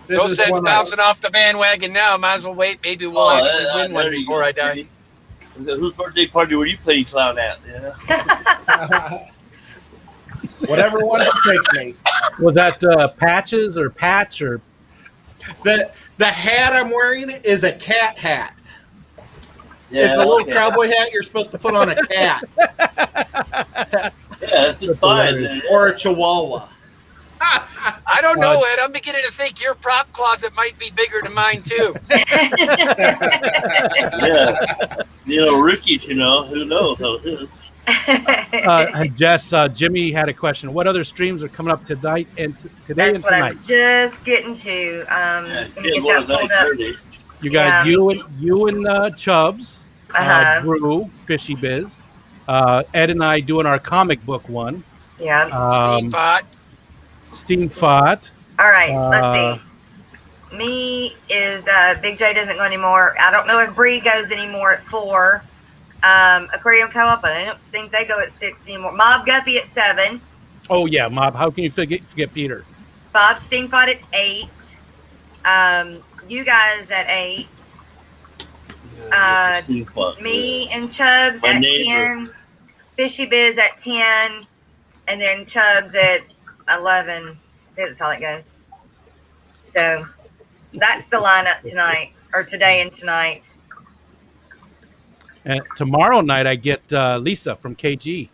No sense bouncing off the bandwagon now. Might as well wait. Maybe we'll actually win one before I die. Whose birthday party were you playing clown at? Yeah. Whatever one takes me. Was that Patches or Patch or? The hat I'm wearing is a cat hat. Yeah, it's a little cowboy hat you're supposed to put on a cat. Yeah, it's fine. Or a chihuahua. I don't know, Ed. I'm beginning to think your prop closet might be bigger than mine too. Yeah, you know, Ricky's. You know, who knows how it is. Jess, Jimmy had a question. What other streams are coming up tonight and today That's and what I tonight? was just getting to. Let me get that pulled up. You got you and Chubbs, Brew, Fishy Biz, Ed and I doing our comic book one. Yeah. Steam Fought. All right, let's see. Me is Big J doesn't go anymore. I don't know if Bree goes anymore at 4. Aquarium Co-op, I don't think they go at 6 anymore. Mob Guppy at 7. Oh yeah, Mob. How can you forget Peter? Bob Steamfight at 8. You guys at 8. Me and Chubbs at 10. Fishy Biz at 10. And then Chubbs at 11. That's how it goes. So that's the lineup tonight, or today and tonight. And tomorrow night I get Lisa from KG.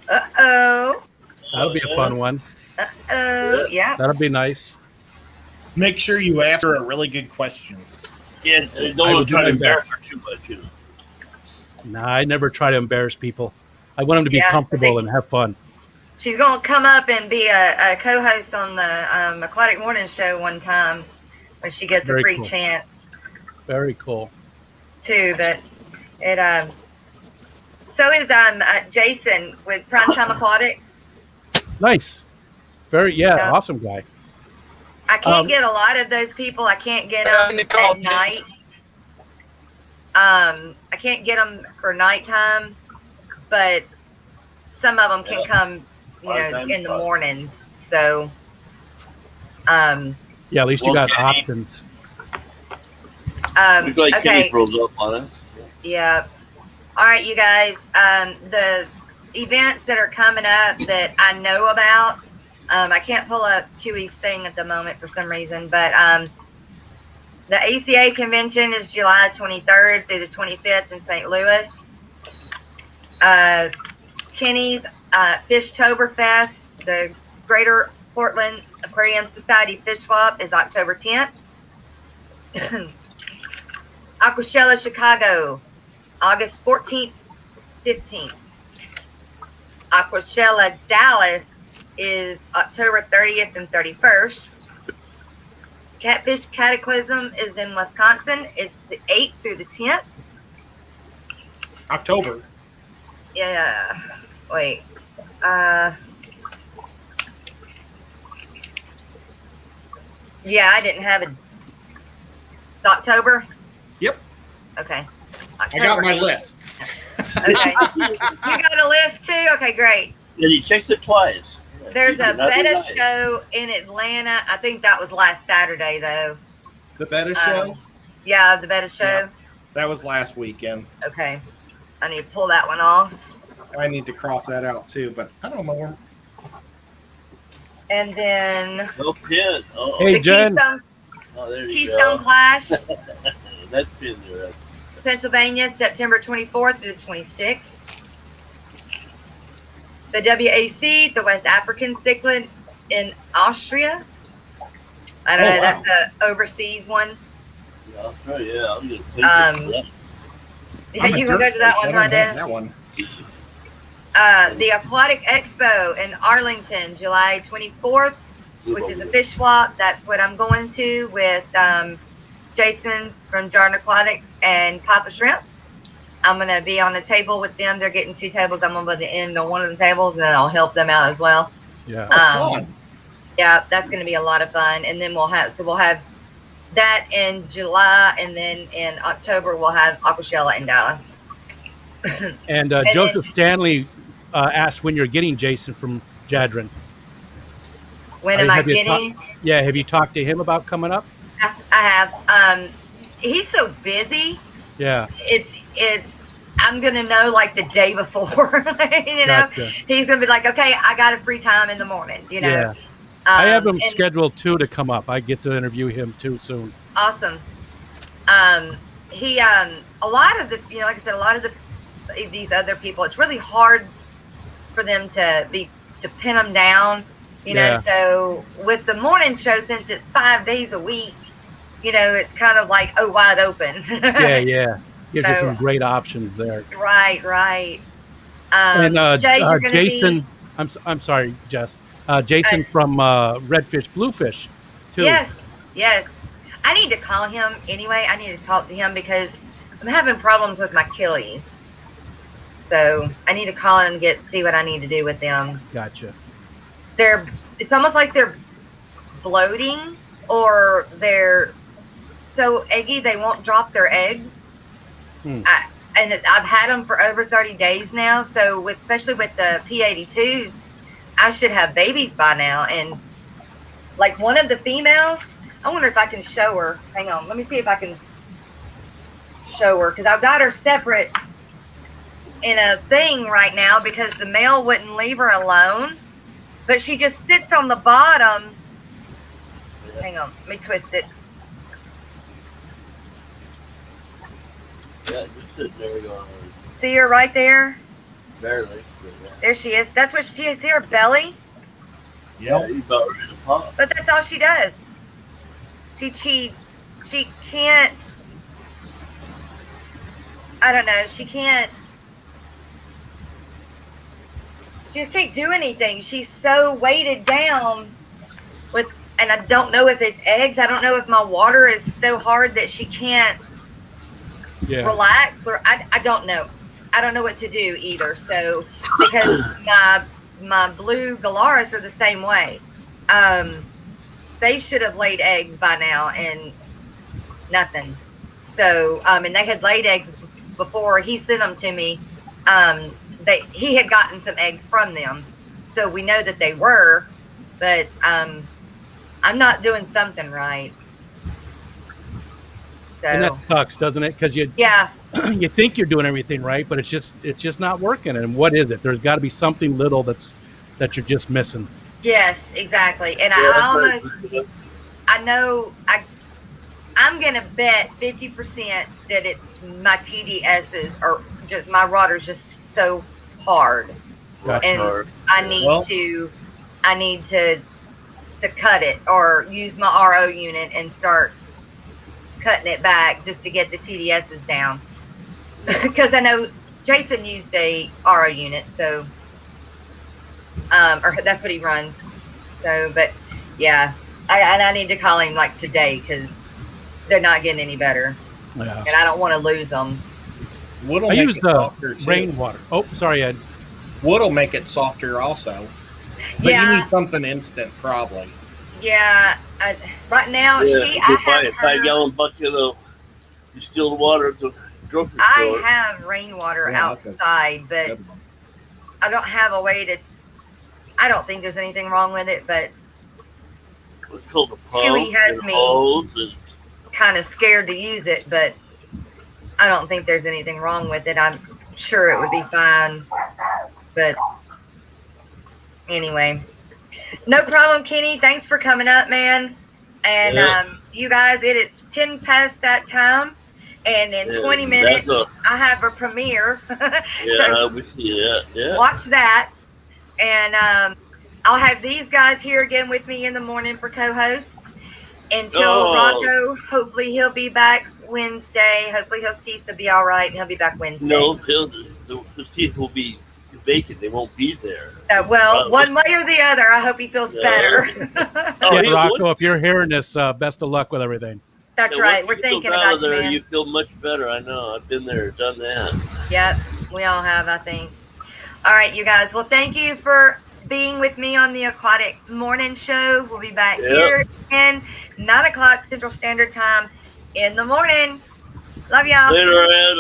Uh-oh. That'll be a fun one. Uh-oh. Yeah. That'll be nice. Make sure you ask her a really good question. Yeah, don't try to embarrass her too much. You know. Nah, I never try to embarrass people. I want them to be comfortable and have fun. She's going to come up and be a co-host on the Aquatic Morning Show one time when she gets a free chance. Very cool. Too, but it so is Jason with Primetime Aquatics. Nice. Very awesome guy. I can't get a lot of those people. I can't get them at night. I can't get them for nighttime, but some of them can come, in the mornings. So, at least you got options. We've got Kenny rolls up on us. Yeah. All right, you guys. The events that are coming up that I know about. I can't pull up Chewy's thing at the moment for some reason, but the ACA convention is July 23rd through the 25th in St. Louis. Kenny's Fishtoberfest, the Greater Portland Aquarium Society Fish Swap, is October 10th. Aquashella Chicago, August 14th, 15th. Aquashella Dallas is October 30th and 31st. Catfish Cataclysm is in Wisconsin. It's the 8th through the 10th. October. Yeah. Wait. Yeah, I didn't have it. It's October? Yep. Okay. October. I got my lists. Okay. You got a list too? Okay, great. Yeah, he checks it twice. There's a betta show in Atlanta. I think that was last Saturday, though. The betta show? Yeah, the betta show. That was last weekend. Okay. I need to pull that one off. I need to cross that out too, but I don't know where. And then No pin. Oh, Hey, the Jen. there you Keystone go. Clash, That pin's right. Pennsylvania, September 24th through the 26th. The WAC, the West African Cichlid in Austria. I don't know. Wow. That's a overseas one. Yeah, I'm gonna take it. Yeah, you can go to that one, huh, Dennis? That one. The Aquatic Expo in Arlington, July 24th, which is a fish swap. That's what I'm going to with Jason from Jordan Aquatics and Papa Shrimp. I'm going to be on the table with them. They're getting 2 tables. I'm going to be the end on one of the tables, and then I'll help them out as well. Yeah. Fun. Yeah, that's going to be a lot of fun. And then we'll have that in July, and then in October we'll have Aquashella in Dallas. And Joseph Stanley asked when you're getting Jason from Jadron. When am I getting? Yeah, have you talked to him about coming up? I have. He's so busy. Yeah. It's. I'm gonna know like the day before. You know, Gotcha. He's gonna be like, okay, I got a free time in the morning. You know. Yeah. I have him scheduled too to come up. I get to interview him too soon. Awesome. He a lot of the, like I said, a lot of these other people, it's really hard for them to pin them down. You know, so with the morning show, since it's 5 days a week, it's kind of like wide open. Yeah. Gives you some great options there. Right. And Jay, you're gonna Jason, I'm sorry, Jess. Jason from Redfish Bluefish, too. Yes. I need to call him anyway. I need to talk to him because I'm having problems with my Achilles. So I need to call and see what I need to do with them. Gotcha. It's almost like they're bloating, or they're so eggy they won't drop their eggs. I've had them for over 30 days now. So especially with the P82s, I should have babies by now. And like one of the females, I wonder if I can show her. Hang on. Let me see if I can show her, because I've got her separate in a thing right now because the male wouldn't leave her alone. But she just sits on the bottom. Hang on. Let me twist it. Yeah, just sitting there going. See her right there? Barely. There she is. That's what she is. See her belly? Yeah, you about ready to pop. But that's all she does. She can't. I don't know. She just can't do anything. She's so weighted down with, and I don't know if it's eggs. I don't know if my water is so hard that she can't relax, or I don't know. I don't know what to do either. So, because my blue Galaris are the same way. They should have laid eggs by now, and nothing. So, and they had laid eggs before he sent them to me. He had gotten some eggs from them, so we know that they were. But I'm not doing something right. So, and that sucks, doesn't it? Because you think you're doing everything right, but it's just not working. And what is it? There's got to be something little that you're just missing. Yes, exactly. And I'm gonna bet 50% that it's my TDSs, or just my rudder's just so hard. Gotcha. And I need to cut it, or use my RO unit and start cutting it back just to get the TDSs down. Because I know Jason used a RO unit, so or that's what he runs. So, but yeah, I need to call him like today, because they're not getting any better, and I don't want to lose them. Wood'll I make use it the softer, too. rainwater. Oh, sorry, Ed. Wood'll make it softer also. But you need something instant, probably. Yeah, right now you buy a 5-gallon bucket of distilled water at the grocery store. I have rainwater outside, but I don't have a way to. I don't think there's anything wrong with it, but It's called a pump. Chewy has me kind of scared to use it, but I don't think there's anything wrong with it. I'm sure it would be fine. But anyway, no problem, Kenny. Thanks for coming up, man. And you guys, it's 10 past that time. And in 20 minutes, I have a premiere. So we see that. Yeah. watch that. And I'll have these guys here again with me in the morning for co-hosts until Rocko. Hopefully he'll be back Wednesday. Hopefully his teeth will be all right and he'll be back Wednesday. No, the teeth will be vacant. They won't be there. Well, one way or the other, I hope he feels better. Rocko, if you're hearing this, best of luck with everything. That's right. We're thinking about you, man. You feel much better. I know. I've been there, done that. Yep, we all have, I think. All right, you guys. Well, thank you for being with me on the Aquatic Morning Show. We'll be back here again, 9 o'clock Central Standard Time in the morning. Love y'all. Later, Ed.